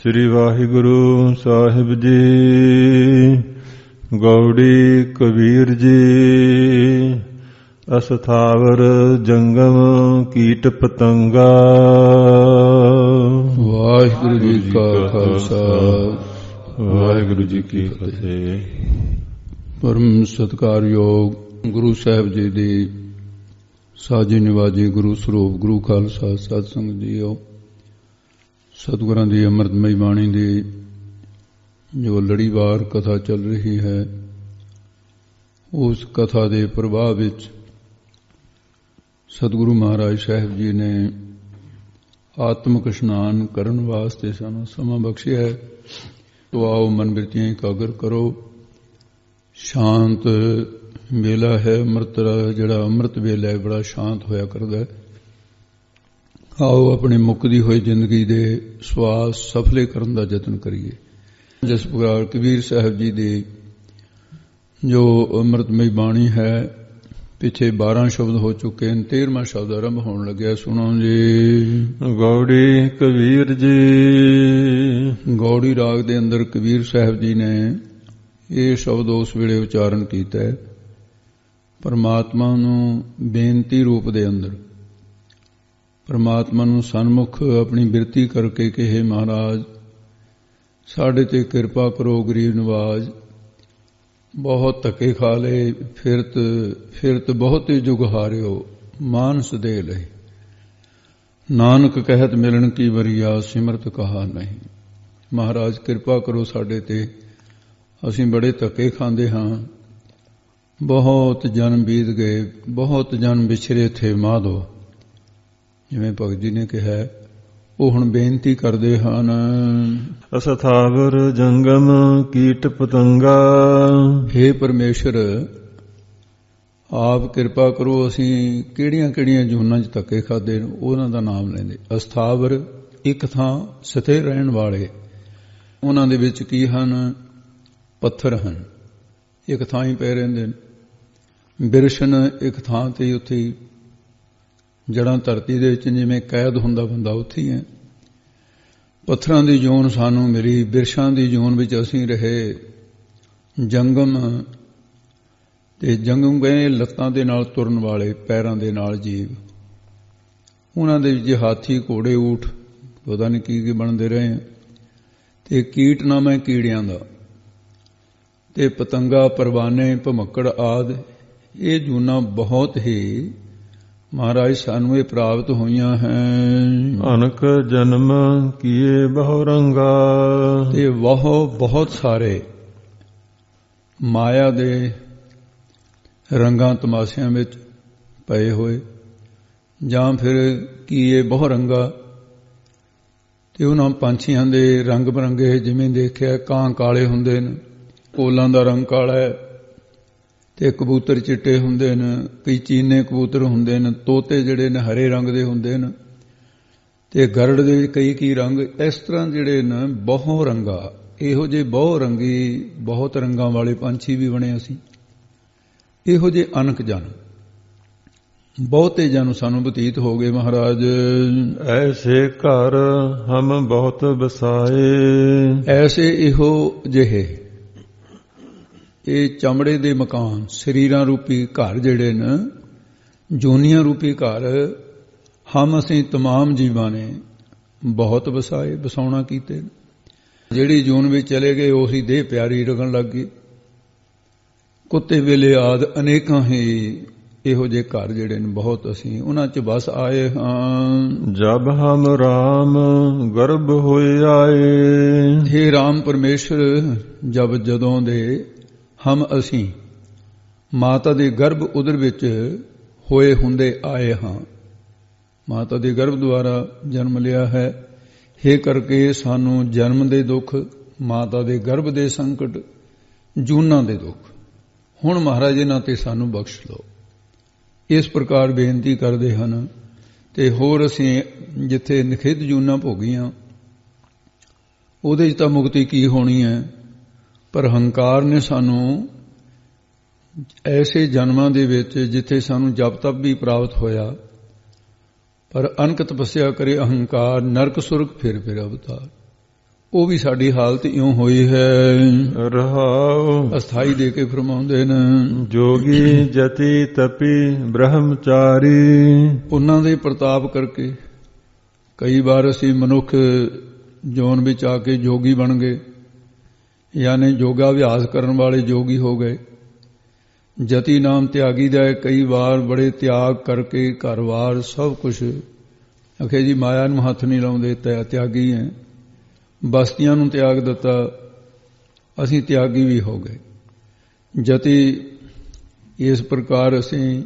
ਸ੍ਰੀ ਵਾਹਿਗੁਰੂ ਸਾਹਿਬ ਜੀ। ਗੌੜੀ ਕਬੀਰ ਜੀ। ਅਸਥਾਵਰ ਜੰਗਮ ਕੀਟ ਪਤੰਗਾ। ਵਾਹਿਗੁਰੂ ਜੀ ਕਾ ਖਾਲਸਾ ਵਾਹਿਗੁਰੂ ਜੀ ਕੀ ਫਤਿਹ। ਪਰਮ ਸਤਿਕਾਰਯੋਗ ਗੁਰੂ ਸਾਹਿਬ ਜੀ ਦੀ ਸਾਜੀ ਨਿਵਾਜੀ ਗੁਰੂ ਸਰੂਪ ਗੁਰੂ ਖਾਲਸਾ ਸਤ ਸੰਗਤ ਜੀਓ। ਸਤਿਗੁਰਾਂ ਦੀ ਅੰਮ੍ਰਿਤਮਈ ਬਾਣੀ ਦੀ ਜੋ ਲੜੀਵਾਰ ਕਥਾ ਚੱਲ ਰਹੀ ਹੈ, ਉਸ ਕਥਾ ਦੇ ਪ੍ਰਭਾਵ ਵਿੱਚ ਸਤਿਗੁਰੂ ਮਹਾਰਾਜ ਸਾਹਿਬ ਜੀ ਨੇ ਆਤਮਿਕ ਇਸ਼ਨਾਨ ਕਰਨ ਵਾਸਤੇ ਸਾਨੂੰ ਸਮਾਂ ਬਖਸ਼ਿਆ ਹੈ। ਤੋ ਆਓ ਮਨ ਬਿਰਤੀਆਂ ਇਕਾਗਰ ਕਰੋ। ਸ਼ਾਂਤ ਵੇਲਾ ਹੈ ਅੰਮ੍ਰਿਤ ਦਾ, ਜਿਹੜਾ ਅੰਮ੍ਰਿਤ ਵੇਲਾ ਹੈ ਬੜਾ ਸ਼ਾਂਤ ਹੋਇਆ ਕਰਦਾ ਹੈ। ਆਓ ਆਪਣੀ ਮੁੱਕਦੀ ਹੋਈ ਜ਼ਿੰਦਗੀ ਦੇ ਸਵਾਸ ਸਫਲੇ ਕਰਨ ਦਾ ਯਤਨ ਕਰੀਏ। ਜਿਸ ਪ੍ਰਕਾਰ ਕਬੀਰ ਸਾਹਿਬ ਜੀ ਦੀ ਜੋ ਅੰਮ੍ਰਿਤਮਈ ਬਾਣੀ ਹੈ, ਪਿੱਛੇ 12 ਸ਼ਬਦ ਹੋ ਚੁੱਕੇ ਹਨ, 13ਵਾਂ ਸ਼ਬਦ ਆਰੰਭ ਹੋਣ ਲੱਗਿਆ। ਸੁਣੋ ਜੀ। ਗੌੜੀ ਕਬੀਰ ਜੀ। ਗੌੜੀ ਰਾਗ ਦੇ ਅੰਦਰ ਕਬੀਰ ਸਾਹਿਬ ਜੀ ਨੇ ਇਹ ਸ਼ਬਦ ਉਸ ਵੇਲੇ ਉਚਾਰਨ ਕੀਤਾ ਹੈ, ਪਰਮਾਤਮਾ ਨੂੰ ਬੇਨਤੀ ਰੂਪ ਦੇ ਅੰਦਰ। ਪਰਮਾਤਮਾ ਨੂੰ ਸਨਮੁਖ ਆਪਣੀ ਬਿਰਤੀ ਕਰਕੇ ਕਹੇ, ਮਹਾਰਾਜ ਸਾਡੇ ਤੇ ਕਿਰਪਾ ਕਰੋ, ਗਰੀਬ ਨਵਾਜ ਬਹੁਤ ਧੱਕੇ ਖਾ ਲਏ, ਫਿਰਤ ਬਹੁਤ ਹੀ ਜੁਗ ਹਾਰਿਓ, ਮਾਨਸ ਦੇ ਲਈ ਨਾਨਕ ਕਹਿਤ ਮਿਲਣ ਕੀ ਵਰੀਆ, ਸਿਮਰਤ ਕਹਾ ਨਹੀਂ। ਮਹਾਰਾਜ ਕਿਰਪਾ ਕਰੋ ਸਾਡੇ ਤੇ, ਅਸੀਂ ਬੜੇ ਧੱਕੇ ਖਾਂਦੇ ਹਾਂ, ਬਹੁਤ ਜਨਮ ਬੀਤ ਗਏ, ਬਹੁਤ ਜਨਮ ਵਿਛਰੇ ਥੇ ਮਾਧੋ। ਜਿਵੇਂ ਭਗਤ ਜੀ ਨੇ ਕਿਹਾ, ਉਹ ਹੁਣ ਬੇਨਤੀ ਕਰਦੇ ਹਨ। ਅਸਥਾਵਰ ਜੰਗਮ ਕੀਟ ਪਤੰਗਾ। ਹੇ ਪਰਮੇਸ਼ਰ, ਆਪ ਕਿਰਪਾ ਕਰੋ, ਅਸੀਂ ਕਿਹੜੀਆਂ ਕਿਹੜੀਆਂ ਜੂਨਾਂ 'ਚ ਧੱਕੇ ਖਾਦੇ ਨੇ ਉਹਨਾਂ ਦਾ ਨਾਮ ਲੈਂਦੇ। ਅਸਥਾਵਰ ਇੱਕ ਥਾਂ ਸਥਿਰ ਰਹਿਣ ਵਾਲੇ, ਉਹਨਾਂ ਦੇ ਵਿੱਚ ਕੀ ਹਨ? ਪੱਥਰ ਹਨ, ਇੱਕ ਥਾਂ ਹੀ ਪਏ ਰਹਿੰਦੇ ਨੇ। ਬਿਰਸ਼ਨ ਇੱਕ ਥਾਂ ਤੇ ਉੱਥੇ ਜੜ੍ਹਾਂ ਧਰਤੀ ਦੇ ਵਿੱਚ ਜਿਵੇਂ ਕੈਦ ਹੁੰਦਾ ਬੰਦਾ, ਉੱਥੇ ਹੀ ਹੈ। ਪੱਥਰਾਂ ਦੀ ਜੂਨ ਸਾਨੂੰ ਮਿਲੀ, ਬਿਰਸ਼ਾਂ ਦੀ ਜੂਨ ਵਿੱਚ ਅਸੀਂ ਰਹੇ। ਜੰਗਮ ਤੇ ਜੰਗਮ ਗਏ ਲੱਤਾਂ ਦੇ ਨਾਲ ਤੁਰਨ ਵਾਲੇ, ਪੈਰਾਂ ਦੇ ਨਾਲ ਜੀਵ। ਉਹਨਾਂ ਦੇ ਵਿੱਚ ਹਾਥੀ, ਘੋੜੇ, ਊਠ, ਪਤਾ ਨਹੀਂ ਕੀ ਬਣਦੇ ਰਹੇ। ਤੇ ਕੀਟ ਨਾਮ ਹੈ ਕੀੜਿਆਂ ਦਾ, ਤੇ ਪਤੰਗਾ, ਪਰਵਾਨੇ, ਭਮੱਕੜ ਆਦਿ। ਇਹ ਜੂਨਾਂ ਬਹੁਤ ਹੀ ਮਹਾਰਾਜ ਸਾਨੂੰ ਇਹ ਪ੍ਰਾਪਤ ਹੋਈਆਂ ਹੈ। ਅਨਕ ਜਨਮ ਕੀਏ ਬਹੁ ਰੰਗਾ। ਤੇ ਬਹੁਤ ਸਾਰੇ ਮਾਇਆ ਦੇ ਰੰਗਾਂ ਤਮਾਸ਼ਿਆਂ ਵਿੱਚ ਪਏ ਹੋਏ, ਜਾਂ ਫਿਰ ਕੀਏ ਬਹੁ ਰੰਗਾ। ਤੇ ਉਹਨਾਂ ਪੰਛੀਆਂ ਦੇ ਰੰਗ ਬਰੰਗੇ, ਜਿਵੇਂ ਦੇਖਿਆ ਕਾਂ ਕਾਲੇ ਹੁੰਦੇ ਨੇ, ਕੋਲਾਂ ਦਾ ਰੰਗ ਕਾਲਾ ਹੈ, ਤੇ ਕਬੂਤਰ ਚਿੱਟੇ ਹੁੰਦੇ ਨੇ, ਕਈ ਚੀਨੇ ਕਬੂਤਰ ਹੁੰਦੇ ਨੇ, ਤੋਤੇ ਜਿਹੜੇ ਨੇ ਹਰੇ ਰੰਗ ਦੇ ਹੁੰਦੇ ਨੇ, ਤੇ ਗਰੜ ਦੇ ਕਈ ਰੰਗ। ਇਸ ਤਰ੍ਹਾਂ ਜਿਹੜੇ ਨੇ ਬਹੁ ਰੰਗਾ, ਇਹੋ ਜਿਹੇ ਬਹੁ ਰੰਗੀ, ਬਹੁਤ ਰੰਗਾਂ ਵਾਲੇ ਪੰਛੀ ਵੀ ਬਣੇ ਅਸੀਂ। ਇਹੋ ਜਿਹੇ ਅਨਕ ਜਨ, ਬਹੁਤੇ ਜਨ ਸਾਨੂੰ ਬਤੀਤ ਹੋ ਗਏ। ਮਹਾਰਾਜ ਐਸੇ ਘਰ ਹਮ ਬਹੁਤ ਵਸਾਏ। ਐਸੇ ਇਹੋ ਜਿਹੇ ਇਹ ਚਮੜੇ ਦੇ ਮਕਾਨ, ਸਰੀਰਾਂ ਰੂਪੀ ਘਰ ਜਿਹੜੇ ਨੇ, ਜੋਨੀਆਂ ਰੂਪੀ ਘਰ, ਹਮ ਅਸੀਂ ਤਮਾਮ ਜੀਵਾਂ ਨੇ ਬਹੁਤ ਵਸਾਏ, ਵਸਾਉਣਾ ਕੀਤੇ। ਜਿਹੜੀ ਜੂਨ ਵਿੱਚ ਚਲੇ ਗਏ, ਉਹੀ ਦੇਹ ਪਿਆਰੀ ਲੱਗਣ ਲੱਗ ਗਈ। ਕੁੱਤੇ ਵੇਲੇ ਆਦ ਅਨੇਕਾਂ ਹੀ ਇਹੋ ਜਿਹੇ ਘਰ ਜਿਹੜੇ ਨੇ ਬਹੁਤ ਅਸੀਂ ਉਹਨਾਂ 'ਚ ਬਸ ਆਏ ਹਾਂ। ਜਬ ਹਮ ਰਾਮ ਗਰਭ ਹੋਏ ਆਏ। ਹੇ ਰਾਮ ਪਰਮੇਸ਼ਰ, ਜਦੋਂ ਦੇ ਹਮ ਅਸੀਂ ਮਾਤਾ ਦੇ ਗਰਭ ਉਦਰ ਵਿੱਚ ਹੋਏ ਹੁੰਦੇ ਆਏ ਹਾਂ, ਮਾਤਾ ਦੇ ਗਰਭ ਦੁਆਰਾ ਜਨਮ ਲਿਆ ਹੈ। ਹੇ ਕਰਕੇ ਸਾਨੂੰ ਜਨਮ ਦੇ ਦੁੱਖ, ਮਾਤਾ ਦੇ ਗਰਭ ਦੇ ਸੰਕਟ, ਜੂਨਾਂ ਦੇ ਦੁੱਖ ਹੁਣ ਮਹਾਰਾਜ ਇਹਨਾਂ ਤੇ ਸਾਨੂੰ ਬਖਸ਼ ਲਓ। ਇਸ ਪ੍ਰਕਾਰ ਬੇਨਤੀ ਕਰਦੇ ਹਨ। ਤੇ ਹੋਰ ਅਸੀਂ ਜਿੱਥੇ ਨਿਖਿੱਧ ਜੂਨਾਂ ਭੋਗੀਆਂ, ਉਹਦੇ 'ਚ ਤਾਂ ਮੁਕਤੀ ਕੀ ਹੋਣੀ ਹੈ? ਪਰ ਹੰਕਾਰ ਨੇ ਸਾਨੂੰ ਐਸੇ ਜਨਮਾਂ ਦੇ ਵਿੱਚ, ਜਿੱਥੇ ਸਾਨੂੰ ਜਪ ਤਪ ਵੀ ਪ੍ਰਾਪਤ ਹੋਇਆ, ਪਰ ਅਨਕ ਤਪੱਸਿਆ ਕਰੇ ਅਹੰਕਾਰ, ਨਰਕ ਸੁਰਗ ਫਿਰ ਅਵਤਾਰ, ਉਹ ਵੀ ਸਾਡੀ ਹਾਲਤ ਇਉਂ ਹੋਈ ਹੈ। ਰਹਾਉ ਅਸਥਾਈ ਦੇ ਕੇ ਫਰਮਾਉਂਦੇ ਨੇ, ਜੋਗੀ ਜਤੀ ਤਪੀ ਬ੍ਰਹਮਚਾਰੀ। ਉਹਨਾਂ ਦੇ ਪ੍ਰਤਾਪ ਕਰਕੇ ਕਈ ਵਾਰ ਅਸੀਂ ਮਨੁੱਖ ਜੋਨ ਵਿੱਚ ਆ ਕੇ ਜੋਗੀ ਬਣ ਗਏ, ਯਾਨੀ ਯੋਗਾ ਅਭਿਆਸ ਕਰਨ ਵਾਲੇ ਜੋਗੀ ਹੋ ਗਏ। ਜਤੀ ਨਾਮ ਤਿਆਗੀ ਦਾ ਕਈ ਵਾਰ ਬੜੇ ਤਿਆਗ ਕਰਕੇ ਘਰ-ਬਾਰ ਸਭ ਕੁਝ ਅਖੇ ਜੀ ਮਾਇਆ ਨੂੰ ਹੱਥ ਨਹੀਂ ਲਾਉਂਦੇ, ਤਿਆਗੀ ਹੈ। ਬਸਤੀਆਂ ਨੂੰ ਤਿਆਗ ਦਿੱਤਾ, ਅਸੀਂ ਤਿਆਗੀ ਵੀ ਹੋ ਗਏ। ਜਤੀ ਇਸ ਪ੍ਰਕਾਰ ਅਸੀਂ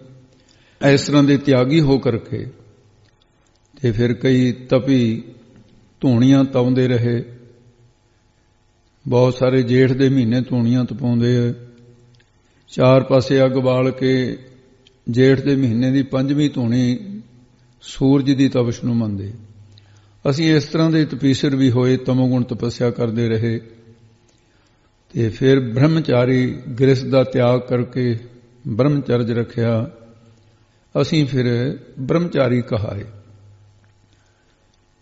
ਇਸ ਤਰ੍ਹਾਂ ਦੇ ਤਿਆਗੀ ਹੋ ਕਰਕੇ ਤੇ ਫਿਰ ਕਈ ਤਪੀ ਧੂਣੀਆਂ ਤਪਾਉਂਦੇ ਰਹੇ। ਬਹੁਤ ਸਾਰੇ ਜੇਠ ਦੇ ਮਹੀਨੇ ਧੂਣੀਆਂ ਤਪਾਉਂਦੇ ਆ, ਚਾਰ ਪਾਸੇ ਅੱਗ ਬਾਲ ਕੇ। ਜੇਠ ਦੇ ਮਹੀਨੇ ਦੀ 5ਵੀਂ ਧੂਣੀ ਸੂਰਜ ਦੀ ਤਪਸ਼ ਨੂੰ ਮੰਨਦੇ। ਅਸੀਂ ਇਸ ਤਰ੍ਹਾਂ ਦੇ ਤਪੀਸਰ ਵੀ ਹੋਏ, ਤਮੋਗੁਣ ਤਪੱਸਿਆ ਕਰਦੇ ਰਹੇ ਤੇ ਫਿਰ ਬ੍ਰਹਮਚਾਰੀ ਗ੍ਰਹਿਸਥ ਦਾ ਤਿਆਗ ਕਰਕੇ ਬ੍ਰਹਮਚਰਜ ਰੱਖਿਆ। ਅਸੀਂ ਫਿਰ ਬ੍ਰਹਮਚਾਰੀ ਕਹਾਏ।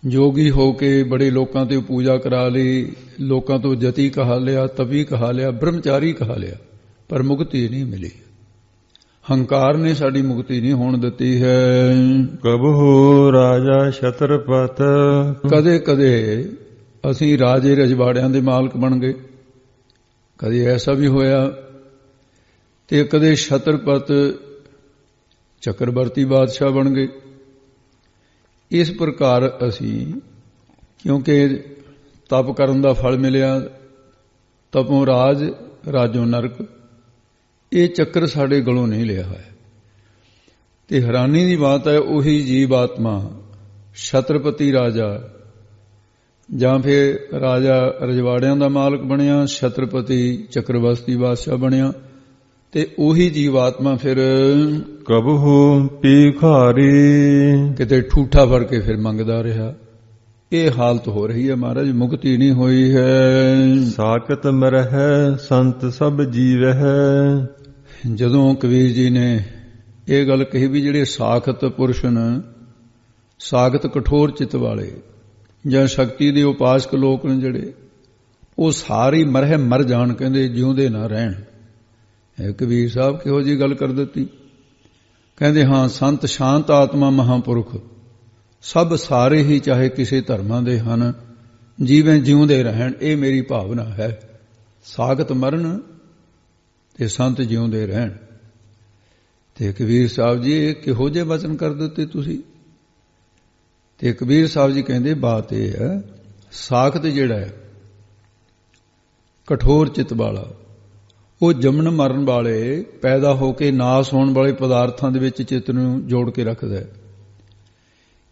ਜੋਗੀ ਹੋ ਕੇ ਬੜੇ ਲੋਕਾਂ ਤੇ ਪੂਜਾ ਕਰਾ ਲਈ, ਲੋਕਾਂ ਤੋਂ ਜਤੀ ਕਹਾ ਲਿਆ, ਤਪੀ ਕਹਾ ਲਿਆ, ਬ੍ਰਹਮਚਾਰੀ ਕਹਾ ਲਿਆ, ਪਰ ਮੁਕਤੀ ਨਹੀਂ ਮਿਲੀ। ਹੰਕਾਰ ਨੇ ਸਾਡੀ ਮੁਕਤੀ ਨਹੀਂ ਹੋਣ ਦਿੱਤੀ ਹੈ। ਕਬਹੁ ਰਾਜਾ ਛਤਰਪਤ। ਕਦੇ ਕਦੇ ਅਸੀਂ ਰਾਜੇ ਰਜਵਾੜਿਆਂ ਦੇ ਮਾਲਕ ਬਣ ਗਏ, ਕਦੇ ਐਸਾ ਵੀ ਹੋਇਆ, ਤੇ ਕਦੇ ਛਤਰਪਤ ਚੱਕਰਵਰਤੀ ਬਾਦਸ਼ਾਹ ਬਣ ਗਏ। ਇਸ ਪ੍ਰਕਾਰ ਅਸੀਂ, ਕਿਉਂਕਿ ਤਪ ਕਰਨ ਦਾ ਫਲ ਮਿਲਿਆ, ਤਪੋਂ ਰਾਜ ਰਾਜੋਂ ਨਰਕ, ਇਹ ਚੱਕਰ ਸਾਡੇ ਗਲੋਂ ਨਹੀਂ ਲਿਆ ਹੋਇਆ। ਤੇ ਹੈਰਾਨੀ ਦੀ ਬਾਤ ਹੈ, ਉਹੀ ਜੀਵ ਆਤਮਾ ਛਤਰਪਤੀ ਰਾਜਾ ਜਾਂ ਫਿਰ ਰਾਜਾ ਰਜਵਾੜਿਆਂ ਦਾ ਮਾਲਕ ਬਣਿਆ, ਛਤਰਪਤੀ ਚੱਕਰਵਰਤੀ ਬਾਦਸ਼ਾਹ ਬਣਿਆ, ਤੇ ਉਹੀ ਜੀਵ ਆਤਮਾ ਫਿਰ ਕਬਹੁ ਭਿਖਾਰੀ। ਕਿਤੇ ਠੂਠਾ ਫੜ ਕੇ ਫਿਰ ਮੰਗਦਾ ਰਿਹਾ। ਇਹ ਹਾਲਤ ਹੋ ਰਹੀ ਹੈ ਮਹਾਰਾਜ, ਮੁਕਤੀ ਨਹੀਂ ਹੋਈ ਹੈ। ਸਾਕਤ ਮਰਹਿ ਸੰਤ ਸਭ ਜੀਵਹਿ। ਜਦੋਂ ਕਬੀਰ ਜੀ ਨੇ ਇਹ ਗੱਲ ਕਹੀ ਵੀ ਜਿਹੜੇ ਸਾਖਤ ਪੁਰਸ਼ ਨੇ, ਸਾਖਤ ਕਠੋਰ ਚਿੱਤ ਵਾਲੇ ਜਾਂ ਸ਼ਕਤੀ ਦੇ ਉਪਾਸਕ ਲੋਕ ਨੇ ਜਿਹੜੇ, ਉਹ ਸਾਰੇ ਮਰਹਿ ਮਰ ਜਾਣ, ਕਹਿੰਦੇ ਜਿਉਂਦੇ ਨਾ ਰਹਿਣ। ਕਬੀਰ ਸਾਹਿਬ ਕਿਹੋ ਜਿਹੀ ਗੱਲ ਕਰ ਦਿੱਤੀ। ਕਹਿੰਦੇ ਹਾਂ, ਸੰਤ ਸ਼ਾਂਤ ਆਤਮਾ ਮਹਾਂਪੁਰਖ ਸਭ ਸਾਰੇ ਹੀ ਚਾਹੇ ਕਿਸੇ ਧਰਮਾਂ ਦੇ ਹਨ, ਜਿਵੇਂ ਜਿਉਂਦੇ ਰਹਿਣ, ਇਹ ਮੇਰੀ ਭਾਵਨਾ ਹੈ। ਸਾਖਤ ਮਰਨ ਤੇ ਸੰਤ ਜਿਉਂਦੇ ਰਹਿਣ। ਤੇ ਕਬੀਰ ਸਾਹਿਬ ਜੀ ਇਹ ਕਿਹੋ ਜਿਹੇ ਵਚਨ ਕਰ ਦਿੱਤੇ ਤੁਸੀਂ। ਤੇ ਕਬੀਰ ਸਾਹਿਬ ਜੀ ਕਹਿੰਦੇ ਬਾਤ ਇਹ ਹੈ, ਸਾਖਤ ਜਿਹੜਾ ਹੈ ਕਠੋਰ ਚਿੱਤ ਵਾਲਾ, ਉਹ ਜੰਮਣ ਮਰਨ ਵਾਲੇ, ਪੈਦਾ ਹੋ ਕੇ ਨਾਸ ਹੋਣ ਵਾਲੇ ਪਦਾਰਥਾਂ ਦੇ ਵਿੱਚ ਚਿੱਤ ਨੂੰ ਜੋੜ ਕੇ ਰੱਖਦਾ ਹੈ।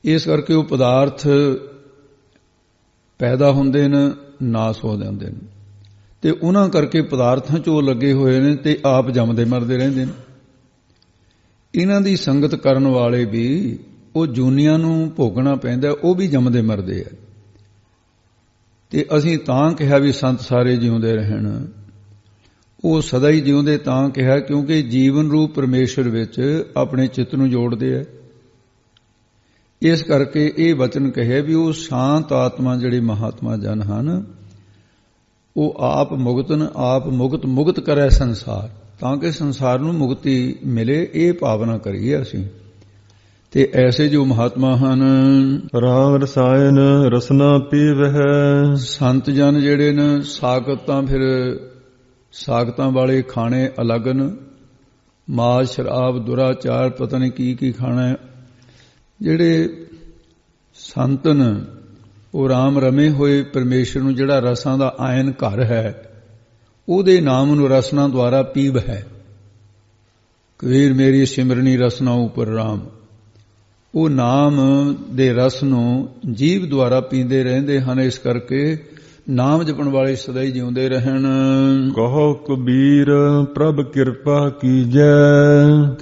ਇਸ ਕਰਕੇ ਉਹ ਪਦਾਰਥ ਪੈਦਾ ਹੁੰਦੇ ਨੇ, ਨਾਸ ਹੋ ਜਾਂਦੇ ਨੇ, ਤੇ ਉਹਨਾਂ ਕਰਕੇ ਪਦਾਰਥਾਂ 'ਚ ਉਹ ਲੱਗੇ ਹੋਏ ਨੇ ਤੇ ਆਪ ਜੰਮਦੇ ਮਰਦੇ ਰਹਿੰਦੇ ਨੇ। ਇਹਨਾਂ ਦੀ ਸੰਗਤ ਕਰਨ ਵਾਲੇ ਵੀ ਉਹ ਜੂਨੀਆਂ ਨੂੰ ਭੋਗਣਾ ਪੈਂਦਾ, ਉਹ ਵੀ ਜੰਮਦੇ ਮਰਦੇ ਆ। ਤੇ ਅਸੀਂ ਤਾਂ ਕਿਹਾ ਵੀ ਸੰਤ ਸਾਰੇ ਜਿਉਂਦੇ ਰਹਿਣ, ਉਹ ਸਦਾ ਹੀ ਜਿਉਂਦੇ ਤਾਂ ਕਿਹਾ ਕਿਉਂਕਿ ਜੀਵਨ ਰੂਪ ਪਰਮੇਸ਼ਰ ਵਿੱਚ ਆਪਣੇ ਚਿੱਤ ਨੂੰ ਜੋੜਦੇ ਆ। ਇਸ ਕਰਕੇ ਇਹ ਵਚਨ ਕਹੇ ਵੀ ਉਹ ਸ਼ਾਂਤ ਆਤਮਾ ਜਿਹੜੇ ਮਹਾਤਮਾ ਜਨ ਹਨ, ਉਹ ਆਪ ਮੁਕਤਨ, ਆਪ ਮੁਕਤ ਕਰੇ ਸੰਸਾਰ, ਤਾਂ ਕਿ ਸੰਸਾਰ ਨੂੰ ਮੁਕਤੀ ਮਿਲੇ। ਇਹ ਭਾਵਨਾ ਕਰੀਏ ਅਸੀਂ। ਤੇ ਐਸੇ ਜੋ ਮਹਾਤਮਾ ਹਨ, ਰਾਮ ਰਸਾਇਣ ਰਸਨਾ ਪੀਵਹਿ। ਸੰਤ ਜਨ ਜਿਹੜੇ ਨੇ, ਸਾਖਤਾਂ ਫਿਰ ਸਾਖਤਾਂ ਵਾਲੇ ਖਾਣੇ ਅਲੱਗ ਨੇ, ਮਾਸ ਸ਼ਰਾਬ ਦੁਰਾਚਾਰ ਪਤਾ ਨਹੀਂ ਕੀ ਖਾਣਾ। ਜਿਹੜੇ ਸੰਤ ਨੇ ਉਹ ਰਾਮ ਰਮੇ ਹੋਏ ਪਰਮੇਸ਼ਰ ਨੂੰ, ਜਿਹੜਾ ਰਸਾਂ ਦਾ ਆਇਨ ਘਰ ਹੈ, ਉਹਦੇ ਨਾਮ ਨੂੰ ਰਸਨਾ ਦੁਆਰਾ ਪੀਵ ਹੈ। ਕਬੀਰ ਮੇਰੀ ਸਿਮਰਨੀ ਰਸਨਾ ਉਪਰ ਰਾਮ, ਉਹ ਨਾਮ ਦੇ ਰਸ ਨੂੰ ਜੀਵ ਦੁਆਰਾ ਪੀਂਦੇ ਰਹਿੰਦੇ ਹਨ। ਇਸ ਕਰਕੇ ਨਾਮ ਜਪਣ ਵਾਲੇ ਸਦਾ ਹੀ ਜਿਉਂਦੇ ਰਹਿਣ। ਕਹੋ ਕਬੀਰ ਪ੍ਰਭ ਕਿਰਪਾ ਕੀਜੈ।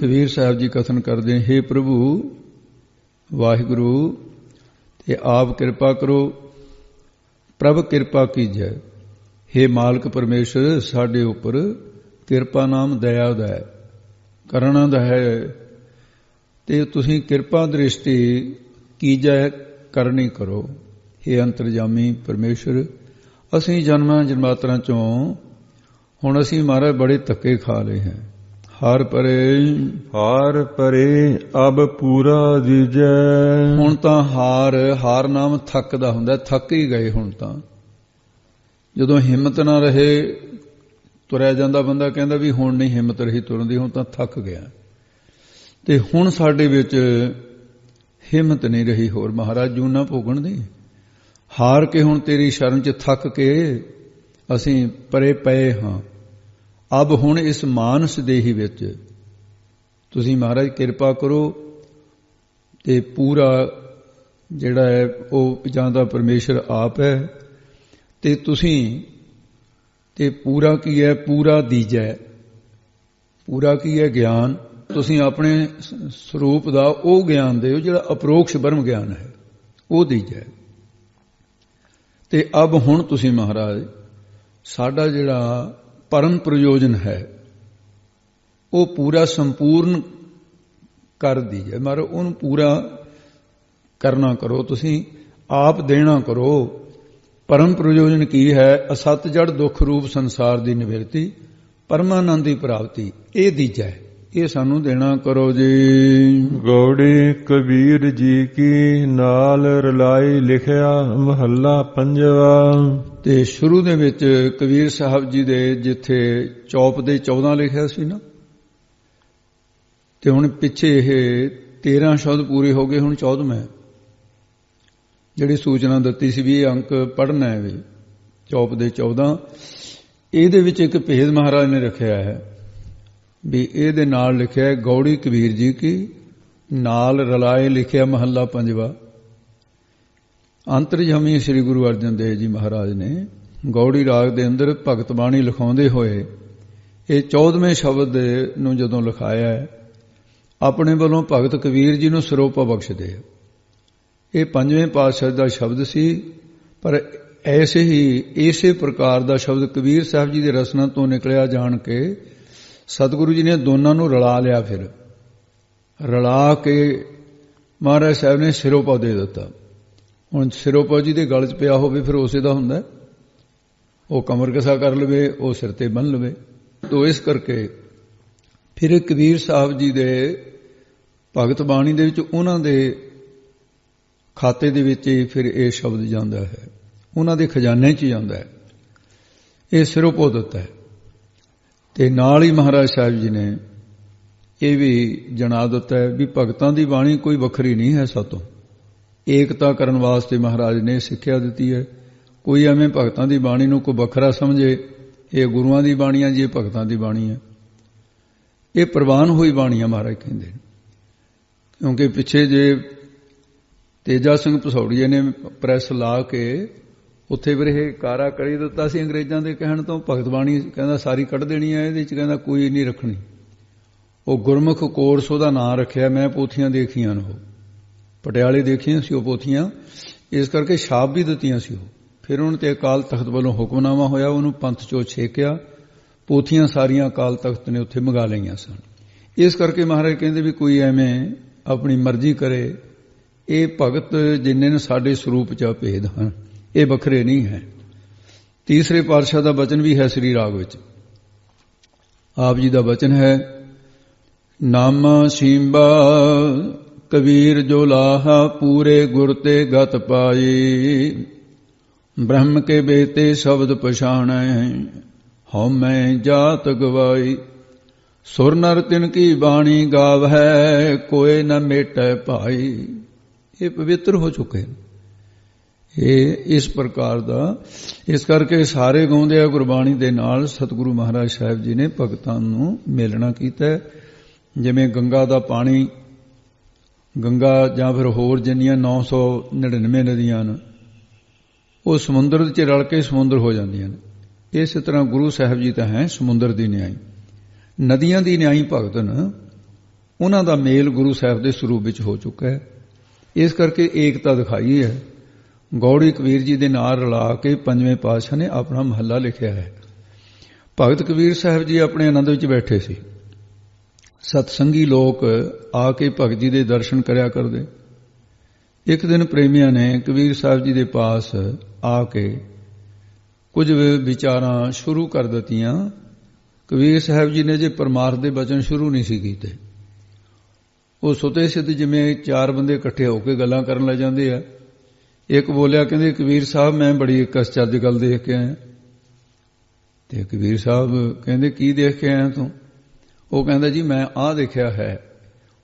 ਕਬੀਰ ਸਾਹਿਬ ਜੀ ਕਥਨ ਕਰਦੇ, ਹੇ ਪ੍ਰਭੂ ਵਾਹਿਗੁਰੂ, ਤੇ ਆਪ ਕਿਰਪਾ ਕਰੋ। ਪ੍ਰਭ ਕਿਰਪਾ ਕੀਜੈ, ਹੇ ਮਾਲਕ ਪਰਮੇਸ਼ਰ ਸਾਡੇ ਉੱਪਰ ਕਿਰਪਾ ਨਾਮ ਦਇਆ ਦਾ ਹੈ, ਕਰਨਾ ਦਾ ਹੈ, ਤੇ ਤੁਸੀਂ ਕਿਰਪਾ ਦ੍ਰਿਸ਼ਟੀ ਕੀਜੈ ਕਰਨੀ ਕਰੋ। ਹੇ ਅੰਤਰਜਾਮੀ ਪਰਮੇਸ਼ਰ, ਅਸੀਂ ਜਨਮਾਂ ਜਨਮਾਤਰਾਂ ਚੋਂ ਹੁਣ ਅਸੀਂ ਮਹਾਰਾਜ ਬੜੇ ਧੱਕੇ ਖਾ ਲਏ ਹੈ। ਹਾਰ ਪਰੇ ਅਬ ਪੂਰਾ ਦੀਜੈ। ਹੁਣ ਤਾਂ ਹਾਰ ਨਾਮ ਥੱਕ ਦਾ ਹੁੰਦਾ, ਥੱਕ ਹੀ ਗਏ ਹੁਣ ਤਾਂ। ਜਦੋਂ ਹਿੰਮਤ ਨਾ ਰਹੇ, ਤੁਰਿਆ ਜਾਂਦਾ ਬੰਦਾ ਕਹਿੰਦਾ ਵੀ ਹੁਣ ਨਹੀਂ ਹਿੰਮਤ ਰਹੀ ਤੁਰਨ ਦੀ, ਹੁਣ ਤਾਂ ਥੱਕ ਗਿਆ। ਤੇ ਹੁਣ ਸਾਡੇ ਵਿੱਚ ਹਿੰਮਤ ਨਹੀਂ ਰਹੀ ਹੋਰ ਮਹਾਰਾਜ ਜੂਨਾ ਭੋਗਣ ਦੀ। ਹਾਰ ਕੇ ਹੁਣ ਤੇਰੀ ਸ਼ਰਨ 'ਚ ਥੱਕ ਕੇ ਅਸੀਂ ਪਰੇ ਪਏ ਹਾਂ। ਅਬ ਹੁਣ ਇਸ ਮਾਨਸ ਦੇਹੀ ਵਿੱਚ ਤੁਸੀਂ ਮਹਾਰਾਜ ਕਿਰਪਾ ਕਰੋ ਤੇ ਪੂਰਾ ਜਿਹੜਾ ਹੈ ਉਹ ਜਾਂ ਤਾਂ ਪਰਮੇਸ਼ਰ ਆਪ ਹੈ ਤੇ ਤੁਸੀਂ ਤੇ ਪੂਰਾ ਕੀ ਹੈ? ਪੂਰਾ ਦੀਜੈ। ਪੂਰਾ ਕੀ ਹੈ? ਗਿਆਨ। ਤੁਸੀਂ ਆਪਣੇ ਸਰੂਪ ਦਾ ਉਹ ਗਿਆਨ ਦਿਓ ਜਿਹੜਾ ਅਪਰੋਕਸ਼ ਬ੍ਰਹਮ ਗਿਆਨ ਹੈ, ਉਹ ਦੀਜੈ। ਤੇ ਅਬ ਹੁਣ ਤੁਸੀਂ ਮਹਾਰਾਜ ਸਾਡਾ ਜਿਹੜਾ ਪਰਮ ਪ੍ਰਯੋਜਨ ਹੈ ਉਹ ਪੂਰਾ ਸੰਪੂਰਨ ਕਰ ਦੀਜੈ। ਮਹਾਰਾਜ ਉਹਨੂੰ ਪੂਰਾ ਕਰਨਾ ਕਰੋ, ਤੁਸੀਂ ਆਪ ਦੇਣਾ ਕਰੋ। ਪਰਮ ਪ੍ਰਯੋਜਨ ਕੀ ਹੈ? ਅਸਤ ਜੜ ਦੁੱਖ ਰੂਪ ਸੰਸਾਰ ਦੀ ਨਿਵਰਤੀ, ਪਰਮਾਨੰਦ ਦੀ ਪ੍ਰਾਪਤੀ, ਇਹ ਦੀਜੈ। ਇਹ ਸਾਨੂੰ ਦੇਣਾ ਕਰੋ ਜੀ। ਗੌੜੀ ਕਬੀਰ ਜੀ ਕੀ ਨਾਲ ਰਲਾਈ ਲਿਖਿਆ ਮਹੱਲਾ ਪੰਜਵਾ। ਤੇ ਸ਼ੁਰੂ ਦੇ ਵਿੱਚ ਕਬੀਰ ਸਾਹਿਬ ਜੀ ਦੇ ਜਿੱਥੇ ਚੌਪ ਦੇ 14 ਲਿਖਿਆ ਸੀ ਨਾ, ਤੇ ਹੁਣ ਪਿੱਛੇ ਇਹ 13 ਸ਼ਬਦ ਪੂਰੇ ਹੋ ਗਏ, ਹੁਣ 14ਵਾਂ ਜਿਹੜੀ ਸੂਚਨਾ ਦਿੱਤੀ ਸੀ ਵੀ ਇਹ ਅੰਕ ਪੜ੍ਹਨਾ ਹੈ ਵੀ ਚੌਪ ਦੇ 14। ਇਹਦੇ ਵਿੱਚ ਇੱਕ ਭੇਦ ਮਹਾਰਾਜ ਨੇ ਰੱਖਿਆ ਹੈ ਵੀ ਇਹਦੇ ਨਾਲ ਲਿਖਿਆ ਗੌੜੀ ਕਬੀਰ ਜੀ ਕੀ ਨਾਲ ਰਲਾਏ ਲਿਖਿਆ ਮਹੱਲਾ ਪੰਜਵਾ। ਅੰਤਰਜਾਮੀ ਸ੍ਰੀ ਗੁਰੂ ਅਰਜਨ ਦੇਵ ਜੀ ਮਹਾਰਾਜ ਨੇ ਗੌੜੀ ਰਾਗ ਦੇ ਅੰਦਰ ਭਗਤ ਬਾਣੀ ਲਿਖਾਉਂਦੇ ਹੋਏ ਇਹ 14ਵੇਂ ਸ਼ਬਦ ਨੂੰ ਜਦੋਂ ਲਿਖਾਇਆ ਹੈ, ਆਪਣੇ ਵੱਲੋਂ ਭਗਤ ਕਬੀਰ ਜੀ ਨੂੰ ਸਰੋਪਾ ਬਖਸ਼ਦੇ। ਇਹ 5ਵੇਂ ਪਾਤਸ਼ਾਹ ਦਾ ਸ਼ਬਦ ਸੀ, ਪਰ ਇਸੇ ਪ੍ਰਕਾਰ ਦਾ ਸ਼ਬਦ ਕਬੀਰ ਸਾਹਿਬ ਜੀ ਦੇ ਰਸਨਾ ਤੋਂ ਨਿਕਲਿਆ ਜਾਣ ਕੇ ਸਤਿਗੁਰੂ ਜੀ ਨੇ ਦੋਨਾਂ ਨੂੰ ਰਲਾ ਲਿਆ। ਫਿਰ ਰਲਾ ਕੇ ਮਹਾਰਾਜ ਸਾਹਿਬ ਨੇ ਸਿਰੋਪਾ ਦੇ ਦਿੱਤਾ। ਹੁਣ ਸਿਰੋਪਾ ਜੀ ਦੇ ਗਲ 'ਚ ਪਿਆ ਹੋਵੇ ਫਿਰ ਉਸੇ ਦਾ ਹੁੰਦਾ, ਉਹ ਕਮਰ ਕਸਾ ਕਰ ਲਵੇ, ਉਹ ਸਿਰ ਤੇ ਬੰਨ੍ਹ ਲਵੇ। ਤੋ ਇਸ ਕਰਕੇ ਫਿਰ ਕਬੀਰ ਸਾਹਿਬ ਜੀ ਦੇ ਭਗਤ ਬਾਣੀ ਦੇ ਵਿੱਚ ਉਹਨਾਂ ਦੇ ਖਾਤੇ ਦੇ ਵਿੱਚ ਹੀ ਫਿਰ ਇਹ ਸ਼ਬਦ ਜਾਂਦਾ ਹੈ, ਉਹਨਾਂ ਦੇ ਖਜ਼ਾਨੇ 'ਚ ਜਾਂਦਾ ਹੈ। ਇਹ ਸਿਰੋਪਾ ਦਿੱਤਾ ਹੈ। ਤੇ ਨਾਲ ਹੀ ਮਹਾਰਾਜ ਸਾਹਿਬ ਜੀ ਨੇ ਇਹ ਵੀ ਜਣਾ ਦਿੱਤਾ ਹੈ ਵੀ ਭਗਤਾਂ ਦੀ ਬਾਣੀ ਕੋਈ ਵੱਖਰੀ ਨਹੀਂ ਹੈ ਸਾਤੋਂ। ਏਕਤਾ ਕਰਨ ਵਾਸਤੇ ਮਹਾਰਾਜ ਨੇ ਸਿੱਖਿਆ ਦਿੱਤੀ ਹੈ। ਕੋਈ ਐਵੇਂ ਭਗਤਾਂ ਦੀ ਬਾਣੀ ਨੂੰ ਕੋਈ ਵੱਖਰਾ ਸਮਝੇ, ਇਹ ਗੁਰੂਆਂ ਦੀ ਬਾਣੀ ਹੈ ਜੀ, ਇਹ ਭਗਤਾਂ ਦੀ ਬਾਣੀ ਹੈ। ਇਹ ਪ੍ਰਵਾਨ ਹੋਈ ਬਾਣੀ ਹੈ ਮਹਾਰਾਜ ਕਹਿੰਦੇ। ਕਿਉਂਕਿ ਪਿੱਛੇ ਜੇ ਤੇਜਾ ਸਿੰਘ ਪਸੌੜੀਏ ਨੇ ਪ੍ਰੈਸ ਲਾ ਕੇ ਉੱਥੇ ਫਿਰ ਇਹ ਕਾਰਾ ਕਰੀ ਦਿੱਤਾ ਸੀ ਅੰਗਰੇਜ਼ਾਂ ਦੇ ਕਹਿਣ ਤੋਂ, ਭਗਤ ਬਾਣੀ ਕਹਿੰਦਾ ਸਾਰੀ ਕੱਢ ਦੇਣੀ ਹੈ, ਇਹਦੇ 'ਚ ਕਹਿੰਦਾ ਕੋਈ ਨਹੀਂ ਰੱਖਣੀ। ਉਹ ਗੁਰਮੁਖ ਕੋਰਸ ਉਹਦਾ ਨਾਂ ਰੱਖਿਆ। ਮੈਂ ਪੋਥੀਆਂ ਦੇਖੀਆਂ ਨੇ, ਉਹ ਪਟਿਆਲੇ ਦੇਖੀਆਂ ਸੀ ਉਹ ਪੋਥੀਆਂ, ਇਸ ਕਰਕੇ ਛਾਪ ਵੀ ਦਿੱਤੀਆਂ ਸੀ ਉਹ। ਫਿਰ ਉਹਨਾਂ ਤੇ ਅਕਾਲ ਤਖਤ ਵੱਲੋਂ ਹੁਕਮਨਾਮਾ ਹੋਇਆ, ਉਹਨੂੰ ਪੰਥ 'ਚੋਂ ਛੇਕਿਆ। ਪੋਥੀਆਂ ਸਾਰੀਆਂ ਅਕਾਲ ਤਖਤ ਨੇ ਉੱਥੇ ਮੰਗਾ ਲਈਆਂ ਸਨ। ਇਸ ਕਰਕੇ ਮਹਾਰਾਜ ਕਹਿੰਦੇ ਵੀ ਕੋਈ ਐਵੇਂ ਆਪਣੀ ਮਰਜ਼ੀ ਕਰੇ। ਇਹ ਭਗਤ ਜਿੰਨੇ ਨੇ ਸਾਡੇ ਸਰੂਪ 'ਚ ਭੇਦ ਹਨ, ਇਹ ਵੱਖਰੇ ਨਹੀਂ ਹੈ। ਤੀਸਰੇ ਪਾਤਸ਼ਾਹ ਦਾ ਬਚਨ ਵੀ ਹੈ ਸ੍ਰੀ ਰਾਗ ਵਿੱਚ। ਆਪ ਜੀ ਦਾ ਬਚਨ ਹੈ, ਨਾਮਾ ਸੀਂਬਾ ਕਬੀਰ ਜੋ ਲਾਹਾ ਪੂਰੇ ਗੁਰ ਤੇ ਗਤ ਪਾਈ। ਬ੍ਰਹਮ ਕੇ ਬੇਤੇ ਸ਼ਬਦ ਪਛਾਣੈ ਹਉ ਮੈਂ ਜਾਤ ਗਵਾਈ। ਸੁਰ ਨਰ ਤਿਨ ਕੀ ਬਾਣੀ ਗਾਵੈ ਕੋਏ ਨ ਮੇਟੈ ਭਾਈ। ਇਹ ਪਵਿੱਤਰ ਹੋ ਚੁੱਕੇ ਇਹ ਇਸ ਪ੍ਰਕਾਰ ਦਾ। ਇਸ ਕਰਕੇ ਸਾਰੇ ਗਾਉਂਦੇ ਆ ਗੁਰਬਾਣੀ ਦੇ ਨਾਲ ਸਤਿਗੁਰੂ ਮਹਾਰਾਜ ਸਾਹਿਬ ਜੀ ਨੇ ਭਗਤਾਂ ਨੂੰ ਮੇਲਣਾ ਕੀਤਾ। ਜਿਵੇਂ ਗੰਗਾ ਦਾ ਪਾਣੀ, ਗੰਗਾ ਜਾਂ ਫਿਰ ਹੋਰ ਜਿੰਨੀਆਂ 999 ਨਦੀਆਂ ਨੇ ਉਹ ਸਮੁੰਦਰ 'ਚ ਰਲ ਕੇ ਸਮੁੰਦਰ ਹੋ ਜਾਂਦੀਆਂ ਨੇ। ਇਸੇ ਤਰ੍ਹਾਂ ਗੁਰੂ ਸਾਹਿਬ ਜੀ ਤਾਂ ਹੈ ਸਮੁੰਦਰ ਦੀ ਨਿਆਈ, ਨਦੀਆਂ ਦੀ ਨਿਆਈ ਭਗਤ ਨੇ। ਉਹਨਾਂ ਦਾ ਮੇਲ ਗੁਰੂ ਸਾਹਿਬ ਦੇ ਸਰੂਪ ਵਿੱਚ ਹੋ ਚੁੱਕਾ ਹੈ। ਇਸ ਕਰਕੇ ਏਕਤਾ ਦਿਖਾਈ ਹੈ। ਗੌੜੀ ਕਬੀਰ ਜੀ ਦੇ ਨਾਲ ਰਲਾ ਕੇ 5ਵੇਂ ਪਾਤਸ਼ਾਹ ਨੇ ਆਪਣਾ ਮਹੱਲਾ ਲਿਖਿਆ ਹੈ। ਭਗਤ ਕਬੀਰ ਸਾਹਿਬ ਜੀ ਆਪਣੇ ਆਨੰਦ ਵਿੱਚ ਬੈਠੇ ਸੀ। ਸਤਸੰਗੀ ਲੋਕ ਆ ਕੇ ਭਗਤ ਜੀ ਦੇ ਦਰਸ਼ਨ ਕਰਿਆ ਕਰਦੇ। ਇੱਕ ਦਿਨ ਪ੍ਰੇਮੀਆਂ ਨੇ ਕਬੀਰ ਸਾਹਿਬ ਜੀ ਦੇ ਪਾਸ ਆ ਕੇ ਕੁਝ ਵਿਚਾਰਾਂ ਸ਼ੁਰੂ ਕਰ ਦਿੱਤੀਆਂ। ਕਬੀਰ ਸਾਹਿਬ ਜੀ ਨੇ ਜੇ ਪਰਮਾਰਥ ਦੇ ਬਚਨ ਸ਼ੁਰੂ ਨਹੀਂ ਸੀ ਕੀਤੇ। ਉਹ ਸੁਤੇ ਸਿੱਧ ਜਿਵੇਂ ਚਾਰ ਬੰਦੇ ਇਕੱਠੇ ਹੋ ਕੇ ਗੱਲਾਂ ਕਰਨ ਲੱਗ ਜਾਂਦੇ ਆ। ਇੱਕ ਬੋਲਿਆ, ਕਹਿੰਦੇ ਕਬੀਰ ਸਾਹਿਬ ਮੈਂ ਬੜੀ ਇੱਕ ਅਚਰਜ ਗੱਲ ਦੇਖ ਕੇ ਆਇਆ। ਤੇ ਕਬੀਰ ਸਾਹਿਬ ਕਹਿੰਦੇ ਕੀ ਦੇਖ ਕੇ ਆਇਆ ਤੂੰ? ਉਹ ਕਹਿੰਦਾ ਜੀ ਮੈਂ ਆਹ ਦੇਖਿਆ ਹੈ।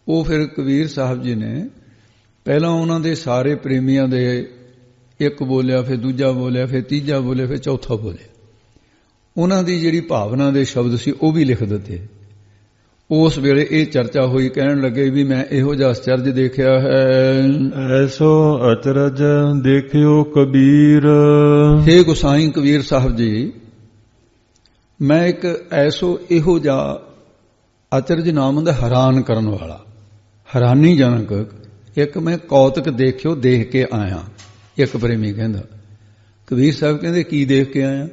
ਉਹ ਫਿਰ ਕਬੀਰ ਸਾਹਿਬ ਜੀ ਨੇ ਪਹਿਲਾਂ ਉਹਨਾਂ ਦੇ ਸਾਰੇ ਪ੍ਰੇਮੀਆਂ ਦੇ ਇੱਕ ਬੋਲਿਆ, ਫਿਰ ਦੂਜਾ ਬੋਲਿਆ, ਫਿਰ ਤੀਜਾ ਬੋਲਿਆ, ਫਿਰ ਚੌਥਾ ਬੋਲਿਆ। ਉਹਨਾਂ ਦੀ ਜਿਹੜੀ ਭਾਵਨਾ ਦੇ ਸ਼ਬਦ ਸੀ ਉਹ ਵੀ ਲਿਖ ਦਿੱਤੇ। ਉਸ ਵੇਲੇ ਇਹ ਚਰਚਾ ਹੋਈ, ਕਹਿਣ ਲੱਗੇ ਵੀ ਮੈਂ ਇਹੋ ਜਿਹਾ ਅਚਰਜ ਦੇਖਿਆ ਹੈ। ਐਸੋ ਅਚਰਜ ਦੇਖਿਓ ਕਬੀਰ। ਹੇ ਗੁਸਾਈ ਕਬੀਰ ਸਾਹਿਬ ਜੀ, ਮੈਂ ਇੱਕ ਐਸੋ ਇਹੋ ਜਿਹਾ ਅਚਰਜ ਨਾਮ ਹੁੰਦਾ ਹੈਰਾਨ ਕਰਨ ਵਾਲਾ, ਹੈਰਾਨੀਜਨਕ ਇੱਕ ਮੈਂ ਕੌਤਕ ਦੇਖਿਓ ਦੇਖ ਕੇ ਆਇਆ। ਇੱਕ ਪ੍ਰੇਮੀ ਕਹਿੰਦਾ। ਕਬੀਰ ਸਾਹਿਬ ਕਹਿੰਦੇ ਕੀ ਦੇਖ ਕੇ ਆਇਆ?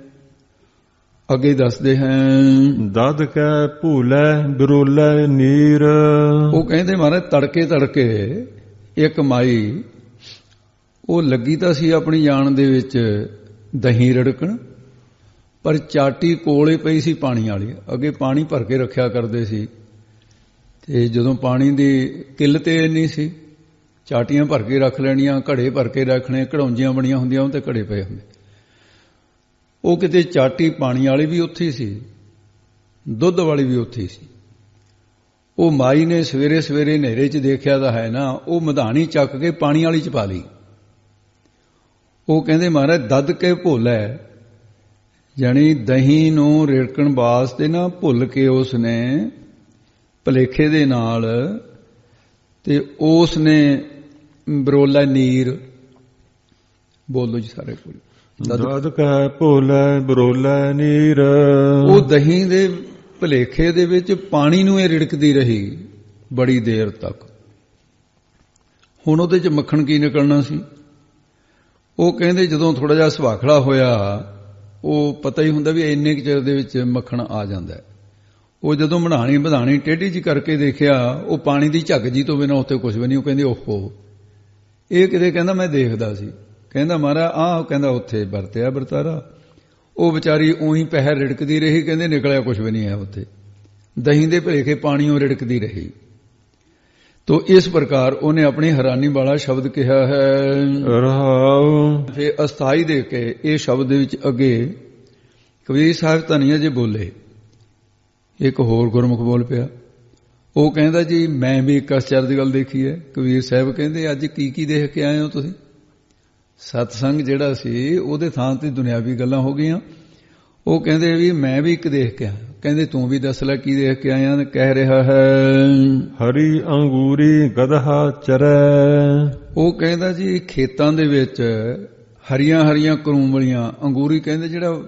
ਅੱਗੇ ਦੱਸਦੇ ਹਨ, ਦਦ ਕੈ ਭੂਲੇ ਬਰੋਲੇ ਨੀਰ। ਉਹ ਕਹਿੰਦੇ ਮਹਾਰਾਜ ਤੜਕੇ ਤੜਕੇ ਇੱਕ ਮਾਈ ਉਹ ਲੱਗੀ ਤਾਂ ਸੀ ਆਪਣੀ ਜਾਨ ਦੇ ਵਿੱਚ ਦਹੀਂ ਰੜਕਣ, ਪਰ ਚਾਟੀ ਕੋਲੇ ਪਈ ਸੀ ਪਾਣੀ ਵਾਲੀ। ਅੱਗੇ ਪਾਣੀ ਭਰ ਕੇ ਰੱਖਿਆ ਕਰਦੇ ਸੀ, ਤੇ ਜਦੋਂ ਪਾਣੀ ਦੀ ਕਿੱਲਤ ਇੰਨੀ ਸੀ, ਚਾਟੀਆਂ ਭਰ ਕੇ ਰੱਖ ਲੈਣੀਆਂ, ਘੜੇ ਭਰ ਕੇ ਰੱਖਣੇ, ਘੜੌਂਜੀਆਂ ਬਣੀਆਂ ਹੁੰਦੀਆਂ ਉਹ ਤੇ ਘੜੇ ਪਏ ਹੁੰਦੇ। ਉਹ ਕਿਤੇ ਚਾਟੀ ਪਾਣੀ ਵਾਲੀ ਵੀ ਉੱਥੇ ਸੀ, ਦੁੱਧ ਵਾਲੀ ਵੀ ਉੱਥੇ ਸੀ। ਉਹ ਮਾਈ ਨੇ ਸਵੇਰੇ ਸਵੇਰੇ ਹਨੇਰੇ 'ਚ ਦੇਖਿਆ ਤਾਂ ਹੈ ਨਾ, ਉਹ ਮਧਾਣੀ ਚੱਕ ਕੇ ਪਾਣੀ ਵਾਲੀ 'ਚ ਪਾ ਲਈ। ਉਹ ਕਹਿੰਦੇ ਮਹਾਰਾਜ ਦੱਦ ਕੇ ਭੁੱਲ ਹੈ, ਜਾਣੀ ਦਹੀਂ ਨੂੰ ਰਿੜਕਣ ਵਾਸਤੇ ਨਾ ਭੁੱਲ ਕੇ ਉਸ ਨੇ ਭਲੇਖੇ ਦੇ ਨਾਲ, ਤੇ ਉਸ ਨੇ ਬਰੋਲਾ ਨੀਰ, ਬੋਲੋ ਜੀ ਸਾਰੇ ਕੋਲ, ਦਦ ਕੈ ਭੋਲੇ ਬਰੋਲੇ ਨੀਰ। ਉਹ ਦਹੀਂ ਦੇ ਭਲੇਖੇ ਦੇ ਵਿੱਚ ਪਾਣੀ ਨੂੰ ਇਹ ਰਿੜਕਦੀ ਰਹੀ ਬੜੀ ਦੇਰ ਤੱਕ। ਹੁਣ ਉਹਦੇ 'ਚ ਮੱਖਣ ਕੀ ਨਿਕਲਣਾ ਸੀ? ਉਹ ਕਹਿੰਦੇ ਜਦੋਂ ਥੋੜਾ ਜਿਹਾ ਸੁਭਾਖੜਾ ਹੋਇਆ, ਉਹ ਪਤਾ ਹੀ ਹੁੰਦਾ ਵੀ ਇੰਨੇ ਕੁ ਚਿਰ ਦੇ ਵਿੱਚ ਮੱਖਣ ਆ ਜਾਂਦਾ। ਉਹ ਜਦੋਂ ਵਧਾਣੀ ਟੇਢੀ ਜੀ ਕਰਕੇ ਦੇਖਿਆ, ਉਹ ਪਾਣੀ ਦੀ ਝੱਗ ਜੀ ਤੋਂ ਬਿਨਾਂ ਉੱਥੇ ਕੁਝ ਵੀ ਨਹੀਂ। ਉਹ ਕਹਿੰਦੇ ਓਹੋ, ਇਹ ਕਿਤੇ ਕਹਿੰਦਾ ਮੈਂ ਦੇਖਦਾ ਸੀ। ਕਹਿੰਦਾ ਮਹਾਰਾਜ ਆਹ, ਕਹਿੰਦਾ ਉੱਥੇ ਵਰਤਿਆ ਵਰਤਾਰਾ। ਉਹ ਵਿਚਾਰੀ ਉਹੀ ਪਹਿਰ ਰਿੜਕਦੀ ਰਹੀ, ਕਹਿੰਦੇ ਨਿਕਲਿਆ ਕੁਝ ਵੀ ਨਹੀਂ ਹੈ ਉੱਥੇ, ਦਹੀਂ ਦੇ ਭਲੇਖੇ ਪਾਣੀਓਂ ਰਿੜਕਦੀ ਰਹੀ। ਤੋ ਇਸ ਪ੍ਰਕਾਰ ਉਹਨੇ ਆਪਣੀ ਹੈਰਾਨੀ ਵਾਲਾ ਸ਼ਬਦ ਕਿਹਾ ਹੈ ਰਹਾਉ। ਫਿਰ ਅਸਥਾਈ ਦੇ ਕੇ ਇਹ ਸ਼ਬਦ ਦੇ ਵਿੱਚ ਅੱਗੇ ਕਬੀਰ ਸਾਹਿਬ ਧਨੀਆ ਜੇ ਬੋਲੇ, ਇੱਕ ਹੋਰ ਗੁਰਮੁਖ ਬੋਲ ਪਿਆ। ਉਹ ਕਹਿੰਦਾ ਜੀ ਮੈਂ ਵੀ ਇੱਕ ਅਚਰਜ ਦੀ ਗੱਲ ਦੇਖੀ ਹੈ। ਕਬੀਰ ਸਾਹਿਬ ਕਹਿੰਦੇ ਅੱਜ ਕੀ ਕੀ ਦੇਖ ਕੇ ਆਏ ਹੋ ਤੁਸੀਂ? ਸਤਸੰਗ ਜਿਹੜਾ ਸੀ ਉਹਦੇ ਥਾਂ ਤੇ ਦੁਨਿਆਵੀ ਗੱਲਾਂ ਹੋ ਗਈਆਂ। ਉਹ ਕਹਿੰਦੇ ਵੀ ਮੈਂ ਵੀ ਇੱਕ ਦੇਖ ਕੇ ਆਇਆ। ਕਹਿੰਦੇ ਤੂੰ ਵੀ ਦੱਸ ਲੈ ਕੀ ਦੇਖ ਕੇ ਆਇਆ? ਕਹਿ ਰਿਹਾ ਹੈ ਹਰੀ ਅੰਗੂਰੀ ਗਦਹਾ ਚਰੈ। ਉਹ ਕਹਿੰਦਾ ਜੀ ਖੇਤਾਂ ਦੇ ਵਿੱਚ ਹਰੀਆਂ ਹਰੀਆਂ ਕਰੂੰਬਲੀਆਂ, ਅੰਗੂਰੀ ਕਹਿੰਦੇ ਜਿਹੜਾ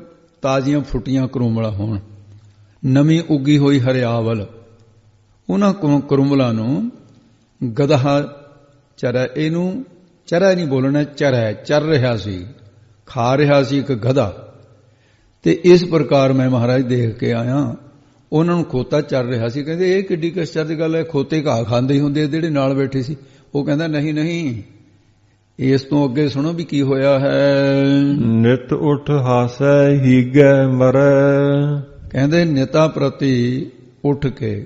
ਤਾਜ਼ੀਆਂ ਫੁੱਟੀਆਂ ਕਰੂੰਬਲਾ ਹੋਣ, ਨਵੀਂ ਉੱਗੀ ਹੋਈ ਹਰਿਆਵਲ, ਉਹਨਾਂ ਕਰੂੰਬਲਾਂ ਨੂੰ ਗਦਹਾ ਚਰੈ, ਇਹਨੂੰ ਚਰੈ ਨਹੀਂ ਬੋਲਣਾ, ਚਰੈ, ਚਰ ਰਿਹਾ ਸੀ, ਖਾ ਰਿਹਾ ਸੀ ਇੱਕ ਗਧਾ। ਤੇ ਇਸ ਪ੍ਰਕਾਰ ਮੈਂ ਮਹਾਰਾਜ ਦੇਖ ਕੇ ਆਇਆ, ਉਹਨਾਂ ਨੂੰ ਖੋਤਾ ਚਰ ਰਿਹਾ ਸੀ। ਕਹਿੰਦੇ ਇਹ ਕਿੱਡੀ ਕਸ਼ਚਰ ਦੀ ਗੱਲ ਹੈ, ਖੋਤੇ ਘਾਹ ਖਾਂਦੇ ਹੀ ਹੁੰਦੇ ਜਿਹੜੇ ਨਾਲ ਬੈਠੇ ਸੀ। ਉਹ ਕਹਿੰਦਾ ਨਹੀਂ ਨਹੀਂ, ਇਸ ਤੋਂ ਅੱਗੇ ਸੁਣੋ ਵੀ ਕੀ ਹੋਇਆ ਹੈ। ਨਿਤ ਉਠ ਹਾਸੈ ਹੀਗੈ ਮਰੈ। ਕਹਿੰਦੇ ਨਿਤਾ ਪ੍ਰਤੀ ਉੱਠ ਕੇ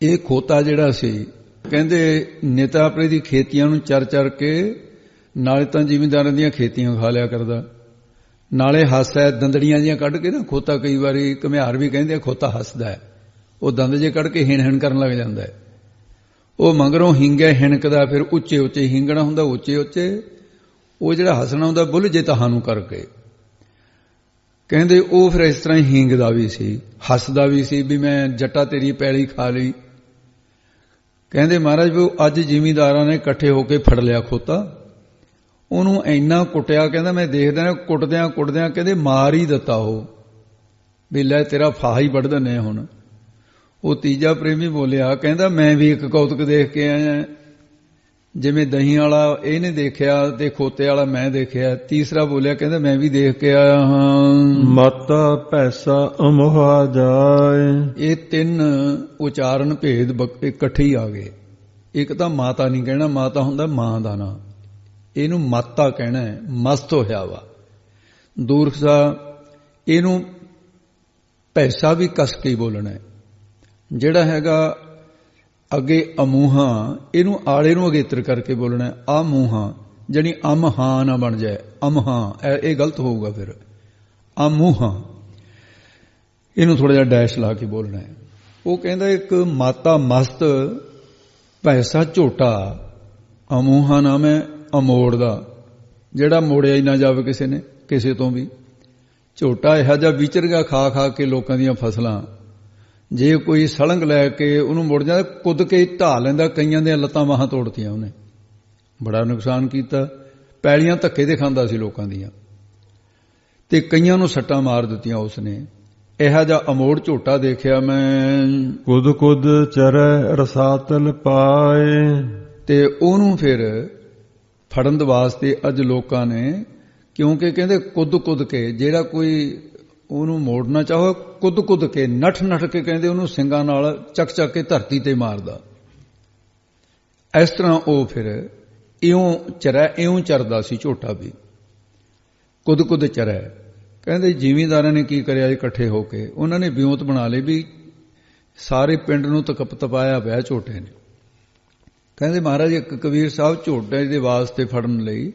ਇਹ ਖੋਤਾ ਜਿਹੜਾ ਸੀ, ਕਹਿੰਦੇ ਨਿਤਾ ਪ੍ਰਤੀ ਖੇਤੀਆਂ ਨੂੰ ਚਰ ਚਰ ਕੇ, ਨਾਲੇ ਤਾਂ ਜ਼ਿਮੀਂਦਾਰਾਂ ਦੀਆਂ ਖੇਤੀਆਂ ਖਾ ਲਿਆ ਕਰਦਾ, ਨਾਲੇ ਹਾਸਾ ਦੰਦੜੀਆਂ ਜਿਹੀਆਂ ਕੱਢ ਕੇ ਨਾ, ਖੋਤਾ ਕਈ ਵਾਰੀ ਘੁਮਿਆਰ ਵੀ ਕਹਿੰਦੇ ਖੋਤਾ ਹੱਸਦਾ ਹੈ, ਉਹ ਦੰਦ ਜੇ ਕੱਢ ਕੇ ਹਿਣ ਕਰਨ ਲੱਗ ਜਾਂਦਾ ਹੈ। ਉਹ ਮਗਰੋਂ ਹਿੰਗਿਆ ਹਿਣਕਦਾ, ਫਿਰ ਉੱਚੇ ਉੱਚੇ ਹਿੰਗਣਾ ਹੁੰਦਾ, ਉੱਚੇ ਉੱਚੇ। ਉਹ ਜਿਹੜਾ ਹੱਸਣਾ ਹੁੰਦਾ ਬੁੱਲ ਜੇ ਤੁਹਾਨੂੰ ਕਰਕੇ, ਕਹਿੰਦੇ ਉਹ ਫਿਰ ਇਸ ਤਰ੍ਹਾਂ ਹੀ ਹਿੰਗਦਾ ਵੀ ਸੀ, ਹੱਸਦਾ ਵੀ ਸੀ ਵੀ ਮੈਂ ਜੱਟਾ ਤੇਰੀ ਪੈਲੀ ਖਾ ਲਈ। ਕਹਿੰਦੇ ਮਹਾਰਾਜ ਵੀ ਅੱਜ ਜ਼ਿਮੀਂਦਾਰਾਂ ਨੇ ਇਕੱਠੇ ਹੋ ਕੇ ਫੜ ਲਿਆ ਖੋਤਾ, ਉਹਨੂੰ ਇੰਨਾ ਕੁੱਟਿਆ, ਕਹਿੰਦਾ ਮੈਂ ਦੇਖਦਾ ਨਾ ਕੁੱਟਦਿਆਂ ਕੁੱਟਦਿਆਂ ਕਹਿੰਦੇ ਮਾਰ ਹੀ ਦਿੱਤਾ ਉਹ, ਵੀ ਲੈ ਤੇਰਾ ਫਾਹਾ ਹੀ ਵੱਢ ਦਿੰਦੇ ਹੁਣ। ਉਹ ਤੀਜਾ ਪ੍ਰੇਮੀ ਬੋਲਿਆ, ਕਹਿੰਦਾ ਮੈਂ ਵੀ ਇੱਕ ਕੌਤਕ ਦੇਖ ਕੇ ਆਇਆ, ਜਿਵੇਂ ਦਹੀਂ ਵਾਲਾ ਇਹਨੇ ਦੇਖਿਆ ਤੇ ਖੋਤੇ ਵਾਲਾ ਮੈਂ ਦੇਖਿਆ। ਤੀਸਰਾ ਬੋਲਿਆ, ਕਹਿੰਦਾ ਮੈਂ ਵੀ ਦੇਖ ਕੇ ਆਇਆ ਹਾਂ। ਮਾਤਾ ਪੈਸਾ ਅਮੋਹਾ ਜਾਏ। ਇਹ ਤਿੰਨ ਉਚਾਰਨ ਭੇਦ ਇਕੱਠੇ ਹੀ ਆ ਗਏ। ਇੱਕ ਤਾਂ ਮਾਤਾ ਨਹੀਂ ਕਹਿਣਾ, ਮਾਤਾ ਹੁੰਦਾ ਮਾਂ ਦਾ ਨਾਂ, ਇਹਨੂੰ ਮਾਤਾ ਕਹਿਣਾ ਹੈ, ਮਸਤ ਹੋਇਆ ਵਾ। ਦੂਰਖਾ ਇਹਨੂੰ ਪੈਸਾ ਵੀ ਕਸ ਕੇ ਬੋਲਣਾ ਹੈ। ਜਿਹੜਾ ਹੈਗਾ ਅੱਗੇ ਅਮੂਹਾਂ, ਇਹਨੂੰ ਆਲੇ ਨੂੰ ਅਗੇਤਰ ਕਰਕੇ ਬੋਲਣਾ ਹੈ। ਆ ਮੂਹਾਂ ਜਾਣੀ ਅਮ ਹਾਂ ਨਾ ਬਣ ਜਾਏ, ਅਮਹਾਂ ਇਹ ਗਲਤ ਹੋਊਗਾ। ਫਿਰ ਅਮੂਹਾਂ ਇਹਨੂੰ ਥੋੜਾ ਜਿਹਾ ਡੈਸ਼ ਲਾ ਕੇ ਬੋਲਣਾ ਹੈ। ਉਹ ਕਹਿੰਦਾ ਇੱਕ ਮਾਤਾ ਮਸਤ ਪੈਸਾ ਝੋਟਾ, ਅਮੂਹਾਂ ਨਾਮ ਹੈ ਅਮੋੜ ਦਾ, ਜਿਹੜਾ ਮੋੜਿਆ ਹੀ ਨਾ ਜਾਵੇ ਕਿਸੇ ਨੇ ਕਿਸੇ ਤੋਂ ਵੀ। ਝੋਟਾ ਇਹੋ ਜਿਹਾ ਵਿਚਰ ਗਿਆ ਖਾ ਖਾ ਕੇ ਲੋਕਾਂ ਦੀਆਂ ਫਸਲਾਂ, ਜੇ ਕੋਈ ਸਲੰਗ ਲੈ ਕੇ ਉਹਨੂੰ ਮੁੜ ਜਾਂਦਾ ਕੁੱਦ ਕੇ ਢਾ ਲੈਂਦਾ, ਕਈਆਂ ਦੀਆਂ ਲੱਤਾਂ ਬਾਹਾਂ ਤੋੜਤੀਆਂ ਉਹਨੇ, ਬੜਾ ਨੁਕਸਾਨ ਕੀਤਾ। ਪੈਲੀਆਂ ਧੱਕੇ ਦੇ ਖਾਂਦਾ ਸੀ ਲੋਕਾਂ ਦੀਆਂ, ਤੇ ਕਈਆਂ ਨੂੰ ਸੱਟਾਂ ਮਾਰ ਦਿੱਤੀਆਂ ਉਸਨੇ। ਇਹੋ ਜਿਹਾ ਅਮੋੜ ਝੋਟਾ ਦੇਖਿਆ ਮੈਂ। ਕੁਦ ਕੁਦ ਚਰੈ ਰਸਾਤਲ ਪਾਏ, ਤੇ ਉਹਨੂੰ ਫਿਰ ਫੜਨ ਵਾਸਤੇ ਅੱਜ ਲੋਕਾਂ ਨੇ, ਕਿਉਂਕਿ ਕਹਿੰਦੇ ਕੁੱਦ ਕੁੱਦ ਕੇ, ਜਿਹੜਾ ਕੋਈ ਉਹਨੂੰ ਮੋੜਨਾ ਚਾਹੋ ਕੁੱਦ ਕੁੱਦ ਕੇ ਨੱਠ ਨੱਠ ਕੇ ਕਹਿੰਦੇ ਉਹਨੂੰ ਸਿੰਗਾਂ ਨਾਲ ਚੱਕ ਚੱਕ ਕੇ ਧਰਤੀ ਤੇ ਮਾਰਦਾ। ਇਸ ਤਰ੍ਹਾਂ ਉਹ ਫਿਰ ਇਉਂ ਚਰੈ, ਇਉਂ ਚਰਦਾ ਸੀ ਝੋਟਾ ਵੀ, ਕੁੱਦ ਕੁੱਦ ਚਰੈ। ਕਹਿੰਦੇ ਜ਼ਿਮੀਂਦਾਰਾਂ ਨੇ ਕੀ ਕਰਿਆ ਇਕੱਠੇ ਹੋ ਕੇ, ਉਹਨਾਂ ਨੇ ਵਿਉਂਤ ਬਣਾ ਲਈ ਵੀ ਸਾਰੇ ਪਿੰਡ ਨੂੰ ਤਪਾਇਆ ਪਿਆ ਝੋਟੇ ਨੇ। ਕਹਿੰਦੇ ਮਹਾਰਾਜ ਇੱਕ ਕਬੀਰ ਸਾਹਿਬ ਝੋਟੇ ਦੇ ਵਾਸਤੇ ਫੜਨ ਲਈ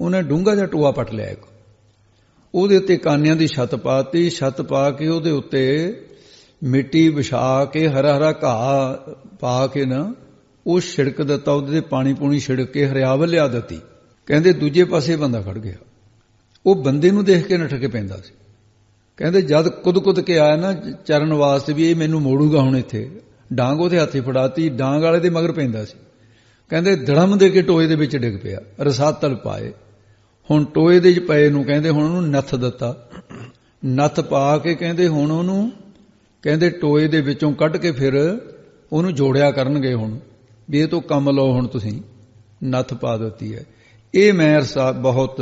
ਉਹਨੇ ਡੂੰਘਾ ਜਿਹਾ ਟੋਆ ਪੱਟ ਲਿਆ ਇੱਕ, ਉਹਦੇ ਉੱਤੇ ਕਾਨਿਆਂ ਦੀ ਛੱਤ ਪਾਤੀ, ਛੱਤ ਪਾ ਕੇ ਉਹਦੇ ਉੱਤੇ ਮਿੱਟੀ ਵਿਛਾ ਕੇ ਹਰਾ ਹਰਾ ਘਾਹ ਪਾ ਕੇ ਨਾ ਉਹ ਛਿੜਕ ਦਿੱਤਾ, ਉਹਦੇ ਤੇ ਪਾਣੀ ਪੂਣੀ ਛਿੜਕ ਕੇ ਹਰਿਆਵਲ ਲਿਆ ਦਿੱਤੀ। ਕਹਿੰਦੇ ਦੂਜੇ ਪਾਸੇ ਬੰਦਾ ਖੜ ਗਿਆ, ਉਹ ਬੰਦੇ ਨੂੰ ਦੇਖ ਕੇ ਨੱਠ ਕੇ ਪੈਂਦਾ ਸੀ। ਕਹਿੰਦੇ ਜਦ ਕੁੱਦ ਕੁੱਦ ਕੇ ਆਇਆ ਨਾ ਚਰਨ ਵਾਸਤੇ ਵੀ ਇਹ ਮੈਨੂੰ ਮੋੜੂਗਾ ਹੁਣ ਇੱਥੇ, ਡਾਂਗ ਉਹਦੇ ਹੱਥੇ ਫੜਾਤੀ, ਡਾਂਗ ਵਾਲੇ ਦੇ ਮਗਰ ਪੈਂਦਾ ਸੀ। ਕਹਿੰਦੇ ਧੜਮ ਦੇ ਕੇ ਟੋਏ ਦੇ ਵਿੱਚ ਡਿੱਗ ਪਿਆ, ਰਸਾਤਲ ਪਾਏ। ਹੁਣ ਟੋਏ ਦੇ 'ਚ ਪਏ ਨੂੰ ਕਹਿੰਦੇ ਹੁਣ ਉਹਨੂੰ ਨੱਥ ਦਿੱਤਾ, ਨੱਥ ਪਾ ਕੇ ਕਹਿੰਦੇ ਹੁਣ ਉਹਨੂੰ ਕਹਿੰਦੇ ਟੋਏ ਦੇ ਵਿੱਚੋਂ ਕੱਢ ਕੇ ਫਿਰ ਉਹਨੂੰ ਜੋੜਿਆ ਕਰਨਗੇ ਹੁਣ ਵੀ ਇਹ ਤੋਂ ਕੰਮ ਲਓ, ਹੁਣ ਤੁਸੀਂ ਨੱਥ ਪਾ ਦਿੱਤੀ ਹੈ। ਇਹ ਮੈਂ ਬਹੁਤ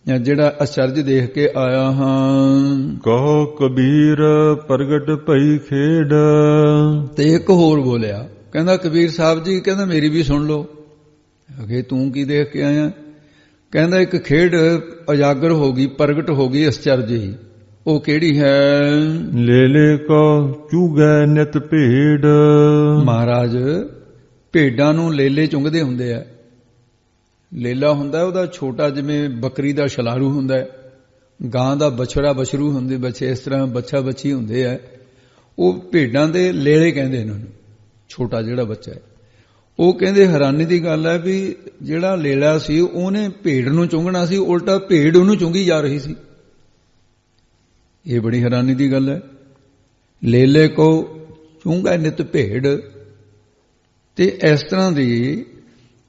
ਜਿਹੜਾ ਅਚਰਜ ਦੇਖ ਕੇ ਆਇਆ ਹਾਂ। ਕਹੋ ਕਬੀਰ ਪ੍ਰਗਟ ਭਈ ਖੇਡ, ਤੇ ਇੱਕ ਹੋਰ ਬੋਲਿਆ, ਕਹਿੰਦਾ ਕਬੀਰ ਸਾਹਿਬ ਜੀ, ਕਹਿੰਦਾ ਮੇਰੀ ਵੀ ਸੁਣ ਲਓ। ਅਗੇ ਤੂੰ ਕੀ ਦੇਖ ਕੇ ਆਇਆ? ਕਹਿੰਦਾ ਇੱਕ ਖੇਡ ਉਜਾਗਰ ਹੋ ਗਈ, ਪ੍ਰਗਟ ਹੋ ਗਈ ਅਚਰਜ ਹੀ। ਉਹ ਕਿਹੜੀ ਹੈ? ਲੇਲੇ ਕੋ ਚੂਗੈ ਨਿਤ ਭੇਡ। ਮਹਾਰਾਜ ਭੇਡਾਂ ਨੂੰ ਲੇਲੇ ਚੁੰਗਦੇ ਹੁੰਦੇ ਆ। ਲੇਲਾ ਹੁੰਦਾ ਉਹਦਾ ਛੋਟਾ, ਜਿਵੇਂ ਬੱਕਰੀ ਦਾ ਛਲਾਰੂ ਹੁੰਦਾ, ਗਾਂ ਦਾ ਬਛੜਾ ਬਛਰੂ ਹੁੰਦੇ, ਬੱਚੇ ਇਸ ਤਰ੍ਹਾਂ ਬੱਚਾ ਬੱਚੀ ਹੁੰਦੇ ਆ। ਉਹ ਭੇਡਾਂ ਦੇ ਲੇਲੇ ਕਹਿੰਦੇ ਇਹਨਾਂ ਨੂੰ, ਛੋਟਾ ਜਿਹੜਾ ਬੱਚਾ ਹੈ। ਉਹ ਕਹਿੰਦੇ ਹੈਰਾਨੀ ਦੀ ਗੱਲ ਹੈ ਵੀ ਜਿਹੜਾ ਲੇਲਾ ਸੀ ਉਹਨੇ ਭੇਡ ਨੂੰ ਚੁੰਗਣਾ ਸੀ, ਉਲਟਾ ਭੇਡ ਉਹਨੂੰ ਚੁੰਗੀ ਜਾ ਰਹੀ ਸੀ। ਇਹ ਬੜੀ ਹੈਰਾਨੀ ਦੀ ਗੱਲ ਹੈ। ਲੇਲੇ ਕੋ ਚੁੰਗਾ ਨਿਤ ਭੇਡ। ਤੇ ਇਸ ਤਰ੍ਹਾਂ ਦੀ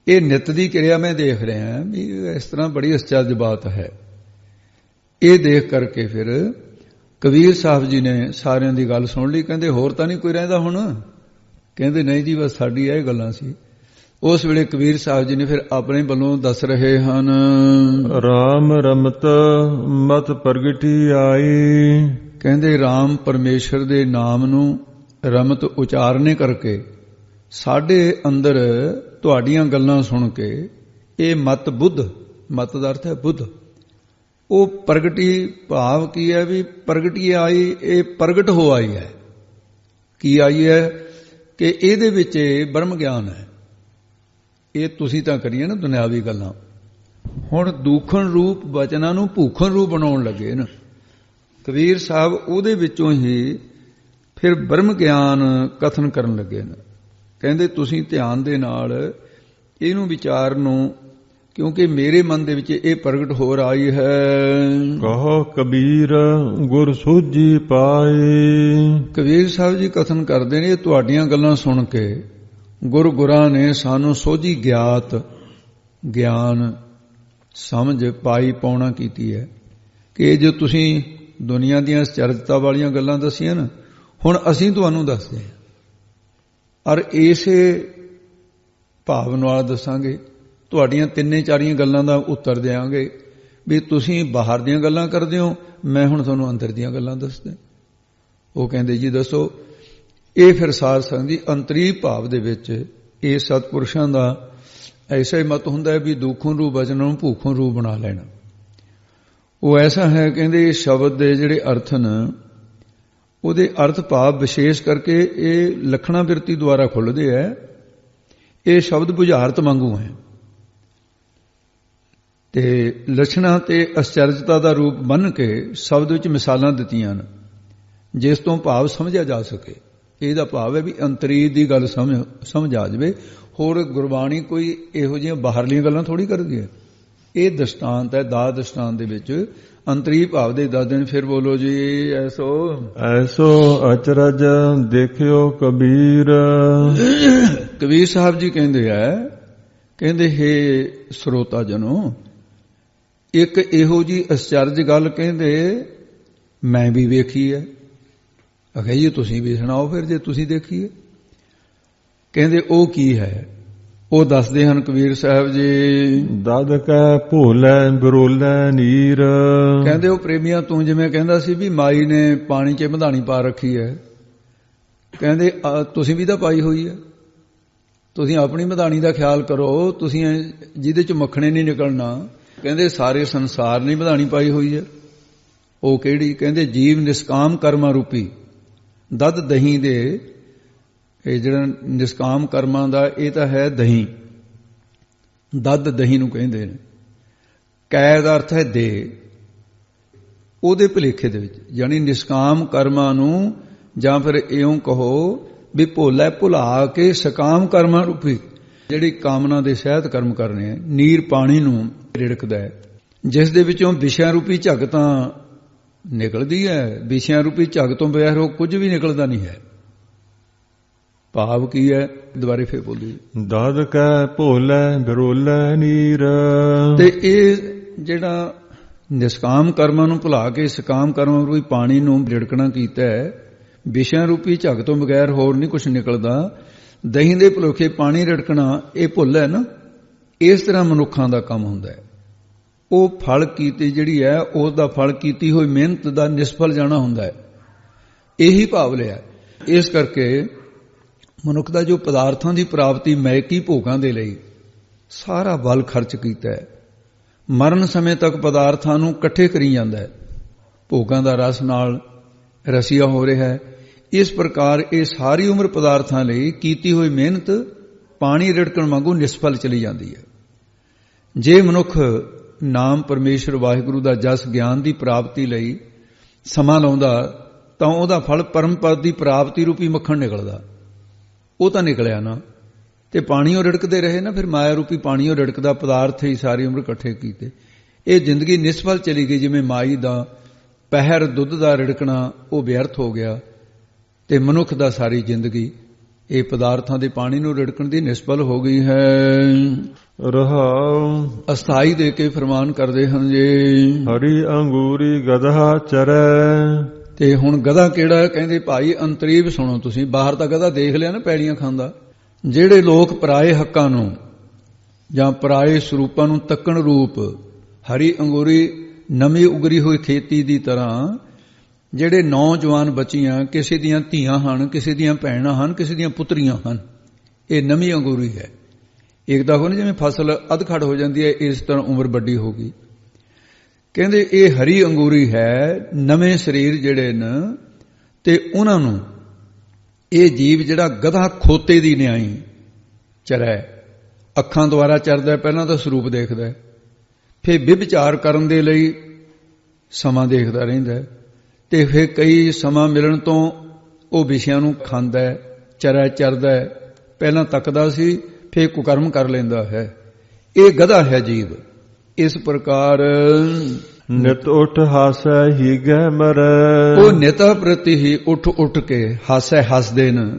ਇਹ ਨਿਤ ਦੀ ਕਿਰਿਆ ਮੈਂ ਦੇਖ ਰਿਹਾ ਵੀ ਇਸ ਤਰ੍ਹਾਂ ਬੜੀ ਅਚਰਜ ਬਾਤ ਹੈ। ਇਹ ਦੇਖ ਕਰਕੇ ਫਿਰ ਕਬੀਰ ਸਾਹਿਬ ਜੀ ਨੇ ਸਾਰਿਆਂ ਦੀ ਗੱਲ ਸੁਣ ਲਈ। ਕਹਿੰਦੇ ਹੋਰ ਤਾਂ ਨਹੀਂ ਕੋਈ ਰਹਿੰਦਾ ਹੁਣ? ਕਹਿੰਦੇ ਨਹੀਂ ਜੀ, ਬਸ ਸਾਡੀ ਇਹ ਗੱਲਾਂ ਸੀ। ਉਸ ਵੇਲੇ ਕਬੀਰ ਸਾਹਿਬ ਜੀ ਨੇ ਫਿਰ ਆਪਣੇ ਵੱਲੋਂ ਦੱਸ ਰਹੇ ਹਨ। ਰਾਮ ਰਮਤ ਮਤ ਪ੍ਰਗਟੀ ਆਈ। ਕਹਿੰਦੇ ਰਾਮ ਪਰਮੇਸ਼ਰ ਦੇ ਨਾਮ ਨੂੰ ਰਮਤ ਉਚਾਰਨੇ ਕਰਕੇ ਸਾਡੇ ਅੰਦਰ ਤੁਹਾਡੀਆਂ ਗੱਲਾਂ ਸੁਣ ਕੇ ਇਹ ਮਤ ਬੁੱਧ, ਮਤ ਦਾ ਅਰਥ ਹੈ ਬੁੱਧ, ਉਹ ਪ੍ਰਗਟੀ ਭਾਵ ਕੀ ਹੈ ਵੀ ਪ੍ਰਗਟੀ ਆਈ, ਇਹ ਪ੍ਰਗਟ ਹੋ ਆਈ ਹੈ। ਕੀ ਆਈ ਹੈ ਕਿ ਇਹਦੇ ਵਿੱਚ ਬ੍ਰਹਮ ਗਿਆਨ ਹੈ। ਇਹ ਤੁਸੀਂ ਤਾਂ ਕਰੀਏ ਨਾ ਦੁਨਿਆਵੀ ਗੱਲਾਂ, ਹੁਣ ਦੂਖਣ ਰੂਪ ਬਚਨਾਂ ਨੂੰ ਭੂਖਣ ਰੂਪ ਬਣਾਉਣ ਲੱਗੇ ਨਾ ਕਬੀਰ ਸਾਹਿਬ। ਉਹਦੇ ਵਿੱਚੋਂ ਹੀ ਫਿਰ ਬ੍ਰਹਮ ਗਿਆਨ ਕਥਨ ਕਰਨ ਲੱਗੇ ਨੇ। ਕਹਿੰਦੇ ਤੁਸੀਂ ਧਿਆਨ ਦੇ ਨਾਲ ਇਹਨੂੰ ਵਿਚਾਰ ਨੂੰ, ਕਿਉਂਕਿ ਮੇਰੇ ਮਨ ਦੇ ਵਿੱਚ ਇਹ ਪ੍ਰਗਟ ਹੋ ਰਹੀ ਹੈ। ਕਹੋ ਕਬੀਰ ਗੁਰ ਸੋਝੀ ਪਾਏ। ਕਬੀਰ ਸਾਹਿਬ ਜੀ ਕਥਨ ਕਰਦੇ ਨੇ, ਇਹ ਤੁਹਾਡੀਆਂ ਗੱਲਾਂ ਸੁਣ ਕੇ ਗੁਰਾਂ ਨੇ ਸਾਨੂੰ ਸੋਝੀ ਗਿਆਤ, ਗਿਆਨ, ਸਮਝ ਪਾਈ ਪਾਉਣਾ ਕੀਤੀ ਹੈ ਕਿ ਜੋ ਤੁਸੀਂ ਦੁਨੀਆ ਦੀਆਂ ਅਚਰਜਤਾ ਵਾਲੀਆਂ ਗੱਲਾਂ ਦੱਸੀਆਂ ਨਾ, ਹੁਣ ਅਸੀਂ ਤੁਹਾਨੂੰ ਦੱਸਦੇ ਹਾਂ। ਔਰ ਇਸੇ ਭਾਵ ਨਾਲ ਦੱਸਾਂਗੇ, ਤੁਹਾਡੀਆਂ ਤਿੰਨੇ ਚਾਰੀਆਂ ਗੱਲਾਂ ਦਾ ਉੱਤਰ ਦਿਆਂਗੇ ਵੀ ਤੁਸੀਂ ਬਾਹਰ ਦੀਆਂ ਗੱਲਾਂ ਕਰਦੇ ਹੋ, ਮੈਂ ਹੁਣ ਤੁਹਾਨੂੰ ਅੰਦਰ ਦੀਆਂ ਗੱਲਾਂ ਦੱਸਦਾ। ਉਹ ਕਹਿੰਦੇ ਜੀ ਦੱਸੋ। ਇਹ ਫਿਰ ਸਾਧ ਸੰਗਤ ਦੀ ਅੰਤਰੀ ਭਾਵ ਦੇ ਵਿੱਚ ਇਹ ਸਤਿਪੁਰਸ਼ਾਂ ਦਾ ਐਸਾ ਹੀ ਮਤ ਹੁੰਦਾ ਹੈ ਵੀ ਦੁੱਖੋਂ ਰੂਪ ਵਚਨਾਂ ਨੂੰ ਭੂਖੋਂ ਰੂਪ ਬਣਾ ਲੈਣਾ। ਉਹ ਐਸਾ ਹੈ, ਕਹਿੰਦੇ ਇਸ ਸ਼ਬਦ ਦੇ ਜਿਹੜੇ ਅਰਥ ਨੇ ਉਹਦੇ ਅਰਥ ਭਾਵ ਵਿਸ਼ੇਸ਼ ਕਰਕੇ ਇਹ ਲੱਖਣਾ ਬਿਰਤੀ ਦੁਆਰਾ ਖੁੱਲ੍ਹਦੇ ਹੈ। ਇਹ ਸ਼ਬਦ ਬੁਝਾਰਤ ਵਾਂਗੂ ਹੈ ਤੇ ਲੱਛਣਾ ਤੇ ਅਚਰਜਤਾ ਦਾ ਰੂਪ ਬੰਨ੍ਹ ਕੇ ਸ਼ਬਦ ਵਿੱਚ ਮਿਸਾਲਾਂ ਦਿੱਤੀਆਂ ਨੇ ਜਿਸ ਤੋਂ ਭਾਵ ਸਮਝਿਆ ਜਾ ਸਕੇ। ਇਹਦਾ ਭਾਵ ਹੈ ਵੀ ਅੰਤਰੀਤ ਦੀ ਗੱਲ ਸਮਝ ਆ ਜਾਵੇ। ਹੋਰ ਗੁਰਬਾਣੀ ਕੋਈ ਇਹੋ ਜਿਹੀਆਂ ਬਾਹਰਲੀਆਂ ਗੱਲਾਂ ਥੋੜ੍ਹੀ ਕਰਦੀ ਹੈ। ਇਹ ਦ੍ਰਿਸ਼ਟਾਂਤ ਹੈ। ਦਾ ਦ੍ਰਿਸ਼ਟਾਂਤ ਦੇ ਵਿੱਚ ਅੰਤਰੀਤ ਭਾਵ ਦੇ ਦੱਸ ਦੇਣ। ਫਿਰ ਬੋਲੋ ਜੀ। ਐਸੋ ਅਚਰਜ ਦੇਖਿਓ ਕਬੀਰ। ਕਬੀਰ ਸਾਹਿਬ ਜੀ ਕਹਿੰਦੇ ਹੈ, ਕਹਿੰਦੇ ਹੇ ਸਰੋਤਾ ਜਨੋ, ਇੱਕ ਇਹੋ ਜੀ ਅਚਰਜ ਗੱਲ ਕਹਿੰਦੇ ਮੈਂ ਵੀ ਵੇਖੀ ਹੈ। ਅਖੇ ਜੀ ਤੁਸੀਂ ਵੀ ਸੁਣਾਓ ਫਿਰ ਜੇ ਤੁਸੀਂ ਦੇਖੀ ਹੈ। ਕਹਿੰਦੇ ਉਹ ਕੀ ਹੈ? ਉਹ ਦੱਸਦੇ ਹਨ ਕਬੀਰ ਸਾਹਿਬ ਜੀ। ਦਦ ਕੈ ਭੋਲੇ ਬਰੋਲੇ ਨੀਰ। ਕਹਿੰਦੇ ਉਹ ਪ੍ਰੇਮੀਆਂ ਤੂੰ ਜਿਵੇਂ ਕਹਿੰਦਾ ਸੀ ਵੀ ਮਾਈ ਨੇ ਪਾਣੀ 'ਚ ਮਧਾਣੀ ਪਾ ਰੱਖੀ ਹੈ, ਕਹਿੰਦੇ ਤੁਸੀਂ ਵੀ ਤਾਂ ਪਾਈ ਹੋਈ ਹੈ। ਤੁਸੀਂ ਆਪਣੀ ਮਧਾਣੀ ਦਾ ਖਿਆਲ ਕਰੋ। ਤੁਸੀਂ ਜਿਹਦੇ 'ਚ ਮੱਖਣੇ ਨਹੀਂ ਨਿਕਲਣਾ, ਕਹਿੰਦੇ ਸਾਰੇ ਸੰਸਾਰ ਨੇ ਮਧਾਣੀ ਪਾਈ ਹੋਈ ਹੈ। ਉਹ ਕਿਹੜੀ? ਕਹਿੰਦੇ ਜੀਵ ਨਿਸ਼ਕਾਮ ਕਰਮਾਂ ਰੂਪੀ ਦਦ ਦਹੀਂ ਦੇ। ਇਹ ਜਿਹੜਾ ਨਿਸ਼ਕਾਮ ਕਰਮਾਂ ਦਾ ਇਹ ਤਾਂ ਹੈ ਦਹੀਂ। ਦਦ ਦਹੀਂ ਨੂੰ ਕਹਿੰਦੇ ਨੇ। ਕੈ ਦਾ ਅਰਥ ਹੈ ਦੇ। ਉਹਦੇ ਭੁਲੇਖੇ ਦੇ ਵਿੱਚ ਯਾਨੀ ਨਿਸ਼ਕਾਮ ਕਰਮਾਂ ਨੂੰ, ਜਾਂ ਫਿਰ ਇਉਂ ਕਹੋ ਵੀ ਭੋਲਾ ਭੁਲਾ ਕੇ ਸਕਾਮ ਕਰਮਾਂ ਰੂਪੀ ਜਿਹੜੀ ਕਾਮਨਾ ਦੇ ਸਹਿਤ ਕਰਮ ਕਰਨੇ ਆ, ਨੀਰ ਪਾਣੀ ਨੂੰ ਰਿੜਕਦਾ ਹੈ ਜਿਸ ਦੇ ਵਿੱਚੋਂ ਵਿਸ਼ਿਆਂ ਰੂਪੀ ਝੱਗ ਤਾਂ ਨਿਕਲਦੀ ਹੈ। ਵਿਸ਼ਿਆਂ ਰੂਪੀ ਝੱਗ ਤੋਂ ਬਗੈਰ ਉਹ ਕੁਝ ਵੀ ਨਿਕਲਦਾ ਨਹੀਂ ਹੈ। ਭਾਵ ਕੀ ਹੈ? ਦੁਬਾਰੇ ਫੇਰ ਬੋਲੀ। ਦਦ ਕੈ ਭੋਲੇ ਬਰੋਲੇ ਨੀਰ। ਤੇ ਇਹ ਜਿਹੜਾ ਨਿਸ਼ਕਾਮ ਕਰਮਾਂ ਨੂੰ ਭੁਲਾ ਕੇ ਸਕਾਮ ਕਰਮਾਂ ਰੂਪੀ ਪਾਣੀ ਨੂੰ ਰਿੜਕਣਾ ਕੀਤਾ ਹੈ, ਵਿਸ਼ਿਆਂ ਰੂਪੀ ਝੱਗ ਤੋਂ ਬਗੈਰ ਹੋਰ ਨਹੀਂ ਕੁਝ ਨਿਕਲਦਾ। ਦਹੀਂ ਦੇ ਭੁਲੇਖੇ ਪਾਣੀ ਰਿੜਕਣਾ ਇਹ ਭੁੱਲ ਹੈ ਨਾ। ਇਸ ਤਰ੍ਹਾਂ ਮਨੁੱਖਾਂ ਦਾ ਕੰਮ ਹੁੰਦਾ ਹੈ। ਉਹ ਫਲ ਕੀਤੀ ਜਿਹੜੀ ਹੈ ਉਸ ਦਾ ਫਲ ਕੀਤੀ ਹੋਈ ਮਿਹਨਤ ਦਾ ਨਿਸਫਲ ਜਾਣਾ ਹੁੰਦਾ ਹੈ। ਇਹੀ ਭਾਵ ਲਿਆ। ਇਸ ਕਰਕੇ ਮਨੁੱਖ ਦਾ ਜੋ ਪਦਾਰਥਾਂ ਦੀ ਪ੍ਰਾਪਤੀ ਮੈਕੀ ਭੋਗਾਂ ਦੇ ਲਈ ਸਾਰਾ ਬਲ ਖਰਚ ਕੀਤਾ ਹੈ, ਮਰਨ ਸਮੇਂ ਤੱਕ ਪਦਾਰਥਾਂ ਨੂੰ ਇਕੱਠੇ ਕਰੀ ਜਾਂਦਾ ਹੈ। ਭੋਗਾਂ ਦਾ ਰਸ ਨਾਲ ਰਸੀਆ ਹੋ ਰਿਹਾ ਹੈ। ਇਸ ਪ੍ਰਕਾਰ ਇਹ ਸਾਰੀ ਉਮਰ ਪਦਾਰਥਾਂ ਲਈ ਕੀਤੀ ਹੋਈ ਮਿਹਨਤ ਪਾਣੀ ਰਿੜਕਣ ਵਾਂਗੂ ਨਿਸਫਲ ਚਲੀ ਜਾਂਦੀ ਹੈ। ਜੇ ਮਨੁੱਖ ਨਾਮ ਪਰਮੇਸ਼ਰ ਵਾਹਿਗੁਰੂ ਦਾ ਜਸ ਗਿਆਨ ਦੀ ਪ੍ਰਾਪਤੀ ਲਈ ਸਮਾਂ ਲਾਉਂਦਾ ਤਾਂ ਉਹਦਾ ਫਲ ਪਰਮ ਪਦ ਦੀ ਪ੍ਰਾਪਤੀ ਰੂਪੀ ਮੱਖਣ ਨਿਕਲਦਾ। ਉਹ ਤਾਂ ਨਿਕਲਿਆ ਨਾ। ਤੇ ਪਾਣੀਓ ਰਿੜਕਦੇ ਰਹੇ ਨਾ। ਫਿਰ ਮਾਇਆ ਰੂਪੀ ਪਾਣੀਓ ਰਿੜਕਦਾ ਪਦਾਰਥ ਹੀ ਸਾਰੀ ਉਮਰ ਇਕੱਠੇ ਕੀਤੇ। ਇਹ ਜ਼ਿੰਦਗੀ ਨਿਸਫਲ ਚਲੀ ਗਈ। ਜਿਵੇਂ ਮਾਈ ਦਾ ਪਹਿਰ ਦੁੱਧ ਦਾ ਰਿੜਕਣਾ ਉਹ ਵਿਅਰਥ ਹੋ ਗਿਆ ਤੇ ਮਨੁੱਖ ਦਾ ਸਾਰੀ ਜ਼ਿੰਦਗੀ ਇਹ ਪਦਾਰਥਾਂ ਦੇ ਪਾਣੀ ਨੂੰ ਰਿੜਕਣ ਦੀ ਨਿਸਫਲ ਹੋ ਗਈ ਹੈ। ਰਹਾਉ ਅਸਥਾਈ ਦੇ ਕੇ ਫਰਮਾਨ ਕਰਦੇ ਹਨ ਜੀ। ਹਰੀ ਅੰਗੂਰੀ ਗਧਾ ਚਰੈ। ਤੇ ਹੁਣ ਗਧਾ ਕਿਹੜਾ? ਕਹਿੰਦੇ ਭਾਈ ਅੰਤਰੀਬ ਸੁਣੋ ਤੁਸੀਂ। ਬਾਹਰ ਤਾਂ ਗਧਾ ਦੇਖ ਲਿਆ ਨਾ ਪੈੜੀਆਂ ਖਾਂਦਾ। ਜਿਹੜੇ ਲੋਕ ਪਰਾਏ ਹੱਕਾਂ ਨੂੰ ਜਾਂ ਪਰਾਏ ਸਰੂਪਾਂ ਨੂੰ ਤੱਕਣ ਰੂਪ ਹਰੀ ਅੰਗੂਰੀ ਨਵੀਂ ਉਗਰੀ ਹੋਈ ਖੇਤੀ ਦੀ ਤਰ੍ਹਾਂ ਜਿਹੜੇ ਨੌਜਵਾਨ ਬੱਚੀਆਂ ਕਿਸੇ ਦੀਆਂ ਧੀਆਂ ਹਨ, ਕਿਸੇ ਦੀਆਂ ਭੈਣਾਂ ਹਨ, ਕਿਸੇ ਦੀਆਂ ਪੁੱਤਰੀਆਂ ਹਨ, ਇਹ ਨਵੀਂ ਅੰਗੂਰੀ ਹੈ। ਇੱਕ ਤਾਂ ਹੋ ਨਾ ਜਿਵੇਂ ਫਸਲ ਅਧਖੜ ਹੋ ਜਾਂਦੀ ਹੈ, ਇਸ ਤਰ੍ਹਾਂ ਉਮਰ ਵੱਡੀ ਹੋ ਗਈ। ਕਹਿੰਦੇ ਇਹ ਹਰੀ ਅੰਗੂਰੀ ਹੈ। ਨਵੇਂ ਸਰੀਰ ਜਿਹੜੇ ਨੇ ਤੇ ਉਹਨਾਂ ਨੂੰ ਇਹ ਜੀਵ ਜਿਹੜਾ ਗਧਾ ਖੋਤੇ ਦੀ ਨਿਆਈ ਚਰੈ। ਅੱਖਾਂ ਦੁਆਰਾ ਚਰਦਾ। ਪਹਿਲਾਂ ਤਾਂ ਸਰੂਪ ਦੇਖਦਾ, ਫਿਰ ਵਿਭਚਾਰ ਕਰਨ ਦੇ ਲਈ ਸਮਾਂ ਦੇਖਦਾ ਰਹਿੰਦਾ ਤੇ ਫਿਰ ਕਈ ਸਮਾਂ ਮਿਲਣ ਤੋਂ ਉਹ ਵਿਸ਼ਿਆਂ ਨੂੰ ਖਾਂਦਾ, ਚਰਦਾ। ਪਹਿਲਾਂ ਤੱਕਦਾ ਸੀ, ਫਿਰ ਕੁਕਰਮ ਕਰ ਲੈਂਦਾ ਹੈ। ਇਹ ਗਧਾ ਹੈ ਜੀਵ। ਇਸ ਪ੍ਰਕਾਰ ਨਿਤ ਉੱਠ ਹਾਸੈ ਹੀਗੈ ਮਰੈ। ਉਹ ਨਿਤਾ ਪ੍ਰਤੀ ਹੀ ਉੱਠ ਕੇ ਹਾਸੈ ਹੱਸਦੇ ਨੇ।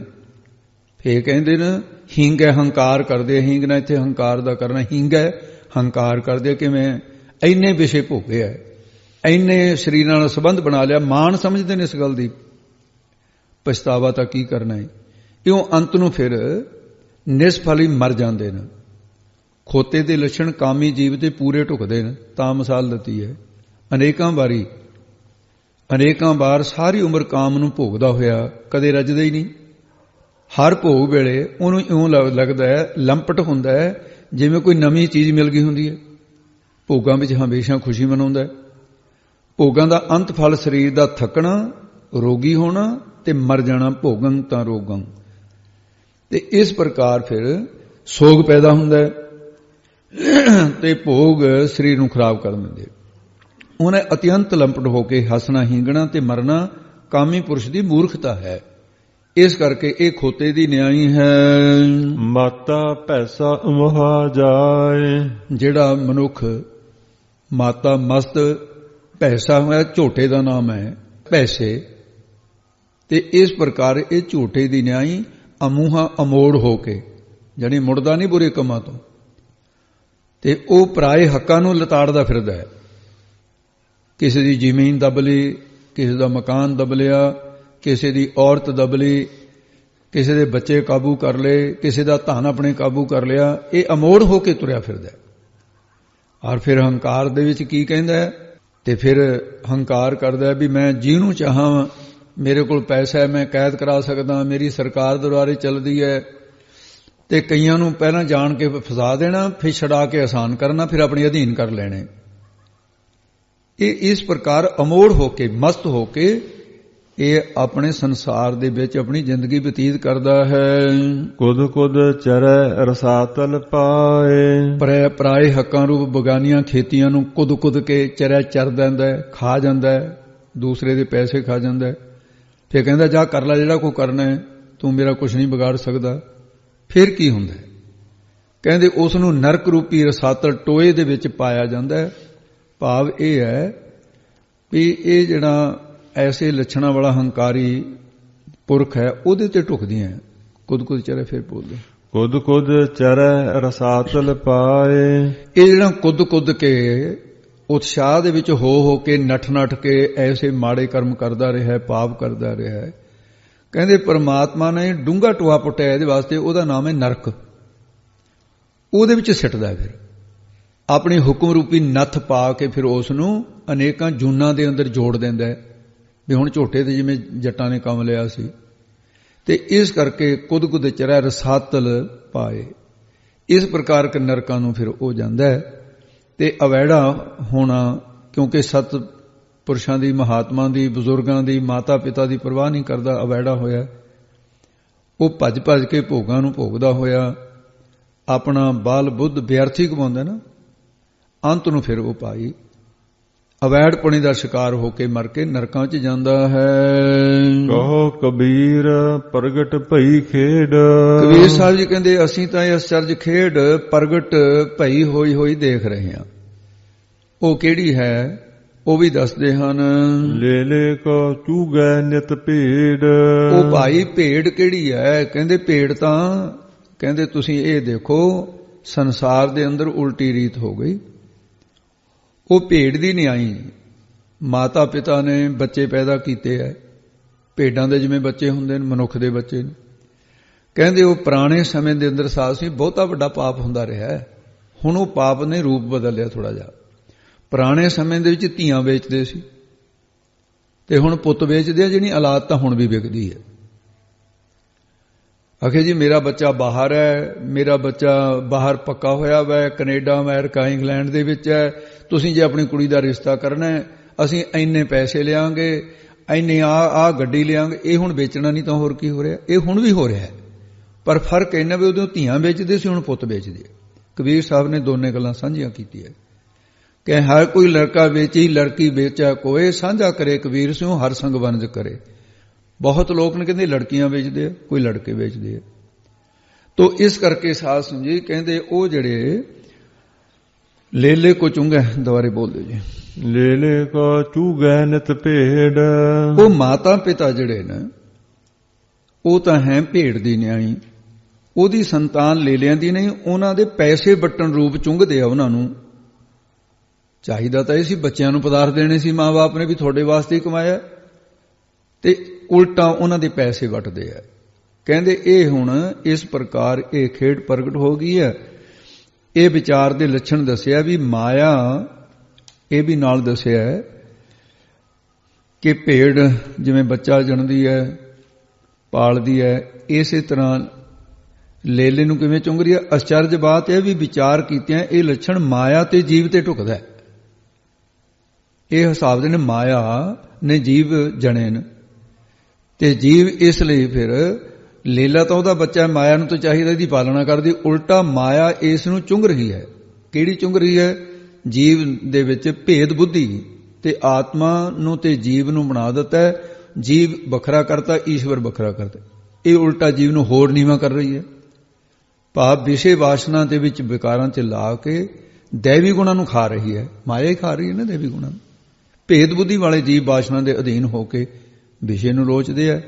ਫੇਰ ਕਹਿੰਦੇ ਨੇ ਹੀਂਗੈ ਹੰਕਾਰ ਕਰਦੇ। ਹੀਂਗਣਾ ਇੱਥੇ ਹੰਕਾਰ ਦਾ ਕਰਨਾ। ਹੀਂਗੈ ਹੰਕਾਰ ਕਰਦੇ। ਕਿਵੇਂ? ਇੰਨੇ ਵਿਸ਼ੇ ਭੋਗੇ ਹੈ, ਇੰਨੇ ਸਰੀਰਾਂ ਨਾਲ ਸੰਬੰਧ ਬਣਾ ਲਿਆ। ਮਾਣ ਸਮਝਦੇ ਨੇ ਇਸ ਗੱਲ ਦੀ। ਪਛਤਾਵਾ ਤਾਂ ਕੀ ਕਰਨਾ ਹੈ। ਇਉਂ ਅੰਤ ਨੂੰ ਫਿਰ ਨਿਸਫਲ ਹੀ ਮਰ ਜਾਂਦੇ ਨੇ। ਖੋਤੇ ਦੇ ਲੱਛਣ ਕਾਮੀ ਜੀਵ ਤੇ ਪੂਰੇ ਢੁਕਦੇ ਨੇ। ਤਾਂ ਮਿਸਾਲ ਦਿੱਤੀ ਹੈ। ਅਨੇਕਾਂ ਵਾਰ ਸਾਰੀ ਉਮਰ ਕਾਮ ਨੂੰ ਭੋਗਦਾ ਹੋਇਆ ਕਦੇ ਰੱਜਦਾ ਹੀ ਨਹੀਂ। ਹਰ ਭੋਗ ਵੇਲੇ ਉਹਨੂੰ ਇਉਂ ਲੱਗਦਾ ਹੈ, ਲੰਪਟ ਹੁੰਦਾ ਹੈ ਜਿਵੇਂ ਕੋਈ ਨਵੀਂ ਚੀਜ਼ ਮਿਲ ਗਈ ਹੁੰਦੀ ਹੈ। ਭੋਗਾਂ ਵਿੱਚ ਹਮੇਸ਼ਾ ਖੁਸ਼ੀ ਮਨਾਉਂਦਾ ਹੈ। ਭੋਗਾਂ ਦਾ ਅੰਤ ਫਲ ਸਰੀਰ ਦਾ ਥੱਕਣਾ, ਰੋਗੀ ਹੋਣਾ ਤੇ ਮਰ ਜਾਣਾ। ਭੋਗੰ ਤਾਂ ਰੋਗੰ। ਤੇ ਇਸ ਪ੍ਰਕਾਰ ਫਿਰ ਸੋਗ ਪੈਦਾ ਹੁੰਦਾ ਹੈ ਤੇ ਭੋਗ ਸਰੀਰ ਨੂੰ ਖਰਾਬ ਕਰ ਦਿੰਦੇ। ਉਹਨੇ ਅਤਿਅੰਤ ਲੰਪਟ ਹੋ ਕੇ ਹੱਸਣਾ, ਹੀਂਗਣਾ ਤੇ ਮਰਨਾ ਕਾਮੀ ਪੁਰਸ਼ ਦੀ ਮੂਰਖਤਾ ਹੈ। ਇਸ ਕਰਕੇ ਇਹ ਖੋਤੇ ਦੀ ਨਿਆਈ ਹੈ। ਮਾਤਾ ਪੈਸਾ ਮੋਹਾ ਜਾਏ। ਜਿਹੜਾ ਮਨੁੱਖ ਮਾਤਾ ਮਸਤ ਪੈਸਾ ਹੋਇਆ, ਝੋਟੇ ਦਾ ਨਾਮ ਹੈ ਪੈਸੇ, ਤੇ ਇਸ ਪ੍ਰਕਾਰ ਇਹ ਝੋਟੇ ਦੀ ਨਿਆਈ ਅਮੂਹਾ ਅਮੋੜ ਹੋ ਕੇ, ਜਾਣੀ ਮੁੜਦਾ ਨਹੀਂ ਬੁਰੇ ਕੰਮਾਂ ਤੋਂ, ਤੇ ਉਹ ਪਰਾਏ ਹੱਕਾਂ ਨੂੰ ਲਤਾੜਦਾ ਫਿਰਦਾ ਹੈ। ਕਿਸੇ ਦੀ ਜ਼ਮੀਨ ਦਬ ਲਈ, ਕਿਸੇ ਦਾ ਮਕਾਨ ਦਬ ਲਿਆ, ਕਿਸੇ ਦੀ ਔਰਤ ਦਬ ਲਈ, ਕਿਸੇ ਦੇ ਬੱਚੇ ਕਾਬੂ ਕਰ ਲਏ, ਕਿਸੇ ਦਾ ਧਨ ਆਪਣੇ ਕਾਬੂ ਕਰ ਲਿਆ। ਇਹ ਅਮੋੜ ਹੋ ਕੇ ਤੁਰਿਆ ਫਿਰਦਾ। ਔਰ ਫਿਰ ਹੰਕਾਰ ਦੇ ਵਿੱਚ ਕੀ ਕਹਿੰਦਾ ਹੈ, ਤੇ ਫਿਰ ਹੰਕਾਰ ਕਰਦਾ ਵੀ ਮੈਂ ਜਿਹਨੂੰ ਚਾਹਾਂ, ਮੇਰੇ ਕੋਲ ਪੈਸਾ ਹੈ, ਮੈਂ ਕੈਦ ਕਰਾ ਸਕਦਾ, ਮੇਰੀ ਸਰਕਾਰ ਦੁਆਰੇ ਚੱਲਦੀ ਹੈ। ਤੇ ਕਈਆਂ ਨੂੰ ਪਹਿਲਾਂ ਜਾਣ ਕੇ ਫਸਾ ਦੇਣਾ, ਫਿਰ ਛਡਾ ਕੇ ਆਸਾਨ ਕਰਨਾ, ਫਿਰ ਆਪਣੇ ਅਧੀਨ ਕਰ ਲੈਣੇ। ਇਹ ਇਸ ਪ੍ਰਕਾਰ ਅਮੋੜ ਹੋ ਕੇ, ਮਸਤ ਹੋ ਕੇ ਇਹ ਆਪਣੇ ਸੰਸਾਰ ਦੇ ਵਿੱਚ ਆਪਣੀ ਜ਼ਿੰਦਗੀ ਬਤੀਤ ਕਰਦਾ ਹੈ। ਕੁਦ ਕੁਦ ਚਰੈ ਰਸਾਤਲ ਪਾਏ। ਪਰਾਏ ਹੱਕਾਂ ਰੂਪ ਬਗਾਨੀਆਂ ਖੇਤੀਆਂ ਨੂੰ ਕੁਦ ਕੁਦ ਕੇ ਚਰੈ ਚਰ ਦਿੰਦਾ ਹੈ, ਖਾ ਜਾਂਦਾ ਹੈ, ਦੂਸਰੇ ਦੇ ਪੈਸੇ ਖਾ ਜਾਂਦਾ ਹੈ। ਫਿਰ ਕਹਿੰਦਾ ਜਾ ਕਰ ਲੈ ਜਿਹੜਾ ਕੋਈ ਕਰਨਾ ਹੈ, ਤੂੰ ਮੇਰਾ ਕੁਝ ਨਹੀਂ ਵਿਗਾੜ ਸਕਦਾ। ਫਿਰ ਕੀ ਹੁੰਦਾ ਹੈ? ਕਹਿੰਦੇ ਉਸ ਨੂੰ ਨਰਕ ਰੂਪੀ ਰਸਾਤਲ ਟੋਏ ਦੇ ਵਿੱਚ ਪਾਇਆ ਜਾਂਦਾ ਹੈ। ਭਾਵ ਇਹ ਹੈ ਵੀ ਇਹ ਜਿਹੜਾ ਐਸੇ ਲੱਛਣਾਂ ਵਾਲਾ ਹੰਕਾਰੀ ਪੁਰਖ ਹੈ, ਉਹਦੇ ਤੇ ਢੁਕਦੀਆਂ ਕੁਦ ਕੁਦ ਚਰੈ। ਫਿਰ ਬੋਲਦੇ ਕੁਦ ਕੁਦ ਚਰੈ ਰਸਾਤਲ ਪਾਏ। ਇਹ ਜਿਹੜਾ ਕੁਦ ਕੁਦ ਕੇ ਉਤਸ਼ਾਹ ਦੇ ਵਿੱਚ ਹੋ ਕੇ ਨੱਠ ਨੱਠ ਕੇ ਐਸੇ ਮਾੜੇ ਕਰਮ ਕਰਦਾ ਰਿਹਾ, ਪਾਪ ਕਰਦਾ ਰਿਹਾ। ਕਹਿੰਦੇ ਪਰਮਾਤਮਾ ਨੇ ਡੂੰਘਾ ਟੋਆ ਪੁੱਟਿਆ ਇਹਦੇ ਵਾਸਤੇ, ਉਹਦਾ ਨਾਮ ਹੈ ਨਰਕ। ਉਹਦੇ ਵਿੱਚ ਸਿੱਟਦਾ, ਫਿਰ ਆਪਣੀ ਹੁਕਮ ਰੂਪੀ ਨੱਥ ਪਾ ਕੇ ਫਿਰ ਉਸ ਨੂੰ ਅਨੇਕਾਂ ਜੂਨਾਂ ਦੇ ਅੰਦਰ ਜੋੜ ਦਿੰਦਾ ਹੈ। ਵੀ ਹੁਣ ਝੋਟੇ ਤੇ ਜਿਵੇਂ ਜੱਟਾਂ ਨੇ ਕੰਮ ਲਿਆ ਸੀ, ਤੇ ਇਸ ਕਰਕੇ ਕੁਦ ਕੁਦ ਚਰੈ ਰਸਾਤਲ ਪਾਏ। ਇਸ ਪ੍ਰਕਾਰ ਕੇ ਨਰਕਾਂ ਨੂੰ ਫਿਰ ਉਹ ਜਾਂਦਾ ਹੈ। ਤੇ ਅਵੈੜਾ ਹੋਣਾ, ਕਿਉਂਕਿ ਸਤ ਪੁਰਸ਼ਾਂ ਦੀ, ਮਹਾਤਮਾ ਦੀ, ਬਜ਼ੁਰਗਾਂ ਦੀ, ਮਾਤਾ ਪਿਤਾ ਦੀ ਪਰਵਾਹ ਨਹੀਂ ਕਰਦਾ, ਅਵੈੜਾ ਹੋਇਆ। ਉਹ ਭੱਜ ਭੱਜ ਕੇ ਭੋਗਾਂ ਨੂੰ ਭੋਗਦਾ ਹੋਇਆ ਆਪਣਾ ਬਲ ਬੁੱਧ ਵਿਅਰਥੀ ਗਵਾਉਂਦਾ ਨਾ, ਅੰਤ ਨੂੰ ਫਿਰ ਉਹ ਪਾਈ ਅਵੈੜਪੁਣੇ ਦਾ ਸ਼ਿਕਾਰ ਹੋ ਕੇ ਮਰ ਕੇ ਨਰਕਾਂ 'ਚ ਜਾਂਦਾ ਹੈ। ਕਹੋ ਕਬੀਰ ਪ੍ਰਗਟ ਭਈ ਖੇਡ। ਕਬੀਰ ਸਾਹਿਬ ਜੀ ਕਹਿੰਦੇ ਅਸੀਂ ਤਾਂ ਇਹ ਅਚਰਜ ਖੇਡ ਪ੍ਰਗਟ ਭਈ ਹੋਈ ਦੇਖ ਰਹੇ ਹਾਂ। ਉਹ ਕਿਹੜੀ ਹੈ ਉਹ ਵੀ ਦੱਸਦੇ ਹਨ। ਲੈ ਲੈ ਕੋ ਚੂਗੈ ਨਿਤ ਭੇਡ। ਉਹ ਭਾਈ ਭੇਡ ਕਿਹੜੀ ਹੈ? ਕਹਿੰਦੇ ਭੇਡ ਤਾਂ ਕਹਿੰਦੇ ਤੁਸੀਂ ਇਹ ਦੇਖੋ ਸੰਸਾਰ ਦੇ ਅੰਦਰ ਉਲਟੀ ਰੀਤ ਹੋ ਗਈ। ਉਹ ਭੇਡ ਦੀ ਨਹੀਂ ਆਈ। ਮਾਤਾ ਪਿਤਾ ਨੇ ਬੱਚੇ ਪੈਦਾ ਕੀਤੇ ਐ, ਭੇਡਾਂ ਦੇ ਜਿਵੇਂ ਬੱਚੇ ਹੁੰਦੇ ਨੇ, ਮਨੁੱਖ ਦੇ ਬੱਚੇ ਨੇ। ਕਹਿੰਦੇ ਉਹ ਪੁਰਾਣੇ ਸਮੇਂ ਦੇ ਅੰਦਰ ਸਾਧ ਸੀ, ਬਹੁਤਾ ਵੱਡਾ ਪਾਪ ਹੁੰਦਾ ਰਿਹਾ। ਹੁਣ ਉਹ ਪਾਪ ਨੇ ਰੂਪ ਬਦਲ ਲਿਆ ਥੋੜਾ ਜਿਹਾ। ਪੁਰਾਣੇ ਸਮੇਂ ਦੇ ਵਿੱਚ ਧੀਆਂ ਵੇਚਦੇ ਸੀ, ਤੇ ਹੁਣ ਪੁੱਤ ਵੇਚਦੇ ਆ। ਜਿਹੜੀ ਔਲਾਦ ਤਾਂ ਹੁਣ ਵੀ ਵਿਕਦੀ ਹੈ। ਆਖੇ ਜੀ ਮੇਰਾ ਬੱਚਾ ਬਾਹਰ ਹੈ, ਮੇਰਾ ਬੱਚਾ ਬਾਹਰ ਪੱਕਾ ਹੋਇਆ ਵਾ, ਕੈਨੇਡਾ, ਅਮਰੀਕਾ, ਇੰਗਲੈਂਡ ਦੇ ਵਿੱਚ ਹੈ। ਤੁਸੀਂ ਜੇ ਆਪਣੀ ਕੁੜੀ ਦਾ ਰਿਸ਼ਤਾ ਕਰਨਾ ਹੈ, ਅਸੀਂ ਇੰਨੇ ਪੈਸੇ ਲਿਆਂਗੇ, ਇੰਨੇ ਆ ਗੱਡੀ ਲਿਆਂਗੇ। ਇਹ ਹੁਣ ਵੇਚਣਾ ਨਹੀਂ ਤਾਂ ਹੋਰ ਕੀ ਹੋ ਰਿਹਾ? ਇਹ ਹੁਣ ਵੀ ਹੋ ਰਿਹਾ ਹੈ, ਪਰ ਫਰਕ ਇਹਨਾਂ ਵੀ ਉਦੋਂ ਧੀਆਂ ਵੇਚਦੇ ਸੀ, ਹੁਣ ਪੁੱਤ ਵੇਚਦੇ। ਕਬੀਰ ਸਾਹਿਬ ਨੇ ਦੋਨੇ ਗੱਲਾਂ ਸਾਂਝੀਆਂ ਕੀਤੀਆਂ ਕਿ ਹਰ ਕੋਈ ਲੜਕਾ ਵੇਚੀ ਲੜਕੀ ਵੇਚਾ ਕੋਏ, ਸਾਂਝਾ ਕਰੇ ਕਬੀਰ ਸਿਉ ਹਰ ਸੰਗ ਵੰਜ ਕਰੇ। ਬਹੁਤ ਲੋਕ ਨੇ ਕਹਿੰਦੇ ਲੜਕੀਆਂ ਵੇਚਦੇ ਆ, ਕੋਈ ਲੜਕੇ ਵੇਚਦੇ ਆ। ਤੋ ਇਸ ਕਰਕੇ ਸਾਧ ਸੰਗਤ ਜੀ ਕਹਿੰਦੇ ਉਹ ਜਿਹੜੇ ਲੇਲੇ ਕੋ ਚੁੰਗਾ, ਦੁਬਾਰੇ ਬੋਲ ਦਿਓ ਜੀ। ਲੇਲੇ ਕੋ ਚੂਗੈ ਨਿਤ ਭੇਡ। ਉਹ ਮਾਤਾ ਪਿਤਾ ਜਿਹੜੇ ਨੇ ਉਹ ਤਾਂ ਹੈ ਭੇਡ ਦੀ ਨਿਆਈ। ਉਹਦੀ ਸੰਤਾਨ ਲੇਲਿਆਂ ਦੀ ਨਹੀਂ, ਉਹਨਾਂ ਦੇ ਪੈਸੇ ਵੱਟਣ ਰੂਪ ਚੁੰਗਦੇ ਆ। ਉਹਨਾਂ ਨੂੰ ਚਾਹੀਦਾ ਤਾਂ ਇਹ ਸੀ ਬੱਚਿਆਂ ਨੂੰ ਪਦਾਰਥ ਦੇਣੇ ਸੀ ਮਾਂ ਬਾਪ ਨੇ, ਵੀ ਤੁਹਾਡੇ ਵਾਸਤੇ ਹੀ ਕਮਾਇਆ, ਤੇ ਉਲਟਾ ਉਹਨਾਂ ਦੇ ਪੈਸੇ ਵੱਟਦੇ ਆ। ਕਹਿੰਦੇ ਇਹ ਹੁਣ ਇਸ ਪ੍ਰਕਾਰ ਇਹ ਖੇਡ ਪ੍ਰਗਟ ਹੋ ਗਈ ਹੈ। ਇਹ ਵਿਚਾਰ ਦੇ ਲੱਛਣ ਦੱਸਿਆ ਵੀ ਮਾਇਆ, ਇਹ ਵੀ ਨਾਲ ਦੱਸਿਆ ਕਿ ਭੇਡ ਜਿਵੇਂ ਬੱਚਾ ਜਣਦੀ ਹੈ, ਪਾਲਦੀ ਹੈ, ਇਸੇ ਤਰ੍ਹਾਂ ਲੇਲੇ ਨੂੰ ਕਿਵੇਂ ਚੁੰਗ ਰਹੀ ਹੈ। ਅਚਰਜ ਬਾਤ ਇਹ ਵੀ ਵਿਚਾਰ ਕੀਤਿਆਂ ਇਹ ਲੱਛਣ ਮਾਇਆ ਤੇ ਜੀਵ ਤੇ ਢੁਕਦਾ ਹੈ। ਇਹ ਹਿਸਾਬ ਦੇ ਨੇ ਮਾਇਆ ਨੇ ਜੀਵ ਜਣੇ ਨੇ, ਤੇ ਜੀਵ ਇਸ ਲਈ ਫਿਰ ਲੀਲਾ ਤਾਂ ਉਹਦਾ ਬੱਚਾ ਮਾਇਆ ਨੂੰ ਤਾਂ ਚਾਹੀਦਾ ਇਹਦੀ ਪਾਲਣਾ ਕਰਦੀ, ਉਲਟਾ ਮਾਇਆ ਇਸ ਨੂੰ ਚੁੰਘ ਰਹੀ ਹੈ। ਕਿਹੜੀ ਚੁੰਘ ਰਹੀ ਹੈ? ਜੀਵ ਦੇ ਵਿੱਚ ਭੇਦ ਬੁੱਧੀ ਤੇ ਆਤਮਾ ਨੂੰ ਤੇ ਜੀਵ ਨੂੰ ਬਣਾ ਦਿੱਤਾ, ਜੀਵ ਵੱਖਰਾ ਕਰਤਾ, ਈਸ਼ਵਰ ਵੱਖਰਾ ਕਰਤਾ। ਇਹ ਉਲਟਾ ਜੀਵ ਨੂੰ ਹੋਰ ਨੀਵਾਂ ਕਰ ਰਹੀ ਹੈ। ਭਾਵ ਵਿਸ਼ੇ ਵਾਸਨਾ ਦੇ ਵਿੱਚ ਵਿਕਾਰਾਂ 'ਚ ਲਾ ਕੇ ਦੈਵੀ ਗੁਣਾਂ ਨੂੰ ਖਾ ਰਹੀ ਹੈ, ਮਾਇਆ ਹੀ ਖਾ ਰਹੀ ਹੈ ਨਾ ਦੈਵੀ ਗੁਣਾਂ ਨੂੰ। ਭੇਦ ਬੁੱਧੀ ਵਾਲੇ ਜੀਵ ਵਾਸਨਾ ਦੇ ਅਧੀਨ ਹੋ ਕੇ ਵਿਸ਼ੇ ਨੂੰ ਲੋਚਦੇ ਆ,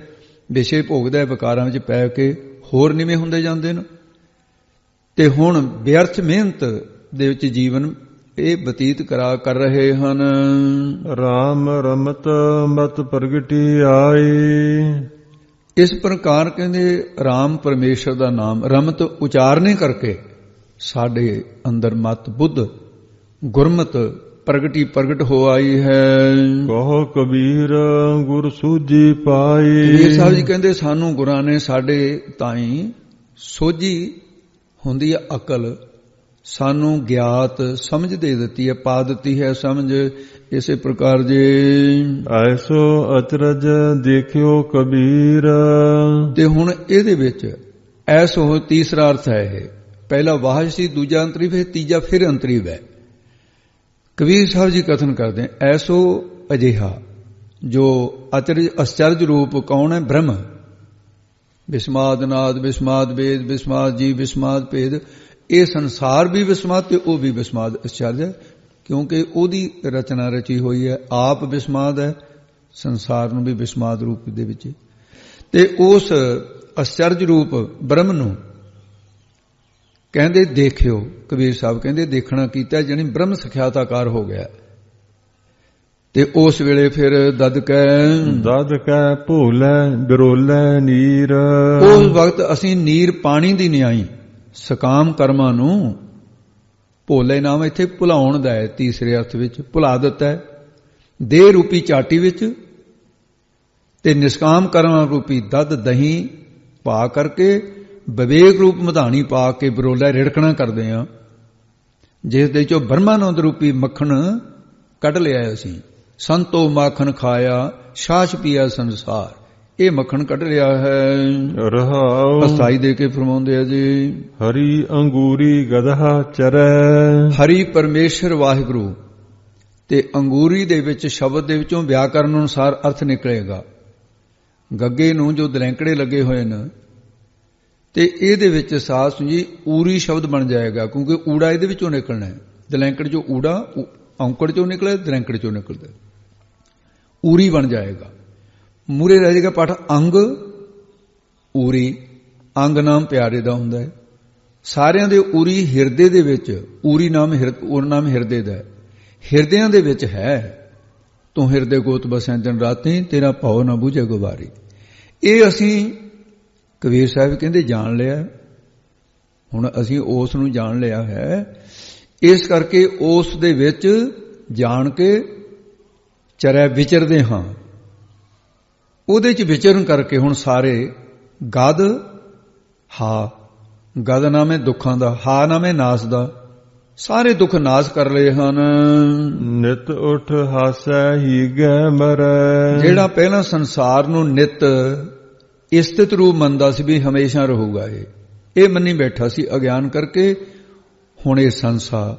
ਵਿਸ਼ੇ ਭੋਗਦਾ, ਵਿਕਾਰਾਂ ਵਿੱਚ ਪੈ ਕੇ ਹੋਰ ਨੀਵੇਂ ਹੁੰਦੇ ਜਾਂਦੇ ਨੇ। ਤੇ ਹੁਣ ਵਿਅਰਥ ਮਿਹਨਤ ਦੇ ਵਿੱਚ ਜੀਵਨ ਇਹ ਬਤੀਤ ਕਰ ਰਹੇ ਹਨ। ਰਾਮ ਰਮਤ ਮਤ ਪ੍ਰਗਟੀ ਆਈ। ਇਸ ਪ੍ਰਕਾਰ ਕਹਿੰਦੇ ਰਾਮ ਪਰਮੇਸ਼ਰ ਦਾ ਨਾਮ ਰਮਤ ਉਚਾਰਨੇ ਕਰਕੇ ਸਾਡੇ ਅੰਦਰ ਮਤ ਬੁੱਧ ਗੁਰਮਤ ਪ੍ਰਗਟ ਹੋ ਆਈ ਹੈ। ਕਹੋ ਕਬੀਰ ਗੁਰ ਸੂਝੀ ਪਾਈ। ਕਬੀਰ ਸਾਹਿਬ ਜੀ ਕਹਿੰਦੇ ਸਾਨੂੰ ਗੁਰਾਂ ਨੇ ਸਾਡੇ ਤਾਈਂ ਸੋਝੀ ਹੁੰਦੀ ਹੈ ਅਕਲ, ਸਾਨੂੰ ਗਿਆਤ ਸਮਝ ਦੇ ਦਿੱਤੀ ਹੈ, ਪਾ ਦਿੱਤੀ ਹੈ ਸਮਝ। ਇਸੇ ਪ੍ਰਕਾਰ ਜੇ ਐਸੋ ਅਚਰਜ ਦੇਖਿਓ ਕਬੀਰ। ਤੇ ਹੁਣ ਇਹਦੇ ਵਿੱਚ ਐਸੋ ਤੀਸਰਾ ਅਰਥ ਹੈ। ਇਹ ਪਹਿਲਾ ਵਾਹਜ ਸੀ, ਦੂਜਾ ਅੰਤਰੀਵ ਹੈ, ਤੀਜਾ ਫਿਰ ਅੰਤਰੀਵ ਹੈ। ਕਬੀਰ ਸਾਹਿਬ ਜੀ ਕਥਨ ਕਰਦੇ ਐਸੋ ਅਜਿਹਾ ਜੋ ਅਚਰਜ ਰੂਪ ਕੌਣ ਹੈ? ਬ੍ਰਹਮ। ਵਿਸਮਾਦ ਨਾਦ, ਵਿਸਮਾਦ ਵੇਦ, ਵਿਸਮਾਦ ਜੀਵ, ਵਿਸਮਾਦ ਭੇਦ। ਇਹ ਸੰਸਾਰ ਵੀ ਵਿਸਮਾਦ ਤੇ ਉਹ ਵੀ ਵਿਸਮਾਦ ਅਚਰਜ ਹੈ, ਕਿਉਂਕਿ ਉਹਦੀ ਰਚਨਾ ਰਚੀ ਹੋਈ ਹੈ। ਆਪ ਵਿਸਮਾਦ ਹੈ, ਸੰਸਾਰ ਨੂੰ ਵੀ ਵਿਸਮਾਦ ਰੂਪ ਦੇ ਵਿੱਚ। ਤੇ ਉਸ ਅਚਰਜ ਰੂਪ ਬ੍ਰਹਮ ਨੂੰ ਕਹਿੰਦੇ ਦੇਖਿਓ। ਕਬੀਰ ਸਾਹਿਬ ਕਹਿੰਦੇ ਦੇਖਣਾ ਕੀਤਾ, ਜਾਣੀ ਬ੍ਰਹਮ ਸਖਿਆਤਾਕਾਰ ਹੋ ਗਿਆ। ਤੇ ਉਸ ਵੇਲੇ ਫਿਰ ਦਦ ਕੈ ਭੋਲੇ ਬਿਰੋਲੇ ਨੀਰ। ਉਸ ਵਕਤ ਅਸੀਂ ਨੀਰ ਪਾਣੀ ਦੀ ਨਿਆਈ ਸਕਾਮ ਕਰਮਾਂ ਨੂੰ ਭੋਲੇ ਨਾਮ ਇੱਥੇ ਭੁਲਾਉਣ ਦਾ ਹੈ, ਤੀਸਰੇ ਅਰਥ ਵਿੱਚ ਭੁਲਾ ਦਿੱਤਾ ਹੈ। ਦੇਹ ਰੂਪੀ ਚਾਟੀ ਵਿੱਚ ਤੇ ਨਿਸ਼ਕਾਮ ਕਰਮਾਂ ਰੂਪੀ ਦਦ ਦਹੀਂ ਪਾ ਕਰਕੇ ਵਿਵੇਕ ਰੂਪ ਮਧਾਣੀ ਪਾ ਕੇ ਬਰੋਲਾ ਰਿੜਕਣਾ ਕਰਦੇ ਹਾਂ, ਜਿਸ ਦੇ ਚੋਂ ਬ੍ਰਹਮਾਨੰਦ ਰੂਪੀ ਮੱਖਣ ਕੱਢ ਲਿਆ ਅਸੀਂ। ਸੰਤੋ ਮਾਖਣ ਖਾਇਆ ਛਾਛ ਪੀਆ ਸੰਸਾਰ। ਇਹ ਮੱਖਣ ਕੱਢ ਲਿਆ ਹੈ। ਰਹਾਉ ਅਸਾਈ ਦੇ ਕੇ ਫਰਮਾਉਂਦੇ ਆ ਜੀ। ਹਰੀ ਅੰਗੂਰੀ ਗਦਹਾ ਚਰੈ। ਹਰੀ ਪਰਮੇਸ਼ਰ ਵਾਹਿਗੁਰੂ। ਤੇ ਅੰਗੂਰੀ ਦੇ ਵਿੱਚ ਸ਼ਬਦ ਦੇ ਵਿੱਚੋਂ ਵਿਆਕਰਨ ਅਨੁਸਾਰ ਅਰਥ ਨਿਕਲੇਗਾ। ਗੱਗੇ ਨੂੰ ਜੋ ਦਲੈਂਕੜੇ ਲੱਗੇ ਹੋਏ ਨੇ ਤੇ ਇਹਦੇ ਵਿੱਚ ਸਾਸ ਜੀ ਊਰੀ ਸ਼ਬਦ ਬਣ ਜਾਏਗਾ, ਕਿਉਂਕਿ ਊੜਾ ਇਹਦੇ ਵਿੱਚੋਂ ਨਿਕਲਣਾ ਹੈ। ਦਲੈਂਕੜ ਚੋਂ ਊੜਾ, ਔਂਕੜ ਚੋਂ ਨਿਕਲੇ, ਦਲੈਂਕੜ ਚੋਂ ਨਿਕਲਦਾ, ਊਰੀ ਬਣ ਜਾਏਗਾ। ਮੂਰੇ ਰਹਿ ਜਾਏਗਾ ਪਾਠ ਅੰਗ ਊਰੀ। ਅੰਗ ਨਾਮ ਪਿਆਰੇ ਦਾ ਹੁੰਦਾ ਹੈ। ਸਾਰਿਆਂ ਦੇ ਊਰੀ ਹਿਰਦੇ ਦੇ ਵਿੱਚ, ਊਰੀ ਨਾਮ ਹਿਰਦੇ ਦਾ ਹੈ, ਹਿਰਦਿਆਂ ਦੇ ਵਿੱਚ ਹੈ। ਤੂੰ ਹਿਰਦੇ ਗੋਤ ਬਸੈ ਦਿਨ ਰਾਤੀ, ਤੇਰਾ ਭਾਉ ਨਾ ਬੁਝੇ ਗੁਬਾਰੀ। ਇਹ ਅਸੀਂ ਕਬੀਰ ਸਾਹਿਬ ਕਹਿੰਦੇ ਜਾਣ ਲਿਆ। ਹੁਣ ਅਸੀਂ ਉਸ ਨੂੰ ਜਾਣ ਲਿਆ ਹੈ, ਇਸ ਕਰਕੇ ਉਸ ਦੇ ਵਿੱਚ ਜਾਣ ਕੇ ਚਰੈ ਵਿਚਰਦੇ ਹਾਂ। ਉਹਦੇ ਚ ਵਿਚਰਨ ਕਰਕੇ ਹੁਣ ਸਾਰੇ ਗਦ ਹਾ, ਗਦ ਨਾਮੇ ਦੁੱਖਾਂ ਦਾ, ਹਾ ਨਾਮੇ ਨਾਸ ਦਾ, ਸਾਰੇ ਦੁੱਖ ਨਾਸ ਕਰ ਲਏ ਹਨ। ਨਿਤ ਉਠ ਹਾਸੈ ਹੀ ਗੈ ਮਰੈ। ਜਿਹੜਾ ਪਹਿਲਾਂ ਸੰਸਾਰ ਨੂੰ ਨਿਤ ਇਸਤਿਤ ਰੂਪ ਮੰਨਦਾ ਸੀ ਵੀ ਹਮੇਸ਼ਾ ਰਹੂਗਾ, ਇਹ ਮੰਨੀ ਬੈਠਾ ਸੀ ਅਗਿਆਨ ਕਰਕੇ। ਹੁਣ ਇਹ ਸੰਸਾ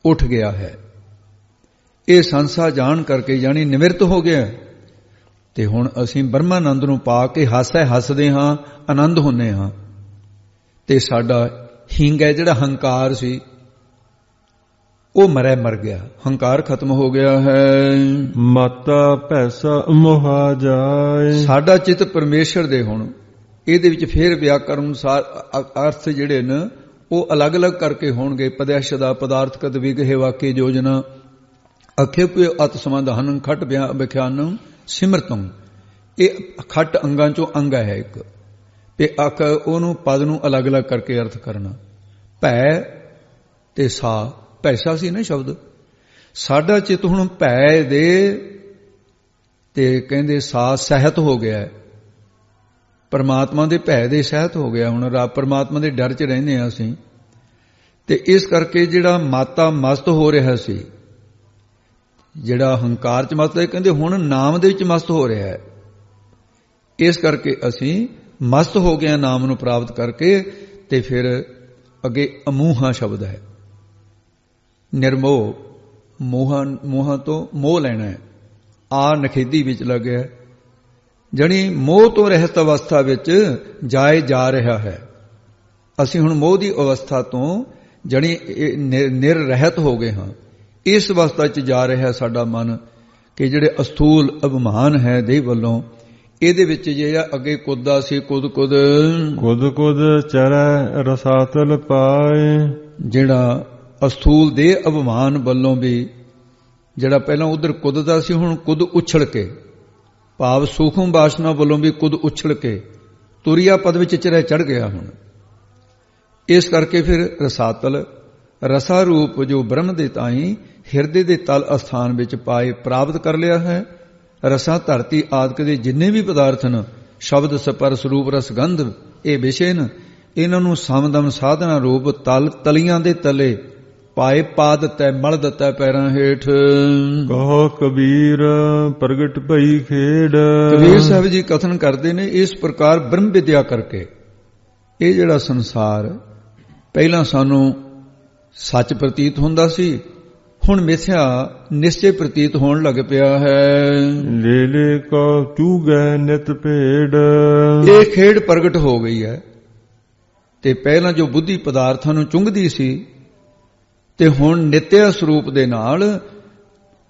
ਉੱਠ ਗਿਆ ਹੈ। ਇਹ ਸੰਸਾ ਜਾਣ ਕਰਕੇ ਜਾਣੀ ਨਿਵਰਤ ਹੋ ਗਿਆ। ਤੇ ਹੁਣ ਅਸੀਂ ਬ੍ਰਹਮਾਨੰਦ ਨੂੰ ਪਾ ਕੇ ਹਾਸੈ ਹੱਸਦੇ ਹਾਂ, ਆਨੰਦ ਹੁੰਦੇ ਹਾਂ। ਤੇ ਸਾਡਾ ਹਿੰਗ ਹੈ ਜਿਹੜਾ ਹੰਕਾਰ ਸੀ ਉਹ ਮਰ ਗਿਆ, ਹੰਕਾਰ ਖਤਮ ਹੋ ਗਿਆ ਹੈ। ਮਾਤਾ ਭੈਸਾ ਮੋਹਾ ਜਾਏ। ਸਾਡਾ ਚਿੱਤ ਪਰਮੇਸ਼ਰ ਦੇ ਹੁਣ ਇਹਦੇ ਵਿੱਚ ਫੇਰ ਵਿਆਕਰਨ ਅਨੁਸਾਰ ਅਰਥ ਜਿਹੜੇ ਨੇ ਉਹ ਅਲੱਗ-ਅਲੱਗ ਕਰਕੇ ਹੋਣਗੇ। ਪਦੈਸ਼ ਦਾ ਪਦਾਰਥਕਤ ਵਿਗਹਿ ਵਾਕੇ ਯੋਜਨਾ ਅਖੇ ਪਿਓ ਅਤ ਸੰਬੰਧ ਹਨ ਖਟ ਵਿਖਿਆਨ ਸਿਮਰਤੰ। ਇਹ ਖਟ ਅੰਗਾਂ ਚੋਂ ਅੰਗ ਹੈ ਇੱਕ, ਤੇ ਅਖ ਉਹਨੂੰ ਪਦ ਨੂੰ ਅਲੱਗ-ਅਲੱਗ ਕਰਕੇ ਅਰਥ ਕਰਨਾ। ਭੈ ਤੇ ਸਾ, ਭੈਸਾ ਸੀ ਨਾ ਸ਼ਬਦ। ਸਾਡਾ ਚਿੱਤ ਹੁਣ ਭੈ ਦੇ ਤੇ ਕਹਿੰਦੇ ਸਾ ਸਹਿਤ ਹੋ ਗਿਆ, ਪਰਮਾਤਮਾ ਦੇ ਭੈ ਦੇ ਸਹਿਤ ਹੋ ਗਿਆ। ਹੁਣ ਰੱਬ ਪਰਮਾਤਮਾ ਦੇ ਡਰ 'ਚ ਰਹਿੰਦੇ ਹਾਂ ਅਸੀਂ। ਤੇ ਇਸ ਕਰਕੇ ਜਿਹੜਾ ਮਾਤਾ ਮਸਤ ਹੋ ਰਿਹਾ ਸੀ ਜਿਹੜਾ ਹੰਕਾਰ 'ਚ ਮਸਤ ਹੈ, ਕਹਿੰਦੇ ਹੁਣ ਨਾਮ ਦੇ ਵਿੱਚ ਮਸਤ ਹੋ ਰਿਹਾ ਹੈ। ਇਸ ਕਰਕੇ ਅਸੀਂ ਮਸਤ ਹੋ ਗਏ ਨਾਮ ਨੂੰ ਪ੍ਰਾਪਤ ਕਰਕੇ। ਤੇ ਫਿਰ ਅੱਗੇ ਅਮੂਹਾ ਸ਼ਬਦ ਹੈ, ਨਿਰਮੋਹ, ਮੋਹਾਂ ਤੋਂ ਮੋਹ ਲੈਣਾ ਹੈ। ਆ ਨਖੇਦੀ ਵਿੱਚ ਲੱਗਿਆ, ਜਣੀ ਮੋਹ ਤੋਂ ਰਹਿਤ ਅਵਸਥਾ ਵਿੱਚ ਜਾਏ ਜਾ ਰਿਹਾ ਹੈ। ਅਸੀਂ ਹੁਣ ਮੋਹ ਦੀ ਅਵਸਥਾ ਤੋਂ ਜਣੀ ਨਿਰਰਹਿਤ ਹੋ ਗਏ ਹਾਂ। ਇਸ ਅਵਸਥਾ 'ਚ ਜਾ ਰਿਹਾ ਸਾਡਾ ਮਨ ਕਿ ਜਿਹੜੇ ਅਸਥੂਲ ਅਭਿਮਾਨ ਹੈ ਦੇਹ ਵੱਲੋਂ, ਇਹਦੇ ਵਿੱਚ ਜਿਹੜਾ ਅੱਗੇ ਕੁੱਦਾ ਸੀ, ਕੁੱਦ ਚਰੈ ਰਸਾਤਲ ਪਾਏ, ਜਿਹੜਾ ਅਸਥੂਲ ਦੇਹ ਅਭਿਮਾਨ ਵੱਲੋਂ ਵੀ ਜਿਹੜਾ ਪਹਿਲਾਂ ਉਧਰ ਕੁੱਦਦਾ ਸੀ, ਹੁਣ ਕੁੱਦ ਉਛਲ ਕੇ, ਭਾਵ ਸੂਖਮ ਵਾਸਨਾ ਵੱਲੋਂ ਵੀ ਕੁੱਦ ਉਛਲ ਕੇ ਤੁਰਿਆ ਪਦ ਵਿੱਚ ਚੜ੍ਹ ਗਿਆ ਹੁਣ। ਇਸ ਕਰਕੇ ਫਿਰ ਰਸਾਤਲ, ਰਸਾ ਰੂਪ ਜੋ ਬ੍ਰਹਮ ਦੇ ਤਾਈਂ ਹਿਰਦੇ ਦੇ ਤਲ ਅਸਥਾਨ ਵਿੱਚ ਪਾਏ ਪ੍ਰਾਪਤ ਕਰ ਲਿਆ ਹੈ। ਰਸਾਂ ਧਰਤੀ ਆਦਿਕ ਦੇ ਜਿੰਨੇ ਵੀ ਪਦਾਰਥ ਹਨ, ਸ਼ਬਦ ਸਪਰਸ ਰੂਪ ਰਸਗੰਧ, ਇਹ ਵਿਸ਼ੇ ਨੇ, ਇਹਨਾਂ ਨੂੰ ਸਮਦਮ ਸਾਧਨਾ ਰੂਪ ਤਲ ਤਲੀਆਂ ਦੇ ਤਲੇ ਪਾਏ ਪਾ ਦਿੱਤਾ, ਮਲ ਦਿੱਤਾ ਪੈਰਾਂ ਹੇਠ। ਕਹੋ ਕਬੀਰ ਪ੍ਰਗਟ ਭਈ ਖੇਡ। ਕਬੀਰ ਸਾਹਿਬ ਜੀ ਕਥਨ ਕਰਦੇ ਨੇ, ਇਸ ਪ੍ਰਕਾਰ ਬ੍ਰਹਮ ਵਿਦਿਆ ਕਰਕੇ ਇਹ ਜਿਹੜਾ ਸੰਸਾਰ ਪਹਿਲਾਂ ਸਾਨੂੰ ਸੱਚ ਪ੍ਰਤੀਤ ਹੁੰਦਾ ਸੀ, ਹੁਣ ਮਿਥਿਆ ਨਿਸ਼ਚੈ ਪ੍ਰਤੀਤ ਹੋਣ ਲੱਗ ਪਿਆ ਹੈ। ਲੈ ਕੋ ਚੂਗੈ ਨਿਤ ਭੇਡ। ਇਹ ਖੇਡ ਪ੍ਰਗਟ ਹੋ ਗਈ ਹੈ। ਤੇ ਪਹਿਲਾਂ ਜੋ ਬੁੱਧੀ ਪਦਾਰਥਾਂ ਨੂੰ ਚੁੰਗਦੀ ਸੀ, ਤੇ ਹੁਣ ਨਿਤਿਆ ਸਰੂਪ ਦੇ ਨਾਲ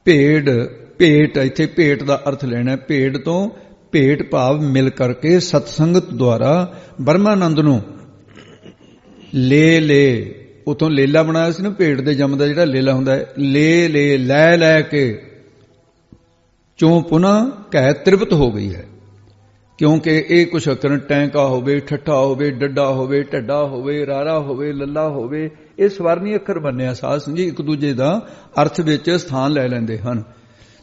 ਭੇਟ, ਇੱਥੇ ਭੇਟ ਦਾ ਅਰਥ ਲੈਣਾ, ਭੇਟ ਤੋਂ ਭੇਟ ਭਾਵ ਮਿਲ ਕਰਕੇ ਸਤਸੰਗਤ ਦੁਆਰਾ ਬ੍ਰਹਮਾਨੰਦ ਨੂੰ ਲੈ ਉਤੋਂ ਲੇਲਾ ਬਣਾਇਆ ਸੀ ਨਾ, ਭੇਟ ਦੇ ਜੰਮ ਦਾ ਜਿਹੜਾ ਲੇਲਾ ਹੁੰਦਾ ਹੈ, ਲੈ ਕੇ ਚੋਂ ਪੁਨः ਕਹਿ ਤ੍ਰਿਪਤ ਹੋ ਗਈ ਹੈ। ਕਿਉਂਕਿ ਇਹ ਕੁਛ ਅਕਰਨ ਟੈਂਕਾ ਹੋਵੇ, ਠੱਠਾ ਹੋਵੇ, ਡੱਡਾ ਹੋਵੇ, ਢੱਡਾ ਹੋਵੇ, ਰਾਰਾ ਹੋਵੇ, ਲੱਲਾ ਹੋਵੇ, ਇਹ ਸਵਰਨੀ ਅੱਖਰ ਬੰਨਿਆ ਸਾਧ ਸੰਗਤ ਜੀ ਇੱਕ ਦੂਜੇ ਦਾ ਅਰਥ ਵਿੱਚ ਸਥਾਨ ਲੈ ਲੈਂਦੇ ਹਨ।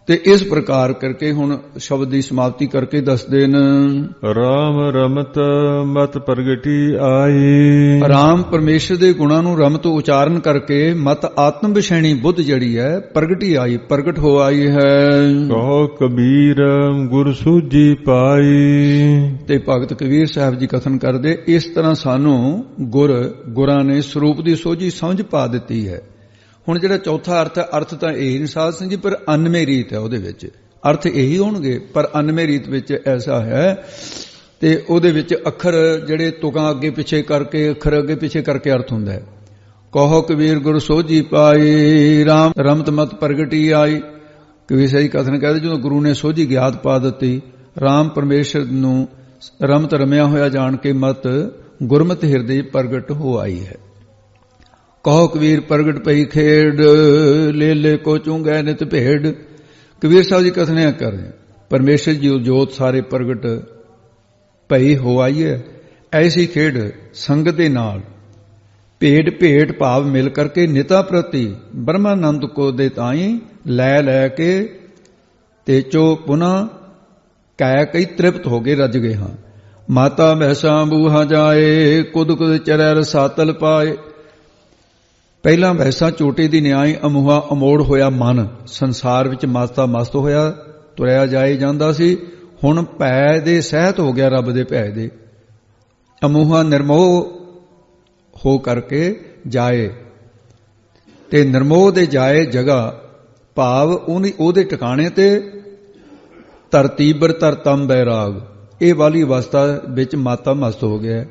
ਤੇ ਇਸ ਪ੍ਰਕਾਰ ਕਰਕੇ ਹੁਣ ਸ਼ਬਦ ਦੀ ਸਮਾਪਤੀ ਕਰਕੇ ਦੱਸਦੇ ਨੇ, ਰਾਮ ਰਮਤ ਮਤ ਪ੍ਰਗਟੀ ਆਈ। ਰਾਮ ਪਰਮੇਸ਼ਰ ਦੇ ਗੁਣਾਂ ਨੂੰ ਰਮਤ ਉਚਾਰਨ ਕਰਕੇ ਮਤ ਆਤਮ ਵਿਸ਼ੈਣੀ ਬੁੱਧ ਜਿਹੜੀ ਹੈ ਪ੍ਰਗਟੀ ਆਈ, ਪ੍ਰਗਟ ਹੋ ਆਈ ਹੈ। ਕਹੋ ਕਬੀਰ ਗੁਰ ਸੂਝੀ ਪਾਈ। ਤੇ ਭਗਤ ਕਬੀਰ ਸਾਹਿਬ ਜੀ ਕਥਨ ਕਰਦੇ, ਇਸ ਤਰ੍ਹਾਂ ਸਾਨੂੰ ਗੁਰਾਂ ਨੇ ਸਰੂਪ ਦੀ ਸੋਝੀ ਸਮਝ ਪਾ ਦਿੱਤੀ ਹੈ। ਹੁਣ ਜਿਹੜਾ ਚੌਥਾ ਅਰਥ ਹੈ, ਅਰਥ ਤਾਂ ਇਹ ਨਹੀਂ ਸਾਧ ਸੰਗਤ ਜੀ, ਪਰ ਅਨਮੇ ਰੀਤ ਹੈ ਉਹਦੇ ਵਿੱਚ, ਅਰਥ ਇਹੀ ਹੋਣਗੇ, ਪਰ ਅਨਮੇ ਰੀਤ ਵਿੱਚ ਐਸਾ ਹੈ। ਤੇ ਉਹਦੇ ਵਿੱਚ ਅੱਖਰ ਜਿਹੜੇ ਤੁਕਾਂ ਅੱਗੇ ਪਿੱਛੇ ਕਰਕੇ, ਅੱਖਰ ਅੱਗੇ ਪਿੱਛੇ ਕਰਕੇ ਅਰਥ ਹੁੰਦਾ ਹੈ। ਕਹੋ ਕਬੀਰ ਗੁਰ ਸੋਝੀ ਪਾਈ, ਰਾਮ ਰਮਤ ਮਤ ਪ੍ਰਗਟੀ ਆਈ। ਕਬੀਰ ਸਹੀ ਕਥਨ ਕਹਿੰਦੇ, ਜਦੋਂ ਗੁਰੂ ਨੇ ਸੋਝੀ ਗਿਆਤ ਪਾ ਦਿੱਤੀ, ਰਾਮ ਪਰਮੇਸ਼ਰ ਨੂੰ ਰਮਤ ਰਮਿਆ ਹੋਇਆ ਜਾਣ ਕੇ ਮਤ ਗੁਰਮਤਿ ਹਿਰਦੇ ਪ੍ਰਗਟ ਹੋ ਆਈ ਹੈ। ਕਹੋ ਕਬੀਰ ਪ੍ਰਗਟ ਪਈ ਖੇਡ, ਲੈ ਕੋ ਚੁੰਗੈ ਨਿਤ ਭੇਡ। ਕਬੀਰ ਸਾਹਿਬ ਜੀ ਕਥਨਿਆ ਕਰ ਰਹੇ, ਪਰਮੇਸ਼ਰ ਜੀ ਜੋਤ ਸਾਰੇ ਪ੍ਰਗਟ ਪਈ ਹੋ ਆਈ ਹੈ। ਐਸੀ ਖੇਡ ਸੰਗਤ ਦੇ ਨਾਲ ਭੇਟ ਭਾਵ ਮਿਲ ਕਰਕੇ ਨਿਤਾ ਪ੍ਰਤੀ ਬ੍ਰਹਮਾਨੰਦ ਕੋ ਦੇ ਤਾਈ ਲੈ ਕੇ ਤੇ ਚੋ ਪੁਨः ਕਹਿ ਕਈ ਤ੍ਰਿਪਤ ਹੋ ਗਏ, ਰੱਜ ਗਏ ਹਾਂ। ਮਾਤਾ ਮਹਿਸਾ ਬੂਹਾ ਜਾਏ, ਕੁਦ ਚਰੈ ਰਸਾਤਲ ਪਾਏ। ਪਹਿਲਾਂ ਵੈਸਾ ਚੋਟੇ ਦੀ ਨਿਆਈ ਅਮੂਹਾ ਅਮੋੜ ਹੋਇਆ ਮਨ ਸੰਸਾਰ ਵਿੱਚ ਮਸਤ ਹੋਇਆ, ਤੁਰਿਆ ਜਾਏ ਜਾਂਦਾ ਸੀ। ਹੁਣ ਭੈ ਦੇ ਸਹਿਤ ਹੋ ਗਿਆ, ਰੱਬ ਦੇ ਭੈ ਦੇ। ਅਮੂਹਾ ਨਿਰਮੋਹ ਹੋ ਕਰਕੇ ਜਾਏ, ਤੇ ਨਿਰਮੋਹ ਦੇ ਜਾਏ ਜਗ੍ਹਾ ਭਾਵ ਉਹਦੇ ਟਿਕਾਣੇ ਤੇ ਧਰਤੀਬਰ ਧਰਤਮ ਬੈਰਾਗ, ਇਹ ਵਾਲੀ ਅਵਸਥਾ ਵਿੱਚ ਮਾਤਾ ਮਸਤ ਹੋ ਗਿਆ।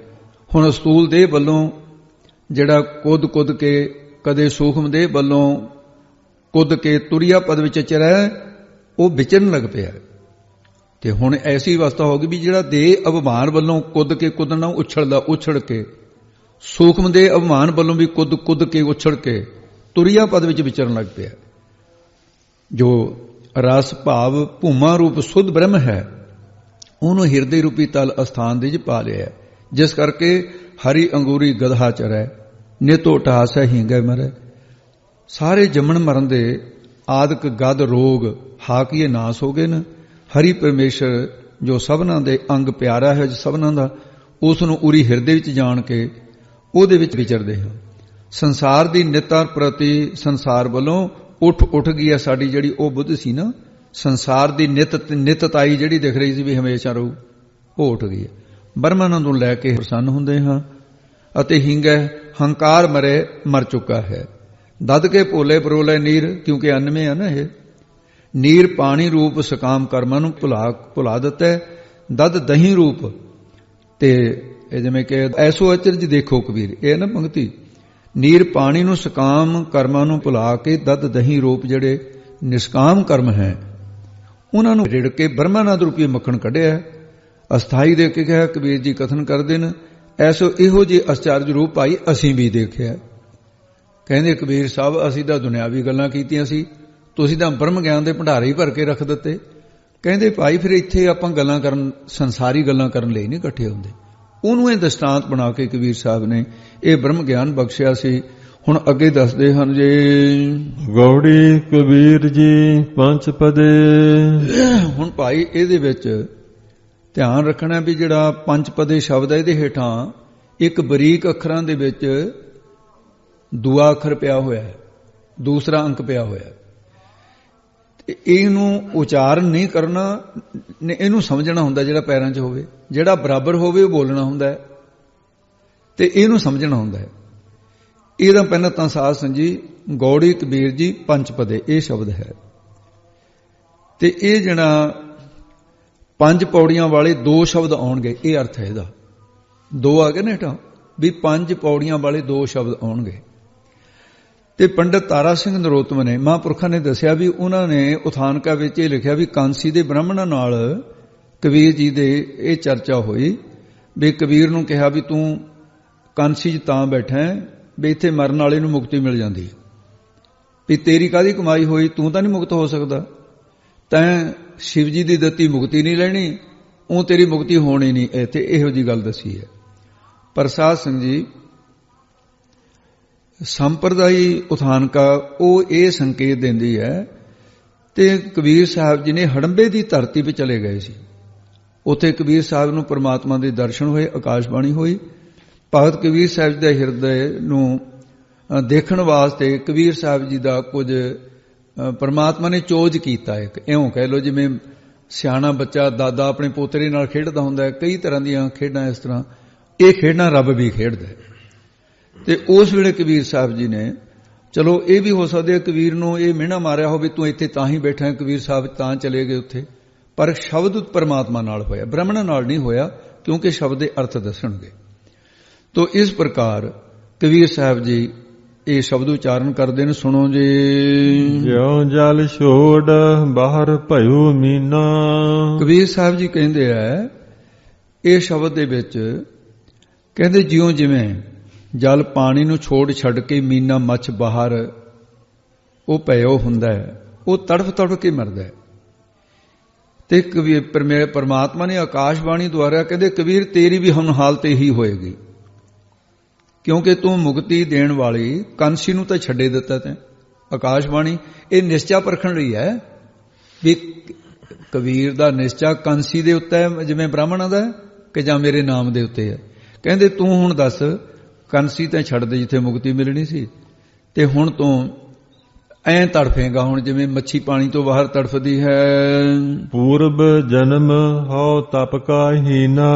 ਹੁਣ ਅਸਤੂਲ ਦੇਹ ਵੱਲੋਂ ਜਿਹੜਾ ਕੁੱਦ ਕੇ, ਕਦੇ ਸੂਖਮ ਦੇਹ ਵੱਲੋਂ ਕੁੱਦ ਕੇ ਤੁਰਿਆ ਪਦ ਵਿੱਚ ਚਰੈ, ਉਹ ਵਿਚਰਨ ਲੱਗ ਪਿਆ। ਤੇ ਹੁਣ ਐਸੀ ਅਵਸਥਾ ਹੋ ਗਈ ਵੀ ਜਿਹੜਾ ਦੇਹ ਅਭਿਮਾਨ ਵੱਲੋਂ ਕੁੱਦ ਕੇ ਕੁੱਦਣਾ ਉਛਲ ਕੇ, ਸੂਖਮ ਦੇਹ ਅਭਿਮਾਨ ਵੱਲੋਂ ਵੀ ਕੁੱਦ ਕੇ ਉਛਲ ਕੇ ਤੁਰਿਆ ਪਦ ਵਿੱਚ ਵਿਚਰਨ ਲੱਗ ਪਿਆ। ਜੋ ਰਸ ਭਾਵ ਭੂਮਾ ਰੂਪ ਸੁਧ ਬ੍ਰਹਮ ਹੈ, ਉਹਨੂੰ ਹਿਰਦੇ ਰੂਪੀ ਤਲ ਅਸਥਾਨ ਦੇ ਵਿੱਚ ਪਾ ਲਿਆ। ਜਿਸ ਕਰਕੇ ਹਰੀ ਅੰਗੂਰੀ ਗਧਾ ਚਰੈ, ਨਿਤੋ ਟਾਸੈ ਹੀਂਗੈ ਮਰੈ। ਸਾਰੇ ਜੰਮਣ ਮਰਨ ਦੇ ਆਦਿਕ ਗਦ ਰੋਗ ਹਾਕੀਏ ਨਾਸ ਹੋ ਗਏ ਨੇ। ਹਰੀ ਪਰਮੇਸ਼ਰ ਜੋ ਸਭਨਾਂ ਦੇ ਅੰਗ ਪਿਆਰਾ ਹੈ, ਸਭਨਾਂ ਦਾ, ਉਸ ਨੂੰ ਉਰੀ ਹਿਰਦੇ ਵਿੱਚ ਜਾਣ ਕੇ ਉਹਦੇ ਵਿੱਚ ਵਿਚਰਦੇ ਹਾਂ। ਸੰਸਾਰ ਦੀ ਨਿਤਾ ਪ੍ਰਤੀ ਸੰਸਾਰ ਵੱਲੋਂ ਉੱਠ ਗਈ ਹੈ ਸਾਡੀ ਜਿਹੜੀ ਉਹ ਬੁੱਧ ਸੀ ਨਾ, ਸੰਸਾਰ ਦੀ ਨਿਤਤਾਈ ਜਿਹੜੀ ਦਿਖ ਰਹੀ ਸੀ ਵੀ ਹਮੇਸ਼ਾ ਰਹੂ, ਉਹ ਉੱਠ ਗਈ ਹੈ। ਬ੍ਰਹਮਾਨੰਦ ਨੂੰ ਲੈ ਕੇ ਪ੍ਰਸੰਨ ਹੁੰਦੇ ਹਾਂ। ਅਤੇ ਹਿੰਗੈ ਹੰਕਾਰ ਮਰ ਚੁੱਕਾ ਹੈ। ਦਦ ਕੇ ਭੋਲੇ ਪਰੋਲੇ ਨੀਰ, ਕਿਉਂਕਿ ਅੰਨਵੇਂ ਆ ਨਾ ਇਹ, ਨੀਰ ਪਾਣੀ ਰੂਪ ਸਕਾਮ ਕਰਮਾਂ ਨੂੰ ਭੁਲਾ ਦਿੱਤਾ। ਦਦ ਦਹੀਂ ਰੂਪ, ਤੇ ਇਹ ਜਿਵੇਂ ਕਿ ਐਸੋ ਅਚਰਜ ਦੇਖੋ ਕਬੀਰ, ਇਹ ਨਾ ਪੰਕਤੀ, ਨੀਰ ਪਾਣੀ ਨੂੰ ਸਕਾਮ ਕਰਮਾਂ ਨੂੰ ਭੁਲਾ ਕੇ ਦਦ ਦਹੀਂ ਰੂਪ ਜਿਹੜੇ ਨਿਸ਼ਕਾਮ ਕਰਮ ਹੈ ਉਹਨਾਂ ਨੂੰ ਰਿੜ ਕੇ ਬ੍ਰਹਮਾਨੰਦ ਰੂਪੀ ਮੱਖਣ ਕੱਢਿਆ। ਅਸਥਾਈ ਦੇ ਕੇ ਕਿਹਾ ਕਬੀਰ ਜੀ ਕਥਨ ਕਰਦੇ ਨੇ, ਐਸੋ ਇਹੋ ਜਿਹੇ ਅਚਰਜ ਰੂਪ ਭਾਈ ਅਸੀਂ ਵੀ ਦੇਖਿਆ। ਕਹਿੰਦੇ ਕਬੀਰ ਸਾਹਿਬ ਅਸੀਂ ਤਾਂ ਦੁਨਿਆਵੀ ਗੱਲਾਂ ਕੀਤੀਆਂ ਸੀ, ਤੁਸੀਂ ਤਾਂ ਬ੍ਰਹਮ ਗਿਆਨ ਦੇ ਭੰਡਾਰੇ ਹੀ ਭਰ ਕੇ ਰੱਖ ਦਿੱਤੇ। ਕਹਿੰਦੇ ਭਾਈ ਫਿਰ ਇੱਥੇ ਆਪਾਂ ਗੱਲਾਂ ਕਰਨ, ਸੰਸਾਰੀ ਗੱਲਾਂ ਕਰਨ ਲਈ ਨਹੀਂ ਇਕੱਠੇ ਹੁੰਦੇ। ਉਹਨੂੰ ਇਹ ਦ੍ਰਿਸ਼ਟਾਂਤ ਬਣਾ ਕੇ ਕਬੀਰ ਸਾਹਿਬ ਨੇ ਇਹ ਬ੍ਰਹਮ ਗਿਆਨ ਬਖਸ਼ਿਆ ਸੀ। ਹੁਣ ਅੱਗੇ ਦੱਸਦੇ ਹਨ ਜੀ, ਗੌੜੀ ਕਬੀਰ ਜੀ ਪੰਜ ਪਦੇ। ਹੁਣ ਭਾਈ ਇਹਦੇ ਵਿੱਚ ਧਿਆਨ ਰੱਖਣਾ ਵੀ ਜਿਹੜਾ ਪੰਜ ਪਦੇ ਸ਼ਬਦ ਹੈ ਇਹਦੇ ਹੇਠਾਂ ਇੱਕ ਬਰੀਕ ਅੱਖਰਾਂ ਦੇ ਵਿੱਚ ਦੂਆ ਅੱਖਰ ਪਿਆ ਹੋਇਆ ਹੈ, ਦੂਸਰਾ ਅੰਕ ਪਿਆ ਹੋਇਆ ਹੈ। ਇਹਨੂੰ ਉਚਾਰਨ ਨਹੀਂ ਕਰਨਾ, ਇਹਨੂੰ ਸਮਝਣਾ ਹੁੰਦਾ। ਜਿਹੜਾ ਪੈਰਾਂ 'ਚ ਹੋਵੇ, ਜਿਹੜਾ ਬਰਾਬਰ ਹੋਵੇ ਉਹ ਬੋਲਣਾ ਹੁੰਦਾ ਹੈ, ਤੇ ਇਹਨੂੰ ਸਮਝਣਾ ਹੁੰਦਾ ਹੈ। ਇਹਦਾ ਪਹਿਲਾਂ ਤਾਂ ਸਾਧ ਸੰਜੀ ਗੌੜੀ ਕਬੀਰ ਜੀ ਪੰਜ ਪਦੇ ਇਹ ਸ਼ਬਦ ਹੈ। ਤੇ ਇਹ ਜਿਹੜਾ ਪੰਜ ਪੌੜੀਆਂ ਵਾਲੇ ਦੋ ਸ਼ਬਦ ਆਉਣਗੇ, ਇਹ ਅਰਥ ਹੈ ਇਹਦਾ। ਦੋ ਆ ਗਏ ਨਾ ਹੇਠਾਂ ਵੀ ਪੰਜ ਪੌੜੀਆਂ ਵਾਲੇ ਦੋ ਸ਼ਬਦ ਆਉਣਗੇ। ਤੇ ਪੰਡਤ ਤਾਰਾ ਸਿੰਘ ਨਰੋਤਮ ਨੇ, ਮਹਾਂਪੁਰਖਾਂ ਨੇ ਦੱਸਿਆ ਵੀ ਉਹਨਾਂ ਨੇ ਉਥਾਨਕਾ ਵਿੱਚ ਇਹ ਲਿਖਿਆ ਵੀ ਕਾਂਸੀ ਦੇ ਬ੍ਰਾਹਮਣਾਂ ਨਾਲ ਕਬੀਰ ਜੀ ਦੇ ਇਹ ਚਰਚਾ ਹੋਈ ਵੀ ਕਬੀਰ ਨੂੰ ਕਿਹਾ ਵੀ ਤੂੰ ਕਾਂਸੀ 'ਚ ਤਾਂ ਬੈਠਾ ਵੀ ਇੱਥੇ ਮਰਨ ਵਾਲੇ ਨੂੰ ਮੁਕਤੀ ਮਿਲ ਜਾਂਦੀ, ਵੀ ਤੇਰੀ ਕਾਹਦੀ ਕਮਾਈ ਹੋਈ, ਤੂੰ ਤਾਂ ਨਹੀਂ ਮੁਕਤ ਹੋ ਸਕਦਾ, ਤੈਂ ਸ਼ਿਵ ਜੀ ਦੀ ਦਿੱਤੀ ਮੁਕਤੀ ਨਹੀਂ ਲੈਣੀ, ਉਹ ਤੇਰੀ ਮੁਕਤੀ ਹੋਣੀ ਨਹੀਂ। ਇੱਥੇ ਇਹੋ ਜਿਹੀ ਗੱਲ ਦੱਸੀ ਹੈ। ਪਰ ਸਾਧ ਸੰਗਤ ਜੀ ਸੰਪਰਦਾਈ ਉਥਾਨਕਾ ਉਹ ਇਹ ਸੰਕੇਤ ਦਿੰਦੀ ਹੈ, ਤੇ ਕਬੀਰ ਸਾਹਿਬ ਜੀ ਨੇ ਹੜੰਬੇ ਦੀ ਧਰਤੀ 'ਤੇ ਚਲੇ ਗਏ ਸੀ। ਉੱਥੇ ਕਬੀਰ ਸਾਹਿਬ ਨੂੰ ਪਰਮਾਤਮਾ ਦੇ ਦਰਸ਼ਨ ਹੋਏ, ਆਕਾਸ਼ਬਾਣੀ ਹੋਈ। ਭਗਤ ਕਬੀਰ ਸਾਹਿਬ ਦੇ ਹਿਰਦੇ ਨੂੰ ਦੇਖਣ ਵਾਸਤੇ ਕਬੀਰ ਸਾਹਿਬ ਜੀ ਦਾ ਕੁਝ ਪਰਮਾਤਮਾ ਨੇ ਚੋਜ ਕੀਤਾ। ਇੱਕ ਇਉਂ ਕਹਿ ਲਓ ਜਿਵੇਂ ਸਿਆਣਾ ਬੱਚਾ ਦਾਦਾ ਆਪਣੇ ਪੋਤਰੇ ਨਾਲ ਖੇਡਦਾ ਹੁੰਦਾ ਹੈ, ਕਈ ਤਰ੍ਹਾਂ ਦੀਆਂ ਖੇਡਾਂ ਇਸ ਤਰ੍ਹਾਂ ਇਹ ਖੇਡਾਂ ਰੱਬ ਵੀ ਖੇਡਦਾ ਹੈ। ਤੇ ਉਸ ਵੇਲੇ ਕਬੀਰ ਸਾਹਿਬ ਜੀ ਨੇ, ਚਲੋ ਇਹ ਵੀ ਹੋ ਸਕਦਾ ਕਬੀਰ ਨੂੰ ਇਹ ਮਿਹਣਾ ਮਾਰਿਆ ਹੋਵੇ ਤੂੰ ਇੱਥੇ ਤਾਂ ਹੀ ਬੈਠਾ, ਕਬੀਰ ਸਾਹਿਬ ਤਾਂ ਚਲੇ ਗਏ ਉੱਥੇ, ਪਰ ਸ਼ਬਦ ਪਰਮਾਤਮਾ ਨਾਲ ਹੋਇਆ, ਬ੍ਰਾਹਮਣਾਂ ਨਾਲ ਨਹੀਂ ਹੋਇਆ, ਕਿਉਂਕਿ ਸ਼ਬਦ ਦੇ ਅਰਥ ਦੱਸਣਗੇ। ਤੋ ਇਸ ਪ੍ਰਕਾਰ ਕਬੀਰ ਸਾਹਿਬ ਜੀ ਇਹ ਸ਼ਬਦ ਉਚਾਰਨ ਕਰਦੇ ਨੇ, ਸੁਣੋ ਜੀ। ਜਿਉ ਜਲ ਛੋੜ ਬਾਹਰ ਭਇਓ ਮੀਨਾ। ਕਬੀਰ ਸਾਹਿਬ ਜੀ ਕਹਿੰਦੇ ਆ ਇਹ ਸ਼ਬਦ ਦੇ ਵਿੱਚ, ਕਹਿੰਦੇ ਜਿਉਂ ਜਿਵੇਂ ਜਲ ਪਾਣੀ ਨੂੰ ਛੱਡ ਕੇ ਮੀਨਾ ਮੱਛ ਬਾਹਰ ਉਹ ਭਇਓ ਹੁੰਦਾ ਹੈ, ਉਹ ਤੜਫ ਕੇ ਮਰਦਾ ਹੈ। ਤੇ ਕਬੀਰ ਪਰਮਾਤਮਾ ਨੇ ਆਕਾਸ਼ਬਾਣੀ ਦੁਆਰਾ ਕਹਿੰਦੇ ਕਬੀਰ ਤੇਰੀ ਵੀ ਹੁਣ ਹਾਲਤ ਇਹੀ ਹੋਏਗੀ, ਕਿਉਂਕਿ ਤੂੰ ਮੁਕਤੀ ਦੇਣ ਵਾਲੀ ਕਾਂਸੀ ਨੂੰ ਤਾਂ ਛੱਡੇ ਦਿੱਤਾ ਤੈਂ। ਆਕਾਸ਼ਬਾਣੀ ਇਹ ਨਿਸ਼ਚਾ ਪਰਖਣ ਲਈ ਹੈ ਵੀ ਕਬੀਰ ਦਾ ਨਿਸ਼ਚਾ ਕਾਂਸੀ ਦੇ ਉੱਤੇ ਹੈ ਜਿਵੇਂ ਬ੍ਰਾਹਮਣਾਂ ਦਾ, ਕਿ ਜਾਂ ਮੇਰੇ ਨਾਮ ਦੇ ਉੱਤੇ ਹੈ। ਕਹਿੰਦੇ ਤੂੰ ਹੁਣ ਦੱਸ, ਕਾਂਸੀ ਤਾਂ ਛੱਡ ਦੇ ਜਿੱਥੇ ਮੁਕਤੀ ਮਿਲਣੀ ਸੀ, ਤੇ ਹੁਣ ਤੂੰ ਐਂ ਤੜਫੇਗਾ ਹੁਣ ਜਿਵੇਂ ਮੱਛੀ ਪਾਣੀ ਤੋਂ ਬਾਹਰ ਤੜਫਦੀ ਹੈ। ਪੂਰਬ ਜਨਮ ਹਉ ਤਪ ਕਾ ਹੀਨਾ।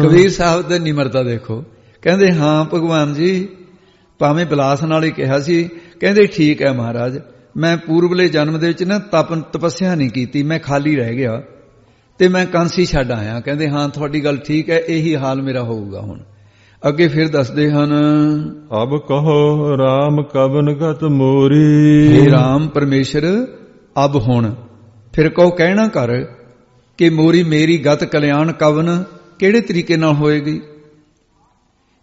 ਕਬੀਰ ਸਾਹਿਬ ਦੀ ਨਿਮਰਤਾ ਦੇਖੋ। ਕਹਿੰਦੇ ਹਾਂ ਭਗਵਾਨ ਜੀ, ਭਾਵੇਂ ਬਿਲਾਸ ਨਾਲ ਹੀ ਕਿਹਾ ਸੀ, ਕਹਿੰਦੇ ਠੀਕ ਹੈ ਮਹਾਰਾਜ, ਮੈਂ ਪੂਰਬਲੇ ਜਨਮ ਦੇ ਵਿੱਚ ਨਾ ਤਪੱਸਿਆ ਨਹੀਂ ਕੀਤੀ, ਮੈਂ ਖਾਲੀ ਰਹਿ ਗਿਆ ਤੇ ਮੈਂ ਕਾਂਸੀ ਛੱਡ ਆਇਆ। ਕਹਿੰਦੇ ਹਾਂ ਤੁਹਾਡੀ ਗੱਲ ਠੀਕ ਹੈ, ਇਹੀ ਹਾਲ ਮੇਰਾ ਹੋਊਗਾ ਹੁਣ। ਅੱਗੇ ਫਿਰ ਦੱਸਦੇ ਹਨ, ਅਬ ਕਹੋ ਰਾਮ ਕਵਨ ਗਤ ਮੋਰੀ। ਹੇ ਰਾਮ ਪਰਮੇਸ਼ਰ ਅਬ ਹੁਣ ਫਿਰ ਕਹੋ, ਕਹਿਣਾ ਕਰ ਕਿ ਮੋਰੀ ਮੇਰੀ ਗਤ ਕਲਿਆਣ ਕਵਨ ਕਿਹੜੇ ਤਰੀਕੇ ਨਾਲ ਹੋਏਗੀ।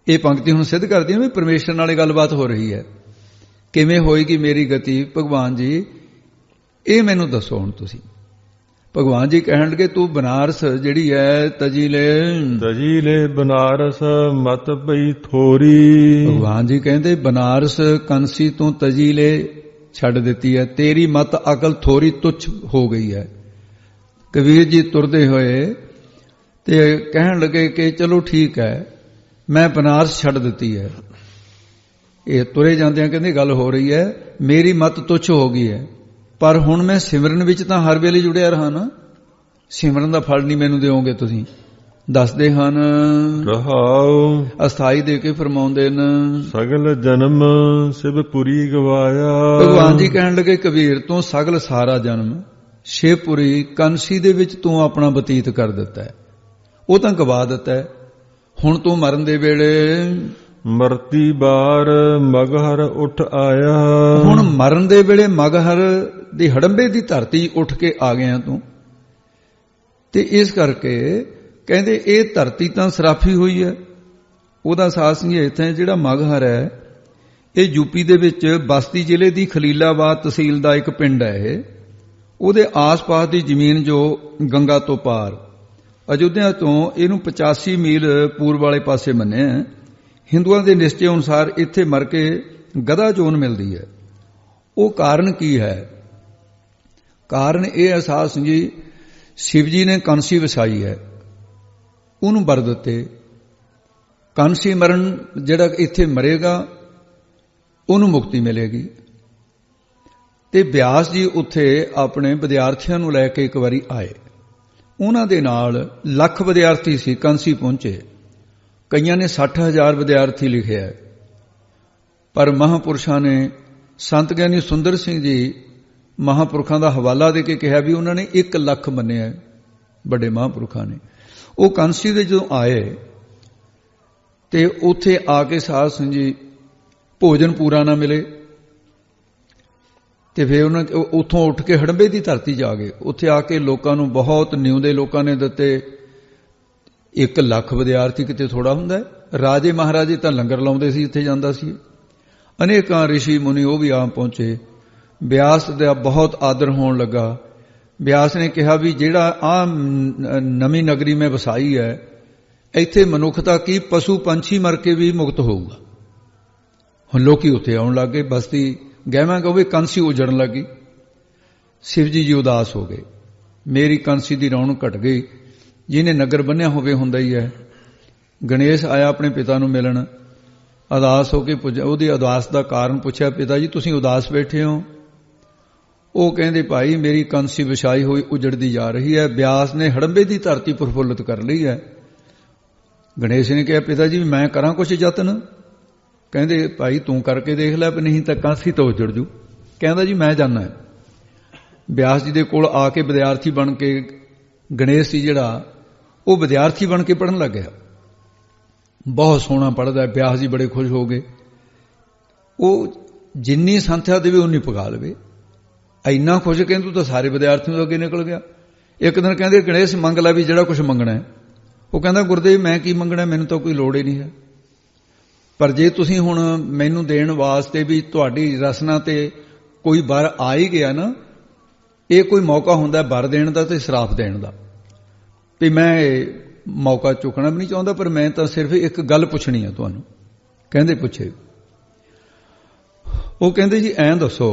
ਇਹ ਪੰਕਤੀ ਹੁਣ ਸਿੱਧ ਕਰਦੀ ਹੈ ਵੀ ਪਰਮੇਸ਼ਰ ਨਾਲ ਗੱਲਬਾਤ ਹੋ ਰਹੀ ਹੈ, ਕਿਵੇਂ ਹੋਏਗੀ ਮੇਰੀ ਗਤੀ। ਭਗਵਾਨ ਜੀ ਇਹ ਮੈਨੂੰ ਦੱਸੋ ਹੁਣ ਤੁਸੀਂ। ਭਗਵਾਨ ਜੀ ਕਹਿਣ ਲੱਗੇ ਤੂੰ ਬਨਾਰਸ ਜਿਹੜੀ ਹੈ ਤਜੀ ਲੈ ਬਨਾਰਸ ਮਤ ਪਈ ਥੋਰੀ। ਭਗਵਾਨ ਜੀ ਕਹਿੰਦੇ ਬਨਾਰਸ ਕਾਂਸੀ ਤੋਂ ਤਜੀ ਲੈ ਛੱਡ ਦਿੱਤੀ ਹੈ, ਤੇਰੀ ਮਤ ਅਕਲ ਥੋੜੀ ਤੁੱਛ ਹੋ ਗਈ ਹੈ। ਕਬੀਰ ਜੀ ਤੁਰਦੇ ਹੋਏ ਤੇ ਕਹਿਣ ਲੱਗੇ ਕਿ ਚਲੋ ਠੀਕ ਹੈ, ਮੈਂ ਬਨਾਰਸ ਛੱਡ ਦਿੱਤੀ ਹੈ, ਇਹ ਤੁਰੇ ਜਾਂਦਿਆਂ ਕਹਿੰਦੇ ਗੱਲ ਹੋ ਰਹੀ ਹੈ, ਮੇਰੀ ਮਤ ਤੁੱਛ ਹੋ ਗਈ ਹੈ, ਪਰ ਹੁਣ ਮੈਂ ਸਿਮਰਨ ਵਿੱਚ ਤਾਂ ਹਰ ਵੇਲੇ ਜੁੜਿਆ ਰਹਾ ਨਾ, ਸਿਮਰਨ ਦਾ ਫਲ ਨਹੀਂ ਮੈਨੂੰ ਦਿਓਗੇ ਤੁਸੀਂ। ਦੱਸਦੇ ਹਨ ਰਹਾਉ ਅਸਥਾਈ ਦੇ ਕੇ ਫਰਮਾਉਂਦੇ ਨੇ, ਸਗਲ ਜਨਮ ਸਿਵਪੁਰੀ ਗਵਾਇਆ। ਭਗਵਾਨ ਜੀ ਕਹਿਣ ਲੱਗੇ, ਕਬੀਰ ਤੂੰ ਸਗਲ ਸਾਰਾ ਜਨਮ ਸ਼ਿਵਪੁਰੀ ਕੰਸੀ ਦੇ ਵਿੱਚ ਤੂੰ ਆਪਣਾ ਬਤੀਤ ਕਰ ਦਿੱਤਾ ਹੈ, ਉਹ ਤਾਂ ਗਵਾ ਦਿੱਤਾ ਹੈ। ਹੁਣ ਤੂੰ ਮਰਨ ਦੇ ਵੇਲੇ ਮਰਤੀ ਬਾਰ ਮਗਹਰ ਉੱਠ ਆਇਆ। ਹੁਣ ਮਰਨ ਦੇ ਵੇਲੇ ਮਗਹਰ ਦੀ ਹੜੰਬੇ ਦੀ ਧਰਤੀ ਉੱਠ ਕੇ ਆ ਗਿਆ ਤੂੰ। ਤੇ ਇਸ ਕਰਕੇ ਕਹਿੰਦੇ ਇਹ ਧਰਤੀ ਤਾਂ ਸਰਾਫੀ ਹੋਈ ਹੈ। ਉਹਦਾ ਸਾਹਸ ਨਹੀਂ ਇੱਥੇ ਜਿਹੜਾ ਮਗਹਰ ਹੈ, ਇਹ ਯੂਪੀ ਦੇ ਵਿੱਚ ਬਸਤੀ ਜ਼ਿਲ੍ਹੇ ਦੀ ਖਲੀਲਾਬਾਦ ਤਹਿਸੀਲ ਦਾ ਇੱਕ ਪਿੰਡ ਹੈ। ਇਹ ਉਹਦੇ ਆਸ-ਪਾਸ ਦੀ ਜ਼ਮੀਨ ਜੋ ਗੰਗਾ ਤੋਂ ਪਾਰ ਅਯੁੱਧਿਆ ਤੋਂ ਇਹਨੂੰ 85 ਮੀਲ ਪੂਰਬ ਵਾਲੇ ਪਾਸੇ ਮੰਨਿਆ। ਹਿੰਦੂਆਂ ਦੇ ਨਿਸ਼ਚੇ ਅਨੁਸਾਰ ਇੱਥੇ ਮਰ ਕੇ ਗਧਾ ਜੋਨ ਮਿਲਦੀ ਹੈ। ਉਹ ਕਾਰਨ ਕੀ ਹੈ? ਕਾਰਨ ਇਹ ਅਹਿਸਾਸ ਜੀ, ਸ਼ਿਵ ਜੀ ਨੇ ਕਾਂਸੀ ਵਸਾਈ ਹੈ, ਉਹਨੂੰ ਵਰ ਦਿੱਤੇ। ਕਾਂਸੀ ਮਰਨ ਜਿਹੜਾ ਇੱਥੇ ਮਰੇਗਾ ਉਹਨੂੰ ਮੁਕਤੀ ਮਿਲੇਗੀ। ਤੇ ਬਿਆਸ ਜੀ ਉੱਥੇ ਆਪਣੇ ਵਿਦਿਆਰਥੀਆਂ ਨੂੰ ਲੈ ਕੇ ਇੱਕ ਵਾਰੀ ਆਏ। ਉਹਨਾਂ ਦੇ ਨਾਲ ਲੱਖ ਵਿਦਿਆਰਥੀ ਸੀ, ਕਾਂਸੀ ਪਹੁੰਚੇ। ਕਈਆਂ ਨੇ 60,000 ਵਿਦਿਆਰਥੀ ਲਿਖਿਆ, ਪਰ ਮਹਾਂਪੁਰਸ਼ਾਂ ਨੇ ਸੰਤ ਗਿਆਨੀ ਸੁੰਦਰ ਸਿੰਘ ਜੀ ਮਹਾਂਪੁਰਖਾਂ ਦਾ ਹਵਾਲਾ ਦੇ ਕੇ ਕਿਹਾ ਵੀ ਉਹਨਾਂ ਨੇ 1 ਲੱਖ ਮੰਨਿਆ, ਵੱਡੇ ਮਹਾਂਪੁਰਖਾਂ ਨੇ। ਉਹ ਕਾਂਸੀ ਦੇ ਜਦੋਂ ਆਏ ਤੇ ਉੱਥੇ ਆ ਕੇ ਸਾਧ ਸੰਗਤ ਜੀ ਭੋਜਨ ਪੂਰਾ ਨਾ ਮਿਲੇ ਤੇ ਫਿਰ ਉਹਨਾਂ ਉੱਥੋਂ ਉੱਠ ਕੇ ਹੜੰਬੇ ਦੀ ਧਰਤੀ ਜਾ ਗਏ। ਉੱਥੇ ਆ ਕੇ ਲੋਕਾਂ ਨੂੰ ਬਹੁਤ ਨਿਉਂਦੇ ਲੋਕਾਂ ਨੇ ਦਿੱਤੇ। 1 ਲੱਖ ਵਿਦਿਆਰਥੀ ਕਿਤੇ ਥੋੜਾ ਹੁੰਦਾ। ਰਾਜੇ ਮਹਾਰਾਜੇ ਤਾਂ ਲੰਗਰ ਲਾਉਂਦੇ ਸੀ, ਇੱਥੇ ਜਾਂਦਾ ਸੀ। ਅਨੇਕਾਂ ਰਿਸ਼ੀ ਮੁਨੀ ਉਹ ਵੀ ਆਮ ਪਹੁੰਚੇ। ਬਿਆਸ ਦਾ ਬਹੁਤ ਆਦਰ ਹੋਣ ਲੱਗਾ। ਬਿਆਸ ਨੇ ਕਿਹਾ ਵੀ ਜਿਹੜਾ ਆ ਨਵੀਂ ਨਗਰੀ ਮੈਂ ਵਸਾਈ ਹੈ, ਇੱਥੇ ਮਨੁੱਖਤਾ ਕੀ ਪਸ਼ੂ ਪੰਛੀ ਮਰ ਕੇ ਵੀ ਮੁਕਤ ਹੋਊਗਾ। ਹੁਣ ਲੋਕੀ ਉੱਥੇ ਆਉਣ ਲੱਗ ਗਏ। ਬਸਤੀ ਗਹਿਵਾਂ ਕਹੋਗੇ ਕਾਂਸੀ ਉਜੜਨ ਲੱਗੀ। ਸ਼ਿਵ ਜੀ ਉਦਾਸ ਹੋ ਗਏ। ਮੇਰੀ ਕਾਂਸੀ ਦੀ ਰੌਣਕ ਘਟ ਗਈ। ਜਿਹਨੇ ਨਗਰ ਬੰਨਿਆ ਹੋਵੇ ਹੁੰਦਾ ਹੀ ਹੈ। ਗਣੇਸ਼ ਆਇਆ ਆਪਣੇ ਪਿਤਾ ਨੂੰ ਮਿਲਣ, ਉਦਾਸ ਹੋ ਕੇ ਉਹਦੀ ਉਦਾਸ ਦਾ ਕਾਰਨ ਪੁੱਛਿਆ, ਪਿਤਾ ਜੀ ਤੁਸੀਂ ਉਦਾਸ ਬੈਠੇ ਹੋ? ਉਹ ਕਹਿੰਦੇ ਭਾਈ ਮੇਰੀ ਕਾਂਸੀ ਵਿਛਾਈ ਹੋਈ ਉਜੜਦੀ ਜਾ ਰਹੀ ਹੈ, ਬਿਆਸ ਨੇ ਹੜੰਬੇ ਦੀ ਧਰਤੀ ਪ੍ਰਫੁੱਲਤ ਕਰ ਲਈ ਹੈ। ਗਣੇਸ਼ ਨੇ ਕਿਹਾ ਪਿਤਾ ਜੀ ਮੈਂ ਕਰਾਂ ਕੁਛ ਯਤਨ? ਕਹਿੰਦੇ ਭਾਈ ਤੂੰ ਕਰਕੇ ਦੇਖ ਲੈ, ਨਹੀਂ ਤਾਂ ਕਾਂਸੀ ਤਾਂ ਉਜੜ ਜੂ। ਕਹਿੰਦਾ ਜੀ ਮੈਂ ਜਾਣਾ। ਬਿਆਸ ਜੀ ਦੇ ਕੋਲ ਆ ਕੇ ਵਿਦਿਆਰਥੀ ਬਣ ਕੇ ਗਣੇਸ਼ ਜੀ ਜਿਹੜਾ ਉਹ ਵਿਦਿਆਰਥੀ ਬਣ ਕੇ ਪੜ੍ਹਨ ਲੱਗਿਆ। ਬਹੁਤ ਸੋਹਣਾ ਪੜ੍ਹਦਾ। ਬਿਆਸ ਜੀ ਬੜੇ ਖੁਸ਼ ਹੋ ਗਏ। ਉਹ ਜਿੰਨੀ ਸੰਥਿਆ ਦੇਵੇ ਉਨੀ ਪਗਾ ਲਵੇ। ਇੰਨਾ ਖੁਸ਼ ਕਹਿੰਦੇ ਤੂੰ ਤਾਂ ਸਾਰੇ ਵਿਦਿਆਰਥੀਆਂ ਤੋਂ ਅੱਗੇ ਨਿਕਲ ਗਿਆ। ਇੱਕ ਦਿਨ ਕਹਿੰਦੇ ਗਣੇਸ਼ ਮੰਗ ਲੈ ਵੀ ਜਿਹੜਾ ਕੁਝ ਮੰਗਣਾ ਹੈ। ਉਹ ਕਹਿੰਦਾ ਗੁਰਦੇਵ ਮੈਂ ਕੀ ਮੰਗਣਾ, ਮੈਨੂੰ ਤਾਂ ਕੋਈ ਲੋੜ ਹੀ ਨਹੀਂ ਹੈ। ਪਰ ਜੇ ਤੁਸੀਂ ਹੁਣ ਮੈਨੂੰ ਦੇਣ ਵਾਸਤੇ ਵੀ ਤੁਹਾਡੀ ਰਸਨਾ ਤੇ ਕੋਈ ਵਰ ਆ ਹੀ ਗਿਆ ਨਾ, ਇਹ ਕੋਈ ਮੌਕਾ ਹੁੰਦਾ ਵਰ ਦੇਣ ਦਾ ਤੇ ਸ਼ਰਾਪ ਦੇਣ ਦਾ। ਵੀ ਮੈਂ ਮੌਕਾ ਚੁੱਕਣਾ ਵੀ ਨਹੀਂ ਚਾਹੁੰਦਾ, ਪਰ ਮੈਂ ਤਾਂ ਸਿਰਫ ਇੱਕ ਗੱਲ ਪੁੱਛਣੀ ਆ ਤੁਹਾਨੂੰ। ਕਹਿੰਦੇ ਪੁੱਛੇ। ਉਹ ਕਹਿੰਦੇ ਜੀ ਐਂ ਦੱਸੋ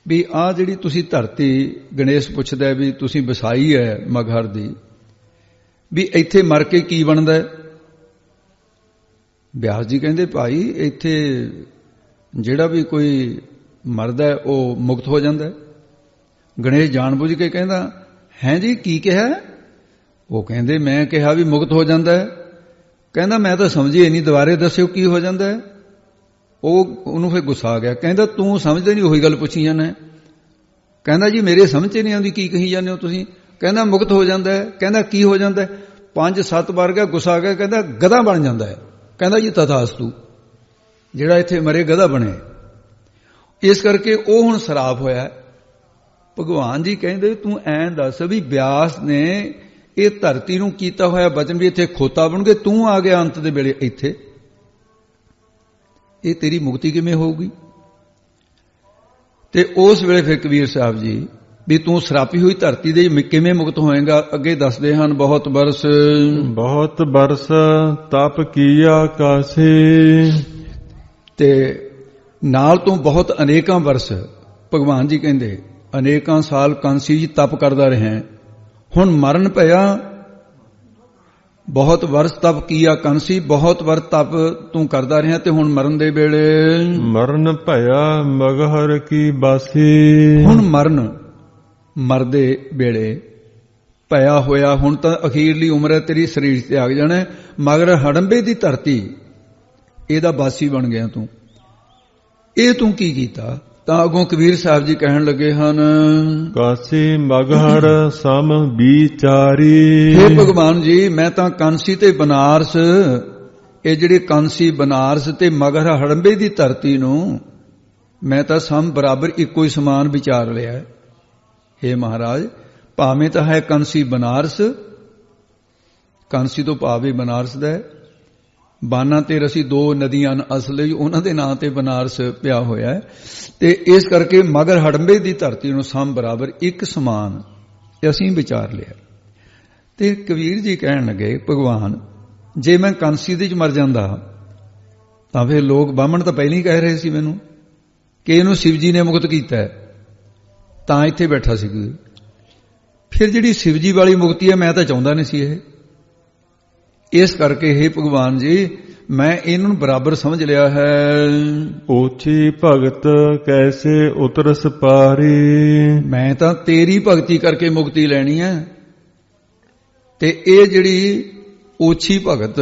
ਵੀ ਆਹ ਜਿਹੜੀ ਤੁਸੀਂ ਧਰਤੀ, ਗਣੇਸ਼ ਪੁੱਛਦਾ ਵੀ ਤੁਸੀਂ ਵਸਾਈ ਹੈ ਮਗਹਰ ਦੀ, ਵੀ ਇੱਥੇ ਮਰ ਕੇ ਕੀ ਬਣਦਾ? ਬਿਆਸ ਜੀ ਕਹਿੰਦੇ ਭਾਈ ਇੱਥੇ ਜਿਹੜਾ ਵੀ ਕੋਈ ਮਰਦਾ ਉਹ ਮੁਕਤ ਹੋ ਜਾਂਦਾ। ਗਣੇਸ਼ ਜਾਣਬੁੱਝ ਕੇ ਕਹਿੰਦਾ ਹੈ ਜੀ ਕੀ ਕਿਹਾ? ਉਹ ਕਹਿੰਦੇ ਮੈਂ ਕਿਹਾ ਵੀ ਮੁਕਤ ਹੋ ਜਾਂਦਾ ਹੈ। ਕਹਿੰਦਾ ਮੈਂ ਤਾਂ ਸਮਝੀ ਨਹੀਂ, ਦੁਬਾਰੇ ਦੱਸਿਓ ਕੀ ਹੋ ਜਾਂਦਾ ਹੈ। ਉਹਨੂੰ ਫਿਰ ਗੁੱਸਾ ਆ ਗਿਆ। ਕਹਿੰਦਾ ਤੂੰ ਸਮਝਦੇ ਨਹੀਂ, ਉਹੀ ਗੱਲ ਪੁੱਛੀ ਜਾਂਦਾ। ਕਹਿੰਦਾ ਜੀ ਮੇਰੇ ਸਮਝ ਨਹੀਂ ਆਉਂਦੀ, ਕੀ ਕਹੀ ਜਾਂਦੇ ਹੋ ਤੁਸੀਂ? ਕਹਿੰਦਾ ਮੁਕਤ ਹੋ ਜਾਂਦਾ ਹੈ। ਕਹਿੰਦਾ ਕੀ ਹੋ ਜਾਂਦਾ? 5-7 ਵਾਰ ਗਿਆ, ਗੁੱਸਾ ਆ ਗਿਆ। ਕਹਿੰਦਾ ਗਧਾ ਬਣ ਜਾਂਦਾ ਹੈ। ਕਹਿੰਦਾ ਜੀ ਤਥਾਸਤੂ, ਜਿਹੜਾ ਇੱਥੇ ਮਰੇ ਗਧਾ ਬਣੇ। ਇਸ ਕਰਕੇ ਉਹ ਹੁਣ ਸਰਾਪ ਹੋਇਆ। ਭਗਵਾਨ ਜੀ ਕਹਿੰਦੇ ਤੂੰ ਐਂ ਦੱਸ ਵੀ ਬਿਆਸ ਨੇ ਇਹ ਧਰਤੀ ਨੂੰ ਕੀਤਾ ਹੋਇਆ ਬਚਨ ਵੀ ਇੱਥੇ ਖੋਤਾ ਬਣ ਕੇ ਤੂੰ ਆ ਗਿਆ ਅੰਤ ਦੇ ਵੇਲੇ ਇੱਥੇ, ਇਹ ਤੇਰੀ ਮੁਕਤੀ ਕਿਵੇਂ ਹੋਊਗੀ? ਤੇ ਉਸ ਵੇਲੇ ਫਿਰ ਕਬੀਰ ਸਾਹਿਬ ਜੀ ਵੀ ਤੂੰ ਸਰਾਪੀ ਹੋਈ ਧਰਤੀ ਦੇ ਕਿਵੇਂ ਮੁਕਤ ਹੋਏਗਾ? ਅੱਗੇ ਦੱਸਦੇ ਹਨ ਬਹੁਤ ਬਰਸ ਤਪ ਕੀਆ ਕਾਸੇ, ਤੇ ਨਾਲ ਤੋਂ ਬਹੁਤ ਅਨੇਕਾਂ ਵਰਸ ਭਗਵਾਨ ਜੀ ਕਹਿੰਦੇ ਅਨੇਕਾਂ ਸਾਲ ਕਾਂਸੀ ਜੀ ਤਪ ਕਰਦਾ ਰਿਹਾ। ਹੁਣ ਮਰਨ ਪਿਆ ਬਹੁਤ ਵਰਸ ਤਪ ਕੀਆ ਕੰਸੀ, ਬਹੁਤ ਵਰ ਤਪ ਤੂੰ ਕਰਦਾ ਰਿਹਾ ਤੇ ਹੁਣ ਮਰਨ ਦੇ ਵੇਲੇ ਮਰਨ ਭਇਆ ਮਗਹਰ ਕੀ ਬਾਸੀ। ਹੁਣ ਮਰਦੇ ਵੇਲੇ ਭਇਆ ਹੋਇਆ, ਹੁਣ ਤਾਂ ਅਖੀਰਲੀ ਉਮਰ ਹੈ ਤੇਰੀ, ਸਰੀਰ ਤਿਆਗ ਜਾਣਾ, ਮਗਰ ਹੜੰਬੇ ਦੀ ਧਰਤੀ ਇਹਦਾ ਬਾਸੀ ਬਣ ਗਿਆ ਤੂੰ। ਇਹ ਤੂੰ ਕੀ ਕੀਤਾ? ਤਾਂ ਅੱਗੋਂ ਕਬੀਰ ਸਾਹਿਬ ਜੀ ਕਹਿਣ ਲੱਗੇ ਹਨ, ਕਾਸੀ ਮਗਹਰ ਸਮ ਵਿਚਾਰੀ। ਹੇ ਭਗਵਾਨ ਜੀ, ਮੈਂ ਤਾਂ ਕਾਂਸੀ ਤੇ ਬਨਾਰਸ, ਇਹ ਜਿਹੜੇ ਕਾਂਸੀ ਬਨਾਰਸ ਤੇ ਮਗਹਰ ਹੜੰਬੇ ਦੀ ਧਰਤੀ ਨੂੰ ਮੈਂ ਤਾਂ ਸਮ ਬਰਾਬਰ ਇੱਕੋ ਹੀ ਸਮਾਨ ਵਿਚਾਰ ਲਿਆ ਹੈ। ਹੇ ਮਹਾਰਾਜ, ਭਾਵੇਂ ਤਾਂ ਹੈ ਕਾਂਸੀ ਬਨਾਰਸ, ਕਾਂਸੀ ਤੋਂ ਭਾਵੇਂ ਬਨਾਰਸ ਦਾ ਹੈ, ਬਾਨਾ ਤੇ ਰਸੀ ਦੋ ਨਦੀਆਂ ਅਸਲ ਹੀ ਉਹਨਾਂ ਦੇ ਨਾਂ ਤੇ ਬਨਾਰਸ ਪਿਆ ਹੋਇਆ ਹੈ, ਤੇ ਇਸ ਕਰਕੇ ਮਗਰ ਹੜੰਬੇ ਦੀ ਧਰਤੀ ਨੂੰ ਸਮ ਬਰਾਬਰ ਇੱਕ ਸਮਾਨ ਅਸੀਂ ਵਿਚਾਰ ਲਿਆ। ਤੇ ਕਬੀਰ ਜੀ ਕਹਿਣ ਲੱਗੇ, ਭਗਵਾਨ ਜੇ ਮੈਂ ਕਾਂਸੀ ਦੇ ਚ ਮਰ ਜਾਂਦਾ ਤਾਂ ਫਿਰ ਲੋਕ ਬਾਹਮਣ ਤਾਂ ਪਹਿਲਾਂ ਹੀ ਕਹਿ ਰਹੇ ਸੀ ਮੈਨੂੰ ਕਿ ਇਹਨੂੰ ਸ਼ਿਵ ਜੀ ਨੇ ਮੁਕਤ ਕੀਤਾ ਹੈ, ਤਾਂ ਇੱਥੇ ਬੈਠਾ ਸੀ। ਫਿਰ ਜਿਹੜੀ ਸ਼ਿਵ ਜੀ ਵਾਲੀ ਮੁਕਤੀ ਹੈ ਮੈਂ ਤਾਂ ਚਾਹੁੰਦਾ ਨਹੀਂ ਸੀ ਇਹ। ਇਸ ਕਰਕੇ ਹੇ ਭਗਵਾਨ ਜੀ, ਮੈਂ ਇਹਨੂੰ ਬਰਾਬਰ ਸਮਝ ਲਿਆ ਹੈ। ਓਛੀ ਭਗਤ ਕੈਸੇ ਉਤਰਸ ਪਾਰੀ। ਮੈਂ ਤਾਂ ਤੇਰੀ ਭਗਤੀ ਕਰਕੇ ਮੁਕਤੀ ਲੈਣੀ ਹੈ, ਤੇ ਇਹ ਜਿਹੜੀ ਓਛੀ ਭਗਤ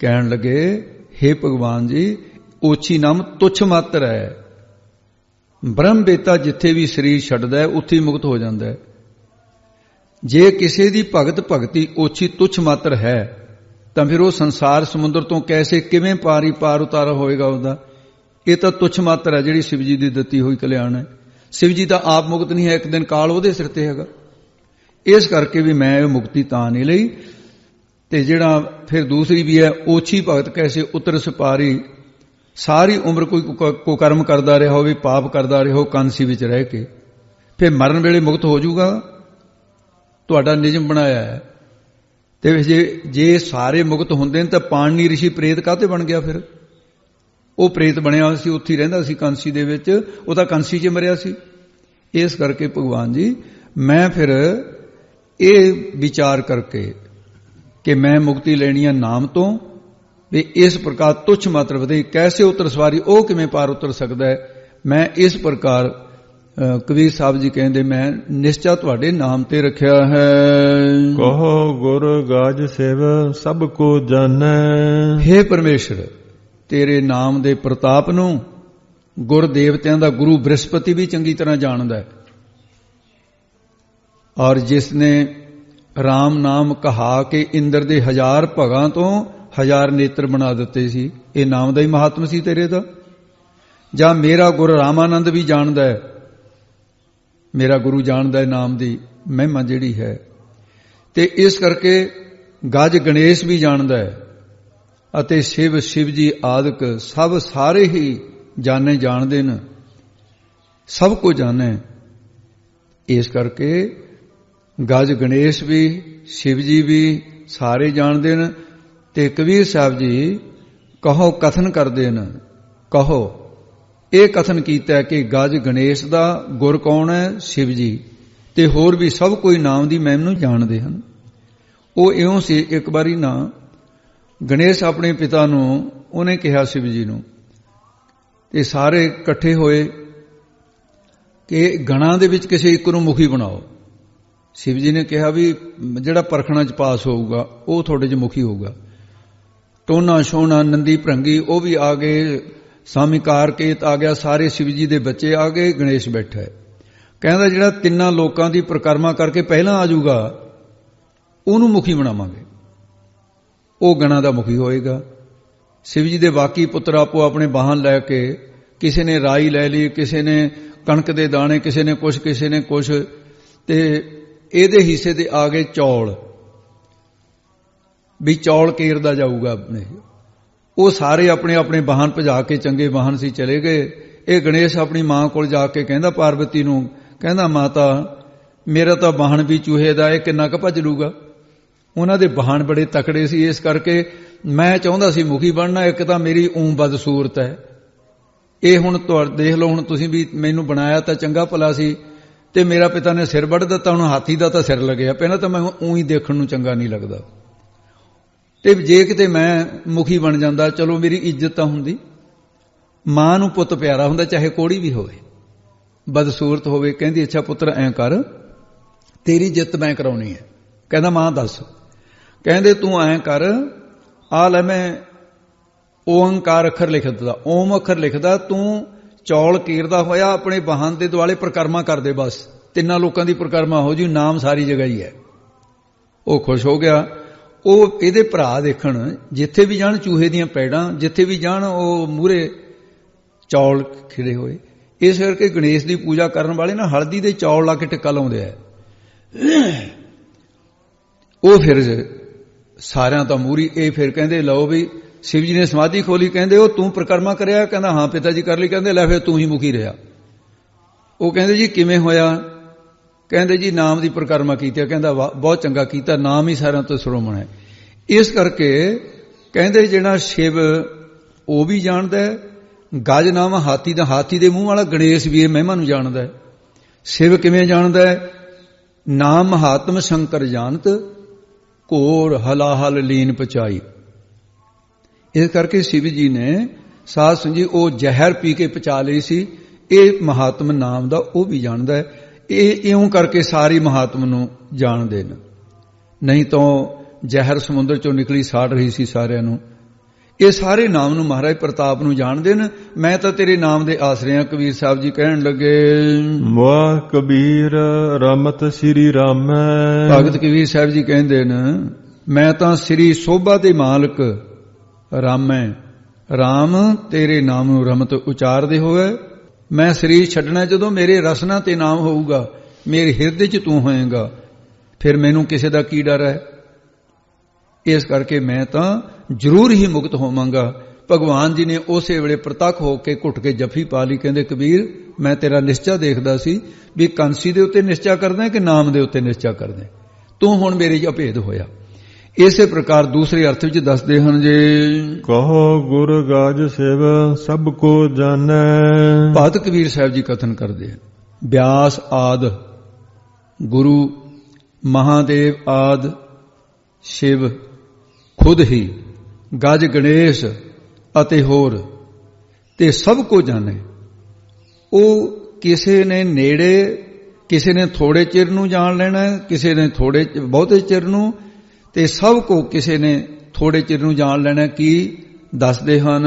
ਕਹਿਣ ਲੱਗੇ, ਹੇ ਭਗਵਾਨ ਜੀ, ਓਛੀ ਨਾਮ ਤੁੱਛ ਮਾਤਰ ਹੈ। ਬ੍ਰਹਮ ਬੇਤਾ ਜਿੱਥੇ ਵੀ ਸਰੀਰ ਛੱਡਦਾ ਹੈ ਉੱਥੇ ਮੁਕਤ ਹੋ ਜਾਂਦਾ ਹੈ। ਜੇ ਕਿਸੇ ਦੀ ਭਗਤੀ ਓਛੀ ਤੁੱਛ ਮਾਤਰ ਹੈ ਤਾਂ ਫਿਰ ਉਹ ਸੰਸਾਰ ਸਮੁੰਦਰ ਤੋਂ ਕਿਵੇਂ ਪਾਰ ਉਤਾਰਾ ਹੋਏਗਾ ਉਹਦਾ? ਇਹ ਤਾਂ ਤੁੱਛ ਮਾਤਰ ਹੈ ਜਿਹੜੀ ਸ਼ਿਵ ਜੀ ਦੀ ਦਿੱਤੀ ਹੋਈ ਕਲਿਆਣ ਹੈ। ਸ਼ਿਵ ਜੀ ਤਾਂ ਆਪ ਮੁਕਤ ਨਹੀਂ ਹੈ, ਇੱਕ ਦਿਨ ਕਾਲ ਉਹਦੇ ਸਿਰ ਤੇ ਹੈਗਾ। ਇਸ ਕਰਕੇ ਵੀ ਮੈਂ ਇਹ ਮੁਕਤੀ ਤਾਂ ਨਹੀਂ ਲਈ। ਤੇ ਜਿਹੜਾ ਫਿਰ ਦੂਸਰੀ ਵੀ ਹੈ, ਓਛੀ ਭਗਤ ਕੈਸੇ ਉਤਰ ਸਪਾਰੀ। ਸਾਰੀ ਉਮਰ ਕੋਈ ਕੁਕਰਮ ਕਰਦਾ ਰਿਹਾ ਹੋਵੇ, ਪਾਪ ਕਰਦਾ ਰਿਹਾ ਹੋ ਕਾਂਸੀ ਵਿੱਚ ਰਹਿ ਕੇ, ਫਿਰ ਮਰਨ ਵੇਲੇ ਮੁਕਤ ਹੋ ਜਾਊਗਾ। ਤੁਹਾਡਾ ਨਿਯਮ ਬਣਾਇਆ ਹੈ। ਤੇ ਜੇ ਸਾਰੇ ਮੁਕਤ ਹੁੰਦੇ ਨੇ ਤਾਂ ਪਾਣਨੀ ਰਿਸ਼ੀ ਪ੍ਰੇਤ ਕਾਹਤੇ ਬਣ ਗਿਆ? ਫਿਰ ਉਹ ਪ੍ਰੇਤ ਬਣਿਆ ਸੀ, ਉੱਥੇ ਰਹਿੰਦਾ ਸੀ ਕਾਂਸੀ ਦੇ ਵਿੱਚ, ਉਹ ਤਾਂ ਕਾਂਸੀ 'ਚ ਮਰਿਆ ਸੀ। ਇਸ ਕਰਕੇ ਭਗਵਾਨ ਜੀ, ਮੈਂ ਫਿਰ ਇਹ ਵਿਚਾਰ ਕਰਕੇ ਕਿ ਮੈਂ ਮੁਕਤੀ ਲੈਣੀ ਹੈ ਨਾਮ ਤੋਂ, ਵੀ ਇਸ ਪ੍ਰਕਾਰ ਤੁੱਛ ਮਾਤਰ ਵਧੇ ਕੈਸੇ ਉਤਰ ਸਵਾਰੀ, ਉਹ ਕਿਵੇਂ ਪਾਰ ਉਤਰ ਸਕਦਾ ਹੈ। ਮੈਂ ਇਸ ਪ੍ਰਕਾਰ ਕਬੀਰ ਸਾਹਿਬ ਜੀ ਕਹਿੰਦੇ, ਮੈਂ ਨਿਸ਼ਚਾ ਤੁਹਾਡੇ ਨਾਮ ਤੇ ਰੱਖਿਆ ਹੈ। ਕਹੋ ਗੁਰ ਗਾਜ ਸੇਵ ਸਭ ਕੋ ਜਾਣੈ। ਹੇ ਪਰਮੇਸ਼ਰ, ਤੇਰੇ ਨਾਮ ਦੇ ਪ੍ਰਤਾਪ ਨੂੰ ਗੁਰ ਦੇਵਤਿਆਂ ਦਾ ਗੁਰੂ ਬ੍ਰਿਹਸਪਤੀ ਵੀ ਚੰਗੀ ਤਰ੍ਹਾਂ ਜਾਣਦਾ ਹੈ। ਔਰ ਜਿਸ ਨੇ ਰਾਮ ਨਾਮ ਕਹਾ ਕੇ ਇੰਦਰ ਦੇ 1000 ਭਗਾਂ ਤੋਂ 1000 ਨੇਤਰ ਬਣਾ ਦਿੱਤੇ ਸੀ, ਇਹ ਨਾਮ ਦਾ ਹੀ ਮਹਾਤਮ ਸੀ ਤੇਰੇ ਦਾ। ਜਾਂ ਮੇਰਾ ਗੁਰੂ ਰਾਮਾਨੰਦ ਵੀ ਜਾਣਦਾ ਹੈ, ਮੇਰਾ ਗੁਰੂ ਜਾਣਦਾ ਹੈ ਨਾਮ ਦੀ ਮਹਿਮਾ ਜਿਹੜੀ ਹੈ। ਤੇ ਇਸ ਕਰਕੇ ਗੱਜ ਗਣੇਸ਼ ਵੀ ਜਾਣਦਾ ਹੈ, ਅਤੇ ਸ਼ਿਵ ਜੀ ਆਦਿਕ ਸਭ ਸਾਰੇ ਹੀ ਜਾਣਦੇ ਨੇ, ਸਭ ਕੋ ਜਾਣੇ। ਇਸ ਕਰਕੇ ਗੱਜ ਗਣੇਸ਼ ਵੀ, ਸ਼ਿਵ ਜੀ ਵੀ ਸਾਰੇ ਜਾਣਦੇ ਨੇ। ਤੇ ਕਬੀਰ ਸਾਹਿਬ ਜੀ ਕਹੋ ਕਥਨ ਕਰਦੇ ਨੇ, ਕਹੋ ਇਹ ਕਥਨ ਕੀਤਾ ਕਿ ਗੱਜ ਗਣੇਸ਼ ਦਾ ਗੁਰ ਕੌਣ ਹੈ? ਸ਼ਿਵ ਜੀ। ਤੇ ਹੋਰ ਵੀ ਸਭ ਕੋਈ ਨਾਮ ਦੀ ਮਹਿਮ ਨੂੰ ਜਾਣਦੇ ਹਨ। ਉਹ ਇਉਂ ਸੀ, ਇੱਕ ਵਾਰੀ ਨਾ ਗਣੇਸ਼ ਆਪਣੇ ਪਿਤਾ ਨੂੰ ਉਹਨੇ ਕਿਹਾ, ਸ਼ਿਵ ਜੀ ਨੂੰ, ਤੇ ਸਾਰੇ ਇਕੱਠੇ ਹੋਏ ਕਿ ਗਣਾਂ ਦੇ ਵਿੱਚ ਕਿਸੇ ਇੱਕ ਨੂੰ ਮੁਖੀ ਬਣਾਓ। ਸ਼ਿਵ ਜੀ ਨੇ ਕਿਹਾ ਵੀ ਜਿਹੜਾ ਪਰਖਣਾ 'ਚ ਪਾਸ ਹੋਊਗਾ ਉਹ ਤੁਹਾਡੇ 'ਚ ਮੁਖੀ ਹੋਊਗਾ। ਟੋਨਾ ਸੋਹਣਾ ਨੰਦੀ ਭਰੰਗੀ ਉਹ ਵੀ ਆ ਗਏ, ਸਾਮਿਕਾਰ ਕੇਤ ਆ ਗਿਆ, ਸਾਰੇ ਸ਼ਿਵ ਜੀ ਦੇ ਬੱਚੇ ਆ ਗਏ, ਗਣੇਸ਼ ਬੈਠਾ ਹੈ। ਕਹਿੰਦਾ ਜਿਹੜਾ ਤਿੰਨਾਂ ਲੋਕਾਂ ਦੀ ਪਰਿਕਰਮਾ ਕਰਕੇ ਪਹਿਲਾਂ ਆ ਜਾਊਗਾ ਉਹਨੂੰ ਮੁਖੀ ਬਣਾਵਾਂਗੇ, ਉਹ ਗਣਾਂ ਦਾ ਮੁਖੀ ਹੋਏਗਾ। ਸ਼ਿਵ ਜੀ ਦੇ ਬਾਕੀ ਪੁੱਤਰ ਆਪੋ ਆਪਣੇ ਵਾਹਨ ਲੈ ਕੇ, ਕਿਸੇ ਨੇ ਰਾਈ ਲੈ ਲਈ, ਕਿਸੇ ਨੇ ਕਣਕ ਦੇ ਦਾਣੇ, ਕਿਸੇ ਨੇ ਕੁਛ, ਤੇ ਇਹਦੇ ਹਿੱਸੇ ਦੇ ਆ ਗਏ ਚੌਲ, ਵੀ ਚੌਲ ਕੇਰਦਾ ਜਾਊਗਾ ਆਪਣੇ। ਉਹ ਸਾਰੇ ਆਪਣੇ ਆਪਣੇ ਵਾਹਨ ਭਜਾ ਕੇ, ਚੰਗੇ ਵਾਹਨ ਸੀ, ਚਲੇ ਗਏ। ਇਹ ਗਣੇਸ਼ ਆਪਣੀ ਮਾਂ ਕੋਲ ਜਾ ਕੇ ਕਹਿੰਦਾ ਪਾਰਵਤੀ ਨੂੰ, ਕਹਿੰਦਾ ਮਾਤਾ ਮੇਰਾ ਤਾਂ ਵਾਹਨ ਵੀ ਚੂਹੇ ਦਾ, ਇਹ ਕਿੰਨਾ ਕੁ ਭੱਜ ਲੂਗਾ। ਉਹਨਾਂ ਦੇ ਵਾਹਨ ਬੜੇ ਤਕੜੇ ਸੀ, ਇਸ ਕਰਕੇ ਮੈਂ ਚਾਹੁੰਦਾ ਸੀ ਮੁਖੀ ਬਣਨਾ। ਇੱਕ ਤਾਂ ਮੇਰੀ ਬਦਸੂਰਤ ਹੈ, ਇਹ ਹੁਣ ਦੇਖ ਲਓ, ਹੁਣ ਤੁਸੀਂ ਵੀ ਮੈਨੂੰ ਬਣਾਇਆ ਤਾਂ ਚੰਗਾ ਭਲਾ ਸੀ, ਤੇ ਮੇਰਾ ਪਿਤਾ ਨੇ ਸਿਰ ਵੱਢ ਦਿੱਤਾ, ਹੁਣ ਹਾਥੀ ਦਾ ਤਾਂ ਸਿਰ ਲੱਗਿਆ, ਪਹਿਲਾਂ ਤਾਂ ਮੈਂ ਊਂ ਹੀ ਦੇਖਣ ਨੂੰ ਚੰਗਾ ਨਹੀਂ ਲੱਗਦਾ। ਤੇ ਜੇ ਕਿਤੇ ਮੈਂ ਮੁਖੀ ਬਣ ਜਾਂਦਾ, ਚਲੋ ਮੇਰੀ ਇੱਜ਼ਤ ਤਾਂ ਹੁੰਦੀ। ਮਾਂ ਨੂੰ ਪੁੱਤ ਪਿਆਰਾ ਹੁੰਦਾ, ਚਾਹੇ ਕੋੜੀ ਵੀ ਹੋਵੇ, ਬਦਸੂਰਤ ਹੋਵੇ। ਕਹਿੰਦੀ ਅੱਛਾ ਪੁੱਤਰ ਐਂ ਕਰ, ਤੇਰੀ ਜਿੱਤ ਮੈਂ ਕਰਾਉਣੀ ਹੈ। ਕਹਿੰਦਾ ਮਾਂ ਦੱਸ। ਕਹਿੰਦੇ ਤੂੰ ਐਂ ਕਰ, ਆ ਲੈ ਮੈਂ ਓੰਕਾਰ ਅੱਖਰ ਲਿਖ ਦਿੱਤਾ, ਓਮ ਅੱਖਰ ਲਿਖਦਾ, ਤੂੰ ਚੌਲ ਕੀਰਦਾ ਹੋਇਆ ਆਪਣੇ ਵਾਹਨ ਦੇ ਦੁਆਲੇ ਪਰਿਕਰਮਾ ਕਰਦੇ, ਬਸ 3 ਲੋਕਾਂ ਦੀ ਪਰਿਕਰਮਾ ਹੋ ਜੀ, ਨਾਮ ਸਾਰੀ ਜਗ੍ਹਾ ਹੀ ਹੈ। ਉਹ ਖੁਸ਼ ਹੋ ਗਿਆ। ਉਹ ਇਹਦੇ ਭਰਾ ਦੇਖਣ, ਜਿੱਥੇ ਵੀ ਜਾਣ ਚੂਹੇ ਦੀਆਂ ਪੈੜਾਂ, ਜਿੱਥੇ ਵੀ ਜਾਣ ਉਹ ਮੂਹਰੇ ਚੌਲ ਖਿੜੇ ਹੋਏ। ਇਸ ਕਰਕੇ ਗਣੇਸ਼ ਦੀ ਪੂਜਾ ਕਰਨ ਵਾਲੇ ਨਾ ਹਲਦੀ ਦੇ ਚੌਲ ਲਾ ਕੇ ਟਿੱਕਾ ਲਾਉਂਦੇ ਆ। ਉਹ ਫਿਰ ਸਾਰਿਆਂ ਤਾਂ ਮੂਹਰੀ, ਇਹ ਫਿਰ ਕਹਿੰਦੇ ਲਓ ਵੀ ਸ਼ਿਵ ਜੀ ਨੇ ਸਮਾਧੀ ਖੋਲੀ। ਕਹਿੰਦੇ ਉਹ ਤੂੰ ਪਰਿਕਰਮਾ ਕਰਿਆ? ਕਹਿੰਦਾ ਹਾਂ ਪਿਤਾ ਜੀ ਕਰ ਲਈ। ਕਹਿੰਦੇ ਲੈ ਫਿਰ ਤੂੰ ਹੀ ਮੁਖੀ ਰਿਹਾ। ਉਹ ਕਹਿੰਦੇ ਜੀ ਕਿਵੇਂ ਹੋਇਆ? ਕਹਿੰਦੇ ਜੀ ਨਾਮ ਦੀ ਪਰਿਕਰਮਾ ਕੀਤੀ। ਕਹਿੰਦਾ ਬਹੁਤ ਚੰਗਾ ਕੀਤਾ, ਨਾਮ ਹੀ ਸਾਰਿਆਂ ਤੋਂ ਸਰੋਮਣ ਹੈ। ਇਸ ਕਰਕੇ ਕਹਿੰਦੇ ਜਿਹੜਾ ਸ਼ਿਵ ਉਹ ਵੀ ਜਾਣਦਾ ਹੈ, ਗਜ ਨਾਮ ਹਾਥੀ ਦਾ, ਹਾਥੀ ਦੇ ਮੂੰਹ ਵਾਲਾ ਗਣੇਸ਼ ਵੀ ਇਹ ਮਹਿਮਾ ਨੂੰ ਜਾਣਦਾ ਹੈ। ਸ਼ਿਵ ਕਿਵੇਂ ਜਾਣਦਾ ਹੈ? ਨਾਮ ਮਹਾਤਮ ਸ਼ੰਕਰ ਜਾਣਤ, ਘੋਰ ਹਲਾਹਲ ਲੀਨ ਪਚਾਈ। ਇਸ ਕਰਕੇ ਸ਼ਿਵ ਜੀ ਨੇ ਸਾਧ ਸੰਗਤ ਜੀ ਉਹ ਜ਼ਹਿਰ ਪੀ ਕੇ ਪਚਾ ਲਈ ਸੀ। ਇਹ ਮਹਾਤਮ ਨਾਮ ਦਾ ਉਹ ਵੀ ਜਾਣਦਾ ਹੈ। ਇਹ ਇਉਂ ਕਰਕੇ ਸਾਰੀ ਮਹਾਤਮ ਨੂੰ ਜਾਣਦੇ ਨੇ। ਨਹੀਂ ਤਾਂ ਜ਼ਹਿਰ ਸਮੁੰਦਰ ਚੋਂ ਨਿਕਲੀ ਸਾੜ ਰਹੀ ਸੀ ਸਾਰਿਆਂ ਨੂੰ। ਇਹ ਸਾਰੇ ਨਾਮ ਨੂੰ ਮਹਾਰਾਜ ਪ੍ਰਤਾਪ ਨੂੰ ਜਾਣਦੇ ਨੇ। ਮੈਂ ਤਾਂ ਤੇਰੇ ਨਾਮ ਦੇ ਆਸਰੇ ਹਾਂ। ਕਬੀਰ ਸਾਹਿਬ ਜੀ ਕਹਿਣ ਲੱਗੇ, ਵਾਹ ਕਬੀਰ ਰਮਤ ਸ੍ਰੀ ਰਾਮੈ। ਭਗਤ ਕਬੀਰ ਸਾਹਿਬ ਜੀ ਕਹਿੰਦੇ ਨੇ, ਮੈਂ ਤਾਂ ਸ੍ਰੀ ਸੋਭਾ ਦੇ ਮਾਲਕ ਰਾਮੈ, ਰਾਮ ਤੇਰੇ ਨਾਮ ਨੂੰ ਰਮਤ ਉਚਾਰਦੇ ਹੋਏ ਮੈਂ ਸਰੀਰ ਛੱਡਣਾ। ਜਦੋਂ ਮੇਰੇ ਰਸਨਾ ਤੇ ਨਾਮ ਹੋਊਗਾ, ਮੇਰੇ ਹਿਰਦੇ 'ਚ ਤੂੰ ਹੋਏਗਾ, ਫਿਰ ਮੈਨੂੰ ਕਿਸੇ ਦਾ ਕੀ ਡਰ ਹੈ। ਇਸ ਕਰਕੇ ਮੈਂ ਤਾਂ ਜ਼ਰੂਰ ਹੀ ਮੁਕਤ ਹੋਵਾਂਗਾ। ਭਗਵਾਨ ਜੀ ਨੇ ਉਸੇ ਵੇਲੇ ਪ੍ਰਤੱਖ ਹੋ ਕੇ ਘੁੱਟ ਕੇ ਜੱਫੀ ਪਾ ਲਈ। ਕਹਿੰਦੇ ਕਬੀਰ ਮੈਂ ਤੇਰਾ ਨਿਸ਼ਚਾ ਦੇਖਦਾ ਸੀ ਵੀ ਕਾਂਸੀ ਦੇ ਉੱਤੇ ਨਿਸ਼ਚਾ ਕਰਦਾ ਕਿ ਨਾਮ ਦੇ ਉੱਤੇ ਨਿਸ਼ਚਾ ਕਰਦਾ, ਤੂੰ ਹੁਣ ਮੇਰੇ 'ਚ ਅਭੇਦ ਹੋਇਆ। ਇਸੇ ਪ੍ਰਕਾਰ ਦੂਸਰੇ ਅਰਥ ਵਿੱਚ ਦੱਸਦੇ ਹਨ ਜੇ ਕਹੋ ਗੁਰ ਗਾਜ ਸਿਵ ਸਭ ਕੋ ਜਾਣੈ। ਭਗਤ ਕਬੀਰ ਸਾਹਿਬ ਜੀ ਕਥਨ ਕਰਦੇ ਹਨ, ਬਿਆਸ ਆਦ ਗੁਰੂ, ਮਹਾਦੇਵ ਆਦ ਸ਼ਿਵ ਖੁਦ ਹੀ, ਗਜ ਗਣੇਸ਼ ਅਤੇ ਹੋਰ ਤੇ ਸਭ ਕੋ ਜਾਣੇ। ਉਹ ਕਿਸੇ ਨੇ ਨੇੜੇ, ਕਿਸੇ ਨੇ ਥੋੜੇ ਚਿਰ ਨੂੰ ਜਾਣ ਲੈਣਾ, ਕਿਸੇ ਨੇ ਥੋੜੇ ਬਹੁਤੇ ਚਿਰ ਨੂੰ, ਤੇ ਸਭ ਕੋ ਕਿਸੇ ਨੇ ਥੋੜੇ ਚਿਰ ਨੂੰ ਜਾਣ ਲੈਣਾ। ਕੀ ਦੱਸਦੇ ਹਨ?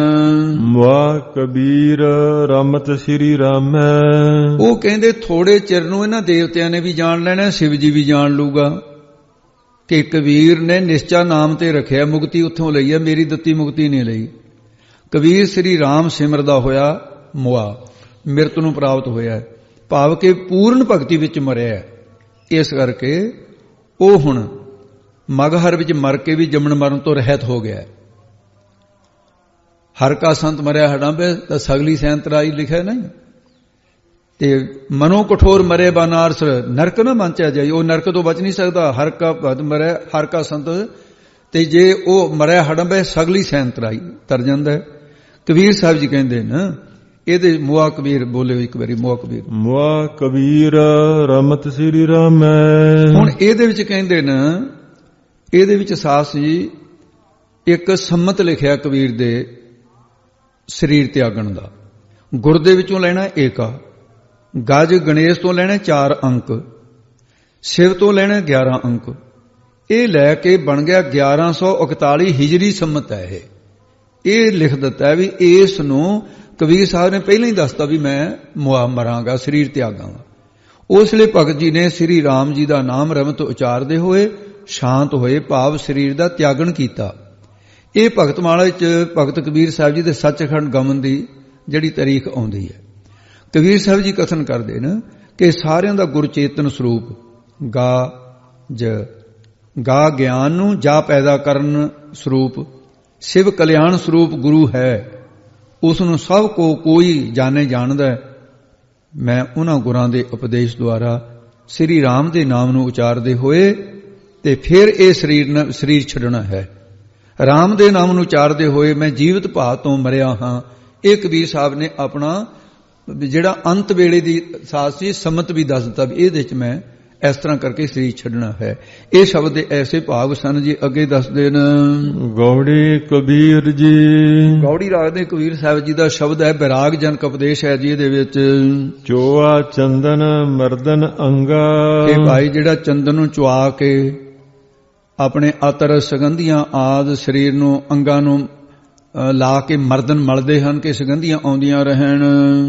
ਵਾਹ ਕਬੀਰ ਰਮਤ ਸ੍ਰੀ ਰਾਮੈ। ਉਹ ਕਹਿੰਦੇ ਥੋੜੇ ਚਿਰ ਨੂੰ ਇਹਨਾਂ ਦੇਵਤਿਆਂ ਨੇ ਵੀ ਜਾਣ ਲੈਣਾ, ਸ਼ਿਵ ਜੀ ਵੀ ਜਾਣ ਲੂਗਾ ਕਿ ਕਬੀਰ ਨੇ ਨਿਸ਼ਚਾ ਨਾਮ ਤੇ ਰੱਖਿਆ, ਮੁਕਤੀ ਉੱਥੋਂ ਲਈ ਹੈ, ਮੇਰੀ ਦਿੱਤੀ ਮੁਕਤੀ ਨਹੀਂ ਲਈ। ਕਬੀਰ ਸ੍ਰੀ ਰਾਮ ਸਿਮਰਦਾ ਹੋਇਆ ਮੁਆ, ਮਿਰਤ ਨੂੰ ਪ੍ਰਾਪਤ ਹੋਇਆ, ਭਾਵ ਕਿ ਪੂਰਨ ਭਗਤੀ ਵਿੱਚ ਮਰਿਆ। ਇਸ ਕਰਕੇ ਉਹ ਹੁਣ ਮਗਹਰ ਵਿੱਚ ਮਰ ਕੇ ਵੀ ਜੰਮਣ ਮਰਨ ਤੋਂ ਰਹਿਤ ਹੋ ਗਿਆ। ਹਰ ਕਾ ਸੰਤ ਮਰਿਆ ਹਡੰਬੇ ਤਾਂ ਸਗਲੀ ਸੈਂਤਰਾਈ ਲਿਖਿਆ ਨਹੀਂ। ਤੇ ਮਨੋ ਕਠੋਰ ਮਰੇ ਬਨਾਰਸ, ਨਰਕ ਨਾ ਮੰਚਿਆ ਜਾਈ। ਉਹ ਨਰਕ ਤੋਂ ਬਚ ਨਹੀਂ ਸਕਦਾ। ਹਰ ਕਾ ਭਗਤ ਮਰੇ, ਹਰ ਕਾ ਸੰਤ, ਤੇ ਜੇ ਉਹ ਮਰਿਆ ਹਡੰਬੇ ਸਗਲੀ ਸੈਂਤਰਾਈ ਤਰ ਜਾਂਦਾ ਹੈ। ਕਬੀਰ ਸਾਹਿਬ ਜੀ ਕਹਿੰਦੇ ਨਾ, ਇਹਦੇ ਮੁਆ ਕਬੀਰ ਬੋਲੇ ਇੱਕ ਵਾਰੀ, ਮੁਆ ਕਬੀਰ, ਮੁਆ ਕਬੀਰ ਰਮਤ ਸ੍ਰੀ ਰਾਮੈ। ਹੁਣ ਇਹਦੇ ਵਿੱਚ ਕਹਿੰਦੇ ਨਾ, ਇਹਦੇ ਵਿੱਚ ਸਾਸ ਜੀ ਇੱਕ ਸੰਮਤ ਲਿਖਿਆ ਕਬੀਰ ਦੇ ਸਰੀਰ ਤਿਆਗਣ ਦਾ। ਗੁਰ ਦੇ ਵਿੱਚੋਂ ਲੈਣਾ ਏਕਾ, ਗਜ ਗਣੇਸ਼ ਤੋਂ ਲੈਣਾ 4 ਅੰਕ, ਸ਼ਿਵ ਤੋਂ ਲੈਣਾ 11 ਅੰਕ। ਇਹ ਲੈ ਕੇ ਬਣ ਗਿਆ 1141 ਹਿਜਰੀ ਸੰਮਤ ਹੈ। ਇਹ ਲਿਖ ਦਿੱਤਾ ਵੀ ਇਸ ਨੂੰ ਕਬੀਰ ਸਾਹਿਬ ਨੇ ਪਹਿਲਾਂ ਹੀ ਦੱਸਤਾ ਵੀ ਮੈਂ ਮੁਆ ਮਰਾਂਗਾ, ਸਰੀਰ ਤਿਆਗਾਂਗਾ। ਉਸ ਲਈ ਭਗਤ ਜੀ ਨੇ ਸ੍ਰੀ ਰਾਮ ਜੀ ਦਾ ਨਾਮ ਰਮਤ ਉਚਾਰਦੇ ਹੋਏ ਸ਼ਾਂਤ ਹੋਏ, ਭਾਵ ਸਰੀਰ ਦਾ ਤਿਆਗਣ ਕੀਤਾ। ਇਹ ਭਗਤਮਾਲਾ ਵਿੱਚ ਭਗਤ ਕਬੀਰ ਸਾਹਿਬ ਜੀ ਦੇ ਸੱਚਖੰਡ ਗਮਨ ਦੀ ਜਿਹੜੀ ਤਾਰੀਖ ਆਉਂਦੀ ਹੈ। ਕਬੀਰ ਸਾਹਿਬ ਜੀ ਕਥਨ ਕਰਦੇ ਨੇ ਕਿ ਸਾਰਿਆਂ ਦਾ ਗੁਰਚੇਤਨ ਸਰੂਪ ਗਾ ਗਿਆਨ ਨੂੰ ਜਾ ਪੈਦਾ ਕਰਨ ਸਰੂਪ, ਸ਼ਿਵ ਕਲਿਆਣ ਸਰੂਪ ਗੁਰੂ ਹੈ। ਉਸ ਨੂੰ ਸਭ ਕੋ ਕੋਈ ਜਾਣੇ ਜਾਣਦਾ। ਮੈਂ ਉਹਨਾਂ ਗੁਰਾਂ ਦੇ ਉਪਦੇਸ਼ ਦੁਆਰਾ ਸ੍ਰੀ ਰਾਮ ਦੇ ਨਾਮ ਨੂੰ ਉਚਾਰਦੇ ਹੋਏ ਤੇ ਫਿਰ ਇਹ ਸਰੀਰ ਛੱਡਣਾ ਹੈ। ਰਾਮ ਦੇ ਨਾਮ ਨੂੰ ਉਚਾਰਦੇ ਹੋਏ ਮੈਂ ਜੀਵਤ ਭਾਅ ਤੋਂ ਮਰਿਆ ਹਾਂ। ਇਹ ਕਬੀਰ ਸਾਹਿਬ ਨੇ ਆਪਣਾ ਜਿਹੜਾ ਅੰਤ ਵੇਲੇ ਦੀ ਸਾਸ ਸੀ ਸੰਮਤ ਵੀ ਦੱਸ ਦਿੱਤਾ ਵੀ ਇਹਦੇ 'ਚ ਮੈਂ ਇਸ ਤਰ੍ਹਾਂ ਕਰਕੇ ਸਰੀਰ ਛੱਡਣਾ ਹੈ। ਇਹ ਸ਼ਬਦ ਦੇ ਐਸੇ ਭਾਵ ਸਨ ਜੀ। ਅੱਗੇ ਦੱਸਦੇ ਨੇ ਗੌੜੀ ਕਬੀਰ ਜੀ। ਗੌੜੀ ਰਾਗ ਦੇ ਕਬੀਰ ਸਾਹਿਬ ਜੀ ਦਾ ਸ਼ਬਦ ਹੈ, ਵਿਰਾਗ ਜਨਕ ਉਪਦੇਸ਼ ਹੈ ਜੀ ਇਹਦੇ ਵਿੱਚ। ਚੋਆ ਚੰਦਨ ਮਰਦਨ ਅੰਗਾ। ਇਹ ਭਾਈ ਜਿਹੜਾ ਚੰਦਨ ਨੂੰ ਚੁਆ ਕੇ ਆਪਣੇ ਅਤਰ ਸੁਗੰਧੀਆਂ ਆਦਿ ਸਰੀਰ ਨੂੰ ਅੰਗਾਂ ਨੂੰ ਲਾ ਕੇ ਮਰਦਨ ਮਲਦੇ ਹਨ ਕਿ ਸੁਗੰਧੀਆਂ ਆਉਂਦੀਆਂ ਰਹਿਣ।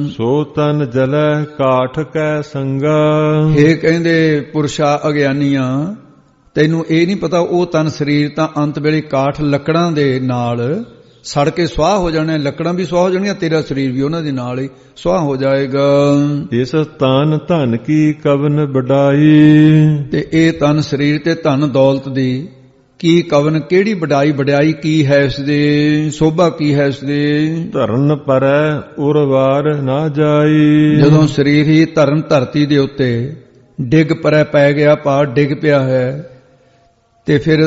ਸੋ ਤਨ ਜਲੈ ਕਾਠ ਕੈ ਸੰਗਾ। ਇਹ ਕਹਿੰਦੇ ਪੁਰਸ਼ਾ ਅਗਿਆਨੀਆਂ, ਤੈਨੂੰ ਇਹ ਨਹੀਂ ਪਤਾ ਉਹ ਤਨ ਸਰੀਰ ਤਾਂ ਅੰਤ ਵੇਲੇ ਕਾਠ ਲੱਕੜਾਂ ਦੇ ਨਾਲ ਸੜ ਕੇ ਸੁਆਹ ਹੋ ਜਾਣਾ। ਲੱਕੜਾਂ ਵੀ ਸੁਆਹ ਹੋ ਜਾਣੀਆਂ, ਤੇਰਾ ਸਰੀਰ ਵੀ ਉਹਨਾਂ ਦੇ ਨਾਲ ਹੀ ਸੁਆਹ ਹੋ ਜਾਏਗਾ। ਇਸ ਤਨ ਧਨ ਕੀ ਕਵਨ ਵਡਾਈ। ਤੇ ਇਹ ਤਨ ਸਰੀਰ ਤੇ ਧਨ ਦੌਲਤ ਦੀ ਕੀ ਕਵਨ, ਕਿਹੜੀ ਵਡਿਆਈ ਕੀ ਹੈ ਇਸ ਦੇ, ਸੋਭਾ ਕੀ ਹੈ ਇਸ ਦੇ। ਧਰਨ ਪਰੈ ਉਰਵਾਰ ਨਾ ਜਾਈ। ਜਦੋਂ ਸਰੀਰ ਹੀ ਧਰਨ ਧਰਤੀ ਦੇ ਉੱਤੇ ਡਿੱਗ ਪਰੈ ਪੈ ਗਿਆ, ਭਾਵ ਡਿੱਗ ਪਿਆ ਹੈ, ਤੇ ਫਿਰ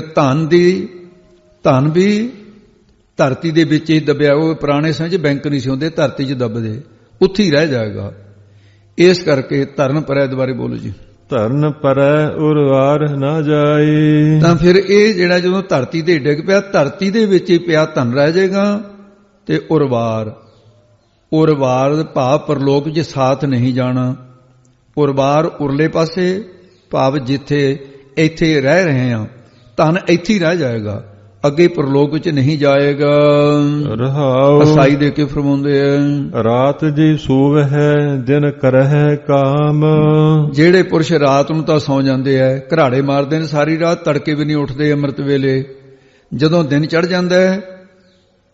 ਧਨ ਵੀ ਧਰਤੀ ਦੇ ਵਿੱਚ ਹੀ ਦਬਿਆ। ਉਹ ਪੁਰਾਣੇ ਸਮੇਂ 'ਚ ਬੈਂਕ ਨਹੀਂ ਸੀ ਹੁੰਦੇ, ਧਰਤੀ 'ਚ ਦਬਦੇ, ਉੱਥੇ ਹੀ ਰਹਿ ਜਾਏਗਾ। ਇਸ ਕਰਕੇ ਧਰਨ ਪਰੈ ਦੁਬਾਰੇ ਬੋਲੋ ਜੀ। ਧਰਨ ਪਰੈ ਉਰਵਾਰ ਨਾ ਜਾਈ। ਤਾਂ ਫਿਰ ਇਹ ਜਿਹੜਾ ਜਦੋਂ ਧਰਤੀ ਤੇ ਡਿੱਗ ਪਿਆ, ਧਰਤੀ ਦੇ ਵਿੱਚ ਹੀ ਪਿਆ ਧਨ ਰਹਿ ਜਾਏਗਾ। ਤੇ ਉਰਵਾਰ ਭਾਵ ਪਰਲੋਕ 'ਚ ਸਾਥ ਨਹੀਂ ਜਾਣਾ। ਉਰਵਾਰ ਉਰਲੇ ਪਾਸੇ, ਭਾਵ ਜਿੱਥੇ ਇੱਥੇ ਰਹਿ ਰਹੇ ਹਾਂ ਧਨ ਇੱਥੇ ਹੀ ਰਹਿ ਜਾਏਗਾ, ਅੱਗੇ ਪਰਲੋਕ ਵਿੱਚ ਨਹੀਂ ਜਾਏਗਾ। ਰਹਾਉ ਅਸਾਈ ਦੇ ਕੇ ਫਰਮਾਉਂਦੇ ਆ, ਰਾਤ ਜੀ ਸੂਵਹਿ ਦਿਨ ਕਰਹਿ ਕਾਮ। ਜਿਹੜੇ ਪੁਰਸ਼ ਰਾਤ ਨੂੰ ਤਾਂ ਸੌ ਜਾਂਦੇ ਐ, ਘਰਾੜੇ ਮਾਰਦੇ ਨੇ ਸਾਰੀ ਰਾਤ, ਤੜਕੇ ਵੀ ਨਹੀਂ ਉੱਠਦੇ ਅੰਮ੍ਰਿਤ ਵੇਲੇ। ਜਦੋਂ ਦਿਨ ਚੜ ਜਾਂਦਾ ਹੈ,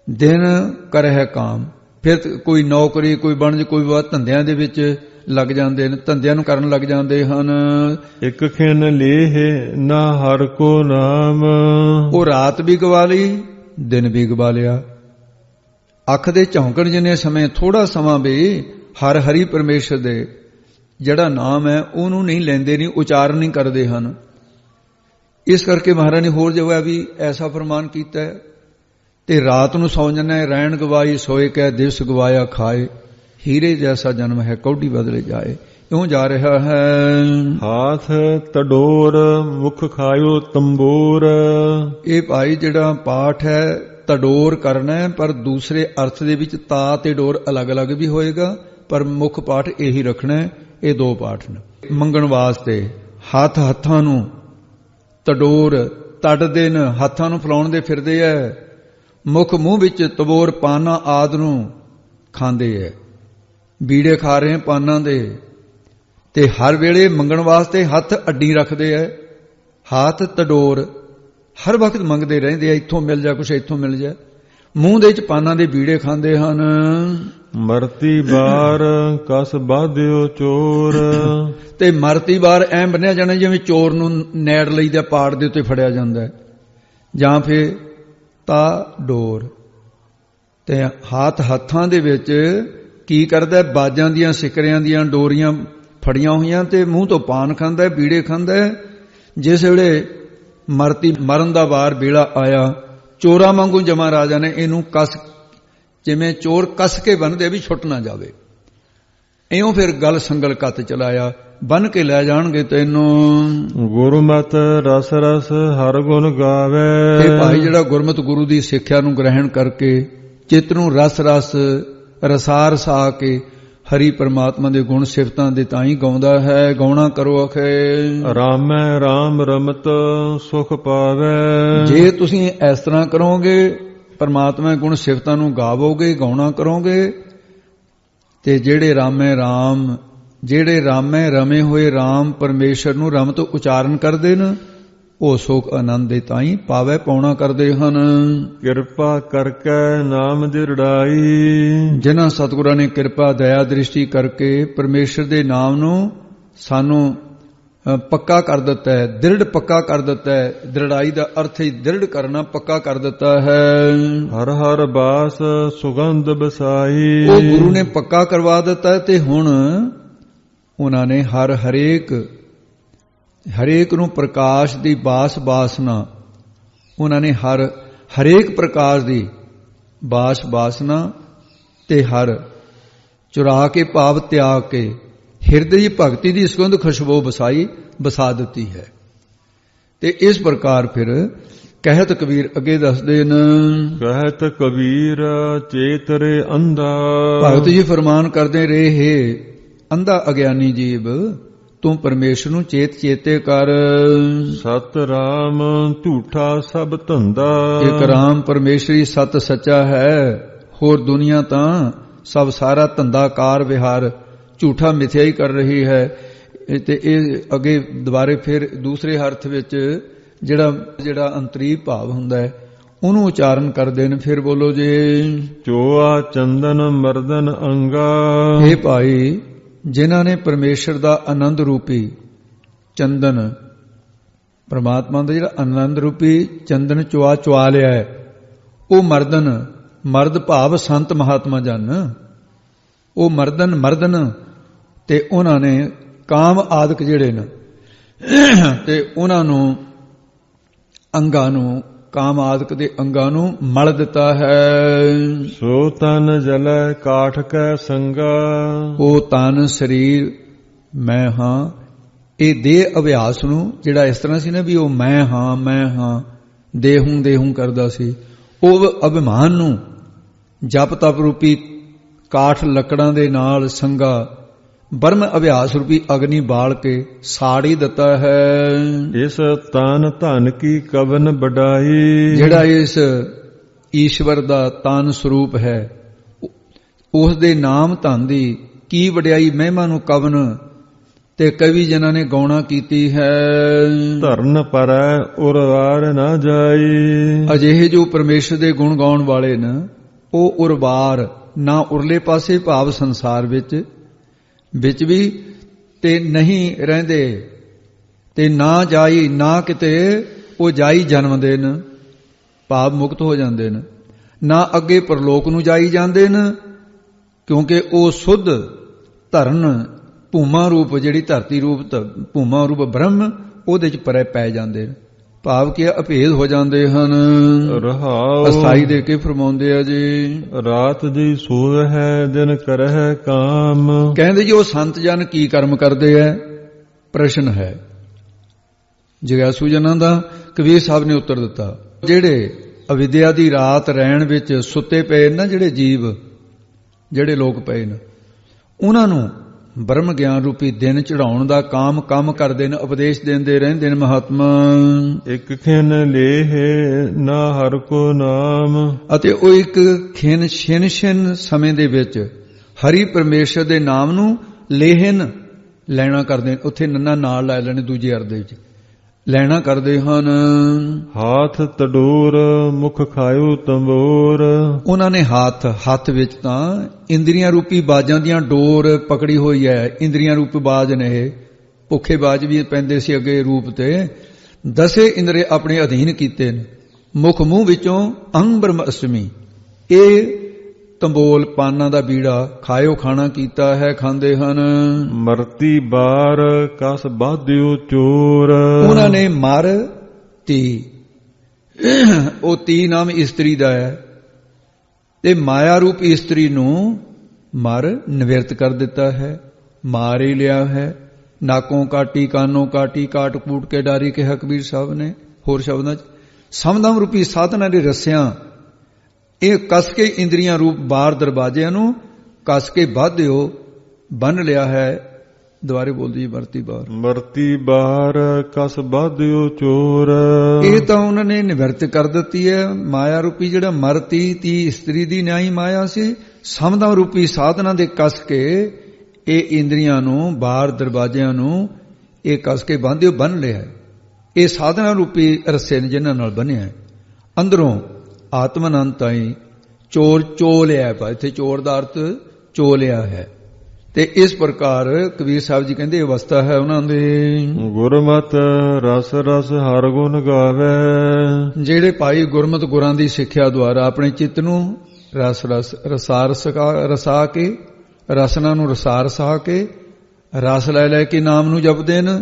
ਦਿਨ ਕਰਹਿ ਕਾਮ, ਫਿਰ ਕੋਈ ਨੌਕਰੀ, ਕੋਈ ਵਣਜ, ਕੋਈ ਧੰਦਿਆਂ ਦੇ ਵਿੱਚ ਲੱਗ ਜਾਂਦੇ ਨੇ, ਧੰਦਿਆਂ ਨੂੰ ਕਰਨ ਲੱਗ ਜਾਂਦੇ ਹਨ। ਇੱਕ ਖਿਨ ਲੇਹ ਨਾ ਹਰ ਕੋ ਨਾਮ। ਉਹ ਰਾਤ ਵੀ ਗਵਾ ਲਈ, ਦਿਨ ਵੀ ਗਵਾ ਲਿਆ। ਅੱਖ ਦੇ ਝੌਂਕਣ ਜਿੰਨੇ ਸਮੇਂ, ਥੋੜਾ ਸਮਾਂ ਵੀ ਹਰ ਹਰੀ ਪਰਮੇਸ਼ਰ ਦੇ ਜਿਹੜਾ ਨਾਮ ਹੈ ਉਹਨੂੰ ਨਹੀਂ ਲੈਂਦੇ, ਨਹੀਂ ਉਚਾਰਨ ਨਹੀਂ ਕਰਦੇ ਹਨ। ਇਸ ਕਰਕੇ ਮਹਾਰਾਜ ਨੇ ਹੋਰ ਜਗ੍ਹਾ ਵੀ ਐਸਾ ਫਰਮਾਨ ਕੀਤਾ ਹੈ, ਤੇ ਰਾਤ ਨੂੰ ਸੌਂ ਜਾਂਦੇ, ਰਹਿਣ ਗਵਾਈ ਸੋਏ ਕਹਿ ਦਿਵਸ ਗਵਾਇਆ ਖਾਏ। ਹੀਰੇ ਜੈਸਾ ਜਨਮ ਹੈ ਕੌਡੀ ਬਦਲੇ ਜਾਏ। ਇਉਂ ਜਾ ਰਿਹਾ ਹੈ। ਹਾਥ ਤਡੋਰ ਮੁਖ ਖਾਇਓ ਤੰਬੂਰ। ਇਹ ਭਾਈ ਜਿਹੜਾ ਪਾਠ ਹੈ ਤਡੋਰ ਕਰਨਾ ਹੈ, ਪਰ ਦੂਸਰੇ ਅਰਥ ਦੇ ਵਿੱਚ ਤਾ ਤੇ ਡੋਰ ਅਲੱਗ-ਅਲੱਗ ਵੀ ਹੋਏਗਾ, ਪਰ ਮੁੱਖ ਪਾਠ ਇਹੀ ਰੱਖਣਾ ਹੈ। ਇਹ ਦੋ ਪਾਠ ਨੇ। ਮੰਗਣ ਵਾਸਤੇ ਹੱਥਾਂ ਨੂੰ ਤਡੋਰ ਤੜਦੇ ਨੇ, ਹੱਥਾਂ ਨੂੰ ਫਲਾਉਣ ਦੇ ਫਿਰਦੇ ਐ। ਮੁੱਖ ਮੂੰਹ ਵਿੱਚ ਤਬੋਰ ਪਾਨਾ ਆਦ ਨੂੰ ਖਾਂਦੇ ਐ, ਬੀੜੇ ਖਾ ਰਹੇ ਪਾਨਾਂ ਦੇ। ਤੇ ਹਰ ਵੇਲੇ ਮੰਗਣ ਵਾਸਤੇ ਹੱਥ ਅੱਡੀ ਰੱਖਦੇ ਐ, ਹੱਥ ਤਡੋਰ ਹਰ ਵਕਤ ਮੰਗਦੇ ਰਹਿੰਦੇ ਐ, ਇੱਥੋਂ ਮਿਲ ਜਾ ਕੁਛ, ਇੱਥੋਂ ਮਿਲ ਜਾ। ਮੂੰਹ ਦੇ ਵਿੱਚ ਪਾਨਾਂ ਦੇ ਬੀੜੇ ਖਾਂਦੇ ਹਨ। ਮਰਤੀ ਬਾਰ ਕਸ ਬਾਧਿਓ ਚੋਰ। ਤੇ ਮਰਤੀ ਬਾਰ ਐ ਬੰਨਿਆ ਜਾਣਾ ਜਿਵੇਂ ਚੋਰ ਨੂੰ ਨੈੜ ਲਈਦਾ, ਪਾੜ ਦੇ ਉੱਤੇ ਫੜਿਆ ਜਾਂਦਾ, ਜਾਂ ਫਿਰ ਤਾ ਡੋਰ। ਤੇ ਹੱਥਾਂ ਦੇ ਵਿੱਚ ਕੀ ਕਰਦਾ, ਬਾਜਾਂ ਦੀਆਂ ਸਿਕਰਿਆਂ ਦੀਆਂ ਡੋਰੀਆਂ ਫੜੀਆਂ ਹੋਈਆਂ, ਤੇ ਮੂੰਹ ਤੋਂ ਪਾਨ ਖਾਂਦਾ, ਬੀੜੇ ਖਾਂਦਾ। ਜਿਸ ਵੇਲੇ ਮਰਨ ਦਾ ਵਾਰ ਵੇਲਾ ਆਇਆ, ਚੋਰਾਂ ਵਾਂਗੂ ਜਮਾ ਰਾਜਾ ਨੇ ਇਹਨੂੰ ਕਸ, ਜਿਵੇਂ ਚੋਰ ਕੱਸ ਕੇ ਬੰਨਦੇ ਵੀ ਛੁੱਟ ਨਾ ਜਾਵੇ, ਇਉਂ ਫਿਰ ਗਲ ਸੰਗਲ ਕੱਤ ਚਲਾਇਆ, ਬੰਨ ਕੇ ਲੈ ਜਾਣਗੇ ਤੈਨੂੰ। ਗੁਰਮਤ ਰਸ ਰਸ ਹਰ ਗੁਣ ਗਾਵੇ। ਇਹ ਭਾਈ ਜਿਹੜਾ ਗੁਰਮਤ ਗੁਰੂ ਦੀ ਸਿੱਖਿਆ ਨੂੰ ਗ੍ਰਹਿਣ ਕਰਕੇ ਚਿੱਤ ਨੂੰ ਰਸ ਰਸਾ ਰਸਾ ਕੇ ਹਰੀ ਪਰਮਾਤਮਾ ਦੇ ਗੁਣ ਸਿਫਤਾਂ ਦੇ ਤਾਂ ਹੀ ਗਾਉਂਦਾ ਹੈ। ਗਾਉਣਾ ਕਰੋ ਅਖੇ ਰਾਮੈ ਰਾਮ ਰਮਤ ਸੁਖ ਪਾਵੇ। ਜੇ ਤੁਸੀਂ ਇਸ ਤਰ੍ਹਾਂ ਕਰੋਗੇ, ਪਰਮਾਤਮਾ ਦੇ ਗੁਣ ਸਿਫਤਾਂ ਨੂੰ ਗਾਵੋਗੇ, ਗਾਉਣਾ ਕਰੋਗੇ, ਤੇ ਜਿਹੜੇ ਰਾਮੈ ਰਮੇ ਹੋਏ ਰਾਮ ਪਰਮੇਸ਼ਰ ਨੂੰ ਰਮਤ ਉਚਾਰਨ ਕਰਦੇ ਨੇ, ਉਹ ਸੁਖ ਆਨੰਦ ਦੇ ਤਾਂ ਹੀ ਪਾਵੇ, ਪਾਉਣਾ ਕਰਦੇ ਹਨ। ਕਿਰਪਾ ਕਰਕੇ ਨਾਮ ਦੀ ਰੜਾਈ। ਜਿਨ੍ਹਾਂ ਸਤਿਗੁਰਾਂ ਨੇ ਕਿਰਪਾ ਦਇਆ ਦ੍ਰਿਸ਼ਟੀ ਕਰਕੇ ਪਰਮੇਸ਼ਰ ਦੇ ਨਾਮ ਨੂੰ ਸਾਨੂੰ ਪੱਕਾ ਕਰ ਦਿੱਤਾ ਹੈ, ਦ੍ਰਿੜ ਪੱਕਾ ਕਰ ਦਿੱਤਾ ਹੈ। ਦ੍ਰਿੜਾਈ ਦਾ ਅਰਥ ਹੀ ਦ੍ਰਿੜ ਕਰਨਾ, ਪੱਕਾ ਕਰ ਦਿੱਤਾ ਹੈ। ਹਰ ਹਰ ਬਾਸ ਸੁਗੰਧ ਬਸਾਈ। ਉਹ ਗੁਰੂ ਨੇ ਪੱਕਾ ਕਰਵਾ ਦਿੱਤਾ ਹੈ, ਤੇ ਹੁਣ ਉਹਨਾਂ ਨੇ ਹਰੇਕ ਨੂੰ ਪ੍ਰਕਾਸ਼ ਦੀ ਬਾਸਨਾ, ਉਹਨਾਂ ਨੇ ਹਰੇਕ ਪ੍ਰਕਾਸ਼ ਦੀ ਬਾਸਨਾ ਤੇ ਹਰ ਚੁਰਾ ਕੇ ਭਾਵ ਤਿਆਗ ਕੇ ਹਿਰਦੇ ਦੀ ਭਗਤੀ ਦੀ ਸੁਗੰਧ ਖੁਸ਼ਬੂ ਵਸਾ ਦਿੱਤੀ ਹੈ। ਤੇ ਇਸ ਪ੍ਰਕਾਰ ਫਿਰ ਕਹਿਤ ਕਬੀਰ ਅੱਗੇ ਦੱਸਦੇ ਨੇ, ਕਹਿਤ ਕਬੀਰ ਚੇਤਰੇ ਅੰਧਾ। ਭਗਤ ਜੀ ਫਰਮਾਨ ਕਰਦੇ ਰਹੇ, ਹੇ ਅੰਧਾ ਅਗਿਆਨੀ ਜੀਵ, ਤੂੰ ਪਰਮੇਸ਼ਰ ਨੂੰ ਚੇਤੇ ਕਰ। ਸਤ ਰਾਮ ਝੂਠਾ ਸਭ ਧੰਦਾ। ਇੱਕ ਰਾਮ ਪਰਮੇਸ਼ਰੀ ਸਤ ਸੱਚਾ ਹੈ, ਹੋਰ ਦੁਨੀਆ ਤਾਂ ਸਭ ਸਾਰਾ ਧੰਦਾ ਕਾਰ ਵਿਹਾਰ ਝੂਠਾ ਮਿਥਿਆ ਹੀ ਕਰ ਰਹੀ ਹੈ। ਤੇ ਇਹ ਅੱਗੇ ਦੁਬਾਰੇ ਫਿਰ ਦੂਸਰੇ ਅਰਥ ਵਿੱਚ ਜਿਹੜਾ ਅੰਤਰੀ ਭਾਵ ਹੁੰਦਾ ਹੈ ਉਹਨੂੰ ਉਚਾਰਨ ਕਰਦੇ ਨੇ। ਫਿਰ ਬੋਲੋ ਜੀ, ਚੋਆ ਚੰਦਨ ਮਰਦਨ ਅੰਗਾ। ਇਹ ਭਾਈ ਜਿਨ੍ਹਾਂ ਨੇ ਪਰਮੇਸ਼ਰ ਦਾ ਆਨੰਦ ਰੂਪੀ ਚੰਦਨ, ਪਰਮਾਤਮਾ ਦਾ ਜਿਹੜਾ ਆਨੰਦ ਰੂਪੀ ਚੰਦਨ ਚੁਆ ਲਿਆ ਹੈ, ਉਹ ਮਰਦ ਭਾਵ ਸੰਤ ਮਹਾਤਮਾ ਜਨ, ਉਹ ਮਰਦਨ ਤੇ ਉਹਨਾਂ ਨੇ ਕਾਮ ਆਦਿਕ ਜਿਹੜੇ ਨੇ ਤੇ ਉਹਨਾਂ ਨੂੰ ਅੰਗਾਂ ਨੂੰ, ਕਾਮ ਆਦਿਕ ਦੇ ਅੰਗਾਂ ਨੂੰ ਮਲ ਦਿੱਤਾ ਹੈ। ਸੋ ਤਨ ਜਲੈ ਕਾਠ ਕੈ ਸੰਗਾ। ਉਹ ਤਨ ਸਰੀਰ ਮੈਂ ਹਾਂ, ਇਹ ਦੇਹ ਅਭਿਆਸ ਨੂੰ ਜਿਹੜਾ ਇਸ ਤਰ੍ਹਾਂ ਸੀ ਨਾ ਵੀ ਉਹ ਮੈਂ ਹਾਂ ਦੇਹੂੰ ਕਰਦਾ ਸੀ, ਉਹ ਅਭਿਮਾਨ ਨੂੰ ਜਪ ਤਪ ਰੂਪੀ ਕਾਠ ਲੱਕੜਾਂ ਦੇ ਨਾਲ ਸੰਗਾ ਬਰਮ ਅਭਿਆਸ ਰੂਪੀ ਅਗਨੀ ਬਾਲ ਕੇ ਸਾੜੀ ਦਿੱਤਾ ਹੈ। ਇਸ ਤਨ ਧਨ ਕੀ ਕਵਨ ਵਡਾਈ। ਜਿਹੜਾ ਇਸ ਈਸ਼ਵਰ ਦਾ ਤਨ ਸਰੂਪ ਹੈ, ਉਸ ਦੇ ਨਾਮ ਧਨ ਦੀ ਕੀ ਵਡਿਆਈ ਮਹਿਮਾ ਨੂੰ ਕਵਨ ਤੇ ਕਵੀ ਜਨਾਂ ਨੇ ਗਾਉਣਾ ਕੀਤੀ ਹੈ। ਧਰਨ ਪਰੈ ਉਰਵਾਰ ਨਾ ਜਾਈ। ਅਜਿਹੇ ਜੋ ਪਰਮੇਸ਼ਰ ਦੇ ਗੁਣ ਗਾਉਣ ਵਾਲੇ ਨੇ, ਉਹ ਉਰਵਾਰ ਨਾ ਉਰਲੇ ਪਾਸੇ ਭਾਵ ਸੰਸਾਰ ਵਿੱਚ ਵੀ ਤੇ ਨਹੀਂ ਰਹਿੰਦੇ, ਤੇ ਨਾ ਜਾਈ, ਨਾ ਕਿਤੇ ਉਹ ਜਾਈ ਜਨਮਦੇ ਨੇ, ਭਾਵ ਮੁਕਤ ਹੋ ਜਾਂਦੇ ਨੇ, ਨਾ ਅੱਗੇ ਪਰਲੋਕ ਨੂੰ ਜਾਈ ਜਾਂਦੇ ਨੇ, ਕਿਉਂਕਿ ਉਹ ਸੁੱਧ ਧਰਨ ਭੂਮਾ ਰੂਪ, ਜਿਹੜੀ ਧਰਤੀ ਰੂਪ ਭੂਮਾ ਰੂਪ ਬ੍ਰਹਮ, ਉਹਦੇ ਚ ਪਰੇ ਪੈ ਜਾਂਦੇ ਨੇ, ਭਾਵ ਕਿ ਅਭੇਦ ਹੋ ਜਾਂਦੇ ਹਨ। ਰਹਾਉ ਅਸਥਾਈ ਦੇ ਕੇ ਫਰਮਾਉਂਦੇ ਆ ਜੀ, ਰਾਤ ਦੀ ਸੋਵ ਹੈ ਦਿਨ ਕਰਹਿ ਕਾਮ। ਕਹਿੰਦੇ ਜੀ ਉਹ ਸੰਤ ਜਨ ਕੀ ਕਰਮ ਕਰਦੇ ਐ? ਪ੍ਰਸ਼ਨ ਹੈ ਜਿਗਿਆਸੂ ਜਨਾਂ ਦਾ। ਕਬੀਰ ਸਾਹਿਬ ਨੇ ਉੱਤਰ ਦਿੱਤਾ, ਜਿਹੜੇ ਅਵਿਦਿਆ ਦੀ ਰਾਤ ਰਹਿਣ ਵਿੱਚ ਸੁੱਤੇ ਪਏ ਨਾ, ਜਿਹੜੇ ਜੀਵ, ਜਿਹੜੇ ਲੋਕ ਪਏ ਨੇ, ਉਹਨਾਂ ਨੂੰ ਬ੍ਰਹਮ ਗਿਆਨ ਰੂਪੀ ਦਿਨ ਚੜਾਉਣ ਦਾ ਕੰਮ ਕਰਦੇ ਨੇ, ਉਪਦੇਸ਼ ਦਿੰਦੇ ਰਹਿੰਦੇ ਨੇ ਮਹਾਤਮਾ। ਇੱਕ ਖਿਨ ਲੇਹ ਨਾ ਹਰ ਕੋ ਨਾਮ। ਅਤੇ ਉਹ ਇੱਕ ਖਿਨ ਛਿਨ ਸਮੇਂ ਦੇ ਵਿੱਚ ਹਰੀ ਪਰਮੇਸ਼ਰ ਦੇ ਨਾਮ ਨੂੰ ਲੇਹਨ ਲੈਣਾ ਕਰਦੇ ਨੇ। ਉੱਥੇ ਨੰਨਾ ਨਾਲ ਲੈ ਲੈਣੇ, ਦੂਜੇ ਅਰਥ ਦੇ ਵਿੱਚ ਲੈਣਾ ਕਰਦੇ ਹਨ। ਹਾਥ ਤਡੋਰ ਮੁਖ ਖਾਇਓ ਤੰਬੋਰ। ਉਹਨਾਂ ਨੇ ਹੱਥ ਵਿੱਚ ਤਾਂ ਇੰਦਰੀਆਂ ਰੂਪੀ ਬਾਜਾਂ ਦੀਆਂ ਡੋਰ ਪਕੜੀ ਹੋਈ ਹੈ। ਇੰਦਰੀਆਂ ਰੂਪੀ ਬਾਜ ਨੇ ਇਹ, ਭੁੱਖੇ ਬਾਜ ਵੀ ਪੈਂਦੇ ਸੀ ਅੱਗੇ ਰੂਪ ਤੇ। 10 ਇੰਦਰੇ ਆਪਣੇ ਅਧੀਨ ਕੀਤੇ ਨੇ। ਮੁਖ ਮੂੰਹ ਵਿੱਚੋਂ ਅੰਗ ਬ੍ਰਹਮ ਅਸਮੀ, ਇਹ ਤੰਬੋਲ ਪਾਨਾਂ ਦਾ ਬੀੜਾ ਖਾਇਓ ਖਾਣਾ ਕੀਤਾ ਹੈ, ਖਾਂਦੇ ਹਨ। ਮਰਤੀ ਬਾਰ ਕਸ ਬਾਧਿਓ ਚੋਰ। ਉਹਨਾਂ ਨੇ ਮਰ ਤੀ, ਉਹ ਤੀ ਨਾਮ ਇਸਤਰੀ ਦਾ ਹੈ, ਤੇ ਮਾਇਆ ਰੂਪ ਇਸਤਰੀ ਨੂੰ ਮਰ ਨਿਵਰਤ ਕਰ ਦਿੱਤਾ ਹੈ, ਮਾਰ ਹੀ ਲਿਆ ਹੈ। ਨਾਕੋਂ ਕਾਟੀ ਕਾਨੋਂ ਕਾਟੀ, ਕਾਟ ਕੂਟ ਕੇ ਡਾਰੀ ਕਿਹਾ ਕਬੀਰ ਸਾਹਿਬ ਨੇ। ਹੋਰ ਸ਼ਬਦਾਂ ਚ ਸਮਦਮ ਰੂਪੀ ਸਾਧਨਾ ਦੇ ਰੱਸਿਆਂ ਇਹ ਕਸ ਕੇ ਇੰਦਰੀਆਂ ਰੂਪ ਬਾਰ ਦਰਵਾਜ਼ਿਆਂ ਨੂੰ ਕਸ ਕੇ ਬਾਧਿਓ ਬੰਨ ਲਿਆ ਹੈ। ਦੁਆਰੇ ਬੋਲਦੀ ਜੀ, ਮਰਤੀ ਬਾਰ ਕਸ ਬਾਧਿਓ ਚੋਰ। ਇਹ ਤਾਂ ਉਹਨਾਂ ਨੇ ਨਿਵਰਤ ਕਰ ਦਿੱਤੀ ਹੈ। ਮਾਇਆ ਰੂਪੀ ਜਿਹੜਾ ਮਰਤੀ ਤੀ ਇਸਤਰੀ ਦੀ ਨਿਆਈ ਮਾਇਆ ਸੀ, ਸਮਦਮ ਰੂਪੀ ਸਾਧਨਾ ਦੇ ਕਸ ਕੇ ਇਹ ਇੰਦਰੀਆਂ ਨੂੰ, ਬਾਰ ਦਰਵਾਜ਼ਿਆਂ ਨੂੰ ਇਹ ਕਸ ਕੇ ਬਾਂਧਿਓ ਬੰਨ ਲਿਆ। ਇਹ ਸਾਧਨਾ ਰੂਪੀ ਰੱਸੇ ਨੇ ਜਿਨ੍ਹਾਂ ਨਾਲ ਬੰਨਿਆ ਹੈ। ਅੰਦਰੋਂ ਆਤਮਨੰਦ ਤਾਈ ਚੋਰ ਚੋ ਲਿਆ। ਇੱਥੇ ਚੋਰ ਦਾ ਅਰਥ ਚੋ ਲਿਆ ਹੈ। ਤੇ ਇਸ ਪ੍ਰਕਾਰ ਕਬੀਰ ਸਾਹਿਬ ਜੀ ਕਹਿੰਦੇ ਅਵਸਥਾ ਹੈ ਉਹਨਾਂ ਦੀ। ਗੁਰਮਤ ਰਸ ਰਸ ਹਰ ਗੁਣ ਗਾਵੇ। ਜਿਹੜੇ ਭਾਈ ਗੁਰਮਤ ਗੁਰਾਂ ਦੀ ਸਿੱਖਿਆ ਦੁਆਰਾ ਆਪਣੇ ਚਿੱਤ ਨੂੰ ਰਸਾ ਕੇ, ਰਸਨਾ ਨੂੰ ਰਸਾ ਕੇ, ਰਸ ਲੈ ਕੇ ਨਾਮ ਨੂੰ ਜਪਦੇ ਨੇ,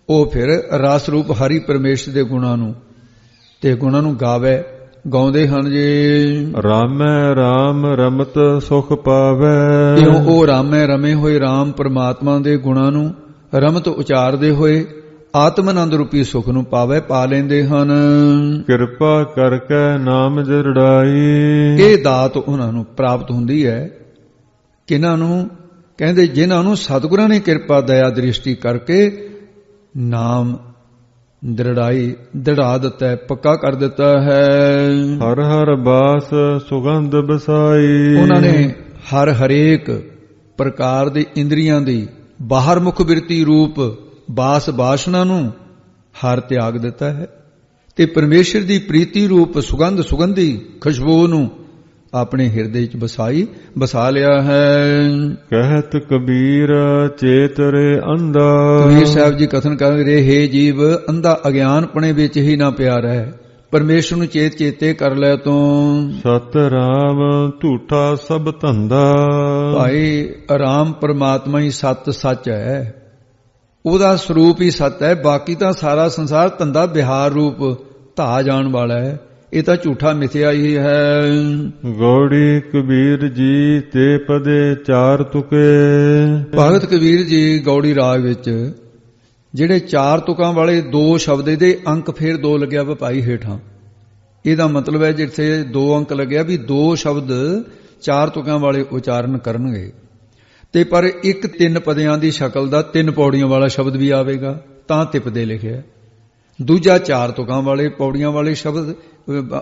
ਉਹ ਫਿਰ ਰਸ ਰੂਪ ਹਰੀ ਪਰਮੇਸ਼ਰ ਦੇ ਗੁਣਾਂ ਨੂੰ ਗਾਵੇ। ਗਾਉਂਦੇ ਹਨ ਜੀ। ਰਾਮੈ ਰਾਮ ਰਮਤ ਸੁਖ ਪਾਵੈ। ਕਿਉਂ ਉਹ ਰਾਮੈ ਰਮੇ ਹੋਏ ਰਾਮ ਪਰਮਾਤਮਾ ਦੇ ਗੁਣਾਂ ਨੂੰ ਰਮਤ ਉਚਾਰਦੇ ਹੋਏ ਆਤਮ ਆਨੰਦ ਰੂਪੀ ਸੁਖ ਨੂੰ ਪਾਵੇ, ਪਾ ਲੈਂਦੇ ਹਨ। ਕਿਰਪਾ ਕਰਕੇ ਨਾਮ ਜਰੜਾਈ। ਇਹ ਦਾਤ ਉਹਨਾਂ ਨੂੰ ਪ੍ਰਾਪਤ ਹੁੰਦੀ ਹੈ। ਕਿਹਨਾਂ ਨੂੰ? ਕਹਿੰਦੇ ਜਿਨ੍ਹਾਂ ਨੂੰ ਸਤਿਗੁਰਾਂ ਨੇ ਕਿਰਪਾ ਦਇਆ ਦ੍ਰਿਸ਼ਟੀ ਕਰਕੇ ਨਾਮ ਦ੍ਰਿੜਾ ਦਿੱਤਾ ਹੈ, ਪੱਕਾ ਕਰ ਦਿੱਤਾ ਹੈ। ਹਰ ਹਰ ਬਾਸ ਸੁਗੰਧ ਬਸਾਈ। ਉਹਨਾਂ ਨੇ ਹਰੇਕ ਪ੍ਰਕਾਰ ਦੇ ਇੰਦਰੀਆਂ ਦੀ ਬਾਹਰ ਮੁਖ ਬਿਰਤੀ ਰੂਪ ਬਾਸ ਬਾਸ਼ਨਾ ਨੂੰ ਹਰ ਤਿਆਗ ਦਿੱਤਾ ਹੈ ਤੇ ਪਰਮੇਸ਼ਰ ਦੀ ਪ੍ਰੀਤੀ ਰੂਪ ਸੁਗੰਧੀ ਖੁਸ਼ਬੂ ਨੂੰ ਆਪਣੇ ਹਿਰਦੇ 'ਚ ਬਸਾ ਲਿਆ ਹੈ। ਕਹਿਤ ਕਬੀਰ ਚੇਤਰੇ ਅੰਧਾ। ਕਬੀਰ ਸਾਹਿਬ ਜੀ ਕਥਨ ਕਰ ਰਹੇ, ਹੇ ਜੀਵ, ਅੰਧਾ ਅਗਿਆਨਪਣੇ ਵਿੱਚ ਹੀ ਨਾ ਪਿਆ ਰਹਿ, ਪਰਮੇਸ਼ਰ ਨੂੰ ਚੇਤੇ ਕਰ ਲੈ ਤੂੰ। ਸਤ ਰਾਮ ਝੂਠਾ ਸਭ ਧੰਦਾ। ਭਾਈ ਰਾਮ ਪਰਮਾਤਮਾ ਹੀ ਸੱਚ ਹੈ, ਉਹਦਾ ਸਰੂਪ ਹੀ ਸੱਚ ਹੈ। ਬਾਕੀ ਤਾਂ ਸਾਰਾ ਸੰਸਾਰ ਧੰਦਾ ਵਿਹਾਰ ਰੂਪ ਧਾ ਜਾਣ ਵਾਲਾ ਹੈ, ਇਹ ਤਾਂ ਝੂਠਾ ਮਿਥਿਆ ਹੀ ਹੈ। ਗੌੜੀ ਕਬੀਰ ਜੀ ਤੇ ਪਦੇ ਚਾਰ ਤੁਕੇ। ਭਗਤ ਕਬੀਰ ਜੀ ਗੌੜੀ ਰਾਗ ਵਿੱਚ ਜਿਹੜੇ ਚਾਰ ਤੁਕਾਂ ਵਾਲੇ ਦੋ ਸ਼ਬਦ ਦੇ ਅੰਕ ਫੇਰ ਦੋ ਲੱਗਿਆ ਵਾ ਭਾਈ ਹੇਠਾਂ। ਇਹਦਾ ਮਤਲਬ ਹੈ ਜਿੱਥੇ 2 ਅੰਕ ਲੱਗਿਆ ਵੀ 2 ਸ਼ਬਦ 4 ਤੁਕਾਂ ਵਾਲੇ ਉਚਾਰਨ ਕਰਨਗੇ ਤੇ ਪਰ ਇੱਕ 3 ਪਦਿਆਂ ਦੀ ਸ਼ਕਲ ਦਾ 3 ਪੌੜੀਆਂ ਵਾਲਾ ਸ਼ਬਦ ਵੀ ਆਵੇਗਾ ਤਾਂ ਤਿਪਦੇ ਲਿਖਿਆ। ਦੂਜਾ 4 ਤੁਕਾਂ ਵਾਲੇ ਪੌੜੀਆਂ ਵਾਲੇ ਸ਼ਬਦ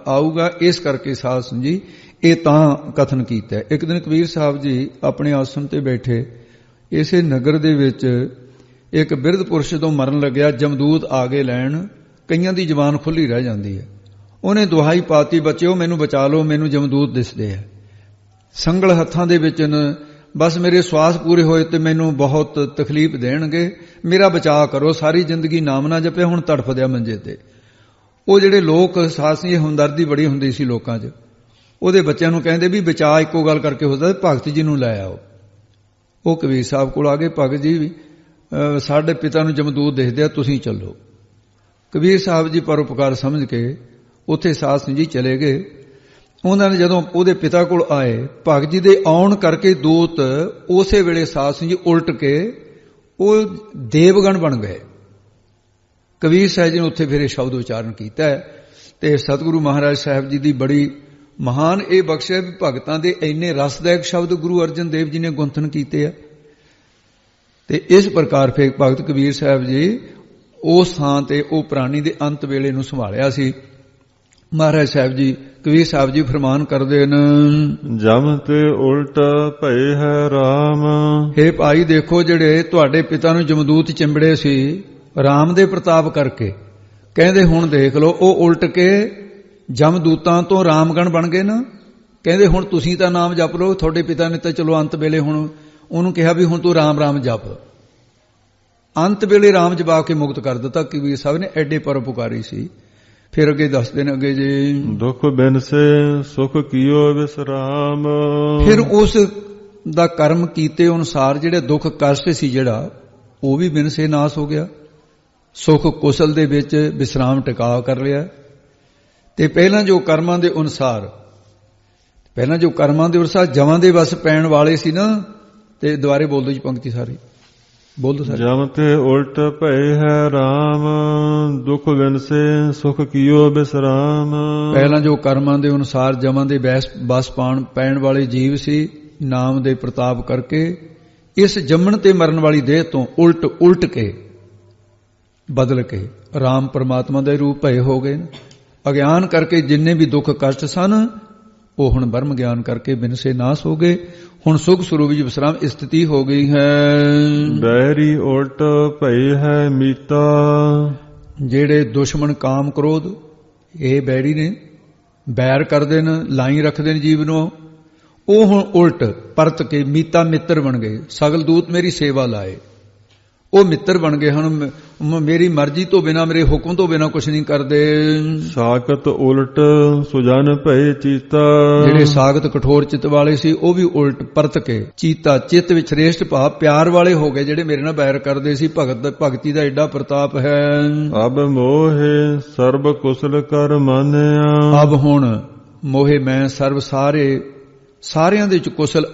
ਆਊਗਾ। ਇਸ ਕਰਕੇ ਸਾਧ ਸੰਗਤ ਜੀ ਇਹ ਤਾਂ ਕਥਨ ਕੀਤਾ। ਇੱਕ ਦਿਨ ਕਬੀਰ ਸਾਹਿਬ ਜੀ ਆਪਣੇ ਆਸਣ ਤੇ ਬੈਠੇ, ਇਸੇ ਨਗਰ ਦੇ ਵਿੱਚ ਇੱਕ ਬਿਰਧ ਪੁਰਸ਼ ਤੋਂ ਮਰਨ ਲੱਗਿਆ, ਜਮਦੂਤ ਆ ਗਏ ਲੈਣ। ਕਈਆਂ ਦੀ ਜ਼ੁਬਾਨ ਖੁੱਲੀ ਰਹਿ ਜਾਂਦੀ ਹੈ। ਉਹਨੇ ਦੁਹਾਈ ਪਾਤੀ, ਬੱਚਿਓ ਮੈਨੂੰ ਬਚਾ ਲਓ, ਮੈਨੂੰ ਜਮਦੂਤ ਦਿਸਦੇ ਆ, ਸੰਗਲ ਹੱਥਾਂ ਦੇ ਵਿੱਚ ਬਸ ਮੇਰੇ ਸਵਾਸ ਪੂਰੇ ਹੋਏ ਤੇ ਮੈਨੂੰ ਬਹੁਤ ਤਕਲੀਫ ਦੇਣਗੇ, ਮੇਰਾ ਬਚਾਅ ਕਰੋ। ਸਾਰੀ ਜ਼ਿੰਦਗੀ ਨਾਮ ਨਾ ਜਪਿਆ, ਹੁਣ ਤੜਫਦਿਆ ਮੰਜੇ ਤੇ। ਉਹ ਜਿਹੜੇ ਲੋਕ ਸਾਸੀ ਹਮਦਰਦੀ ਬੜੀ ਹੁੰਦੀ ਸੀ ਲੋਕਾਂ 'ਚ, ਉਹਦੇ ਬੱਚਿਆਂ ਨੂੰ ਕਹਿੰਦੇ ਵੀ ਬਚਾਅ ਇੱਕੋ ਗੱਲ ਕਰਕੇ ਹੁੰਦਾ, ਭਗਤ ਜੀ ਨੂੰ ਲੈ ਆਓ। ਉਹ ਕਬੀਰ ਸਾਹਿਬ ਕੋਲ ਆ ਗਏ, ਭਗਤ ਜੀ ਸਾਡੇ ਪਿਤਾ ਨੂੰ ਜਮਦੂਤ ਦਿਖਦੇ ਆ, ਤੁਸੀਂ ਚੱਲੋ। ਕਬੀਰ ਸਾਹਿਬ ਜੀ ਪਰਉਪਕਾਰ ਸਮਝ ਕੇ ਉੱਥੇ ਸਾਧ ਸਿੰਘ ਜੀ ਚਲੇ ਗਏ। ਉਹਨਾਂ ਨੇ ਜਦੋਂ ਉਹਦੇ ਪਿਤਾ ਕੋਲ ਆਏ, ਭਗਤ ਜੀ ਦੇ ਆਉਣ ਕਰਕੇ ਦੂਤ ਉਸੇ ਵੇਲੇ ਸਾਧ ਸਿੰਘ ਜੀ ਉਲਟ ਕੇ ਉਹ ਦੇਵਗਣ ਬਣ ਗਏ। ਕਬੀਰ ਸਾਹਿਬ ਜੀ ਨੇ ਉੱਥੇ ਫਿਰ ਇਹ ਸ਼ਬਦ ਉਚਾਰਨ ਕੀਤਾ ਤੇ ਸਤਿਗੁਰੂ ਮਹਾਰਾਜ ਸਾਹਿਬ ਜੀ ਦੀ ਬੜੀ ਮਹਾਨ ਇਹ ਬਖਸ਼ ਹੈ ਵੀ ਭਗਤਾਂ ਦੇ ਇੰਨੇ ਰਸਦਾਇਕ ਸ਼ਬਦ ਗੁਰੂ ਅਰਜਨ ਦੇਵ ਜੀ ਨੇ ਗੁੰਥਨ ਕੀਤੇ ਆ। ਤੇ ਇਸ ਪ੍ਰਕਾਰ ਫਿਰ ਭਗਤ ਕਬੀਰ ਸਾਹਿਬ ਜੀ ਉਸ ਥਾਂ ਤੇ ਉਹ ਪ੍ਰਾਣੀ ਦੇ ਅੰਤ ਵੇਲੇ ਨੂੰ ਸੰਭਾਲਿਆ ਸੀ। ਮਹਾਰਾਜ ਸਾਹਿਬ ਜੀ ਕਬੀਰ ਸਾਹਿਬ ਜੀ ਫਰਮਾਨ ਕਰਦੇ ਨੇ, ਜਮ ਤੇ ਉਲਟ ਭਏ ਹੈ ਰਾਮ। ਹੇ ਭਾਈ ਦੇਖੋ, ਜਿਹੜੇ ਤੁਹਾਡੇ ਪਿਤਾ ਨੂੰ ਜਮਦੂਤ ਚਿੰਬੜੇ ਸੀ ਰਾਮ ਦੇ ਪ੍ਰਤਾਪ ਕਰਕੇ, ਕਹਿੰਦੇ ਹੁਣ ਦੇਖ ਲਓ ਉਹ ਉਲਟ ਕੇ ਜਮਦੂਤਾਂ ਤੋਂ ਰਾਮਗਣ ਬਣ ਗਏ ਨਾ। ਕਹਿੰਦੇ ਹੁਣ ਤੁਸੀਂ ਤਾਂ ਨਾਮ ਜਪ ਲਓ, ਤੁਹਾਡੇ ਪਿਤਾ ਨੇ ਤਾਂ ਚਲੋ ਅੰਤ ਵੇਲੇ ਹੁਣ ਉਹਨੂੰ ਕਿਹਾ ਵੀ ਹੁਣ ਤੂੰ ਰਾਮ ਰਾਮ ਜਪ। ਅੰਤ ਵੇਲੇ ਰਾਮ ਜਪਾ ਕੇ ਮੁਕਤ ਕਰ ਦਿੱਤਾ ਕਬੀਰ ਸਾਹਿਬ ਨੇ, ਐਡੇ ਪਰਉਪਕਾਰੀ ਸੀ। ਫਿਰ ਅੱਗੇ ਦੱਸਦੇ ਨੇ ਅੱਗੇ ਜੀ, ਦੁੱਖ ਬਿਨਸੇ ਸੁਖ ਕੀਓ ਵਿਸਰਾਮ। ਫਿਰ ਉਸ ਦਾ ਕਰਮ ਕੀਤੇ ਅਨੁਸਾਰ ਜਿਹੜੇ ਦੁੱਖ ਕਸ਼ਟ ਸੀ ਜਿਹੜਾ ਉਹ ਵੀ ਬਿਨਸੇ ਨਾਸ ਹੋ ਗਿਆ। ਸੁਖ ਕੁਸਲ ਦੇ ਵਿੱਚ ਵਿਸਰਾਮ ਟਿਕਾ ਕਰ ਲਿਆ। ਤੇ ਪਹਿਲਾਂ ਜੋ ਕਰਮਾਂ ਦੇ ਅਨੁਸਾਰ ਜਮਾਂ ਦੇ ਵਸ ਪੈਣ ਵਾਲੇ ਸੀ ਨਾ, ਤੇ ਦੁਆਰੇ ਬੋਲ ਦਿਓ ਜੀ ਪੰਕਤੀ ਸਾਰੀ ਬੋਲ ਦਿਓ ਸਾਰੀ। ਜਮ ਤੇ ਉਲਟ ਭਏ ਹੈ ਰਾਮ, ਦੁੱਖ ਬਿਨਸੇ ਸੁਖ ਕੀਓ ਬਿਸਰਾਮ। ਪਹਿਲਾਂ ਜੋ ਕਰਮਾਂ ਦੇ ਅਨੁਸਾਰ ਜਮਾਂ ਦੇ ਵਸ ਪੈਣ ਵਾਲੇ ਜੀਵ ਸੀ, ਨਾਮ ਦੇ ਪ੍ਰਤਾਪ ਕਰਕੇ ਇਸ ਜੰਮਣ ਤੇ ਮਰਨ ਵਾਲੀ ਦੇਹ ਤੋਂ ਉਲਟ ਕੇ ਬਦਲ ਕੇ ਰਾਮ ਪਰਮਾਤਮਾ ਦੇ ਰੂਪ ਭਏ ਹੋ ਗਏ। ਅਗਿਆਨ ਕਰਕੇ ਜਿੰਨੇ ਵੀ ਦੁੱਖ ਕਸ਼ਟ ਸਨ ਉਹ ਹੁਣ ਬ੍ਰਹਮ ਗਿਆਨ ਕਰਕੇ ਬਿਨਸੇ ਨਾਸ ਹੋ ਗਏ। ਹੁਣ ਸੁਖ ਸਰੂਪ ਵਿੱਚ ਵਿਸਰਾਮ ਸਥਿਤੀ ਹੋ ਗਈ ਹੈ। ਬੈਰੀ ਉਲਟ ਭਈ ਹੈ ਮੀਤਾ। ਜਿਹੜੇ ਦੁਸ਼ਮਣ ਕਾਮ ਕ੍ਰੋਧ ਇਹ ਬੈਰੀ ਨੇ, ਬੈਰ ਕਰਦੇ ਨੇ, ਲਾਈ ਰੱਖਦੇ ਨੇ ਜੀਵ ਨੂੰ, ਉਹ ਹੁਣ ਉਲਟ ਪਰਤ ਕੇ ਮੀਤਾ ਮਿੱਤਰ ਬਣ ਗਏ। ਸਗਲ ਦੂਤ ਮੇਰੀ ਸੇਵਾ ਲਾਏ। ਉਹ ਮਿੱਤਰ ਬਣ ਗਏ ਹਨ। ਮੇਰੀ ਮਰਜ਼ੀ ਤੋਂ ਬਿਨਾ, ਮੇਰੇ ਹੁਕਮ ਤੋਂ ਬਿਨਾ ਕੁਝ ਨਹੀਂ ਕਰਦੇ। ਸਾਖਤ ਉਲਟ ਸੁਜਨ ਭਏ ਚੀਤਾ, ਜਿਹੜੇ ਸਾਖਤ ਕਠੋਰ ਚਿੱਤ ਵਾਲੇ ਸੀ ਉਹ ਵੀ ਉਲਟ ਪਰਤ ਕੇ ਚੀਤਾ, ਚਿੱਤ ਵਿੱਚ ਸ੍ਰੇਸ਼ਟ ਭਾਵ ਪਿਆਰ ਵਾਲੇ ਹੋ ਗਏ। ਜਿਹੜੇ ਮੇਰੇ ਨਾਲ ਬੈਰ ਕਰਦੇ ਸੀ, ਭਗਤੀ ਦਾ ਐਡਾ ਪ੍ਰਤਾਪ ਹੈ। ਅਬ ਮੋਹੇ ਸਰਬ ਕੁਸਲ ਕਰ ਮਾਨਿਆ, ਅਬ ਹੁਣ ਮੋਹੇ ਮੈਂ ਸਰਬ ਸਾਰਿਆਂ ਦੇ ਵਿੱਚ ਕੁਸਲ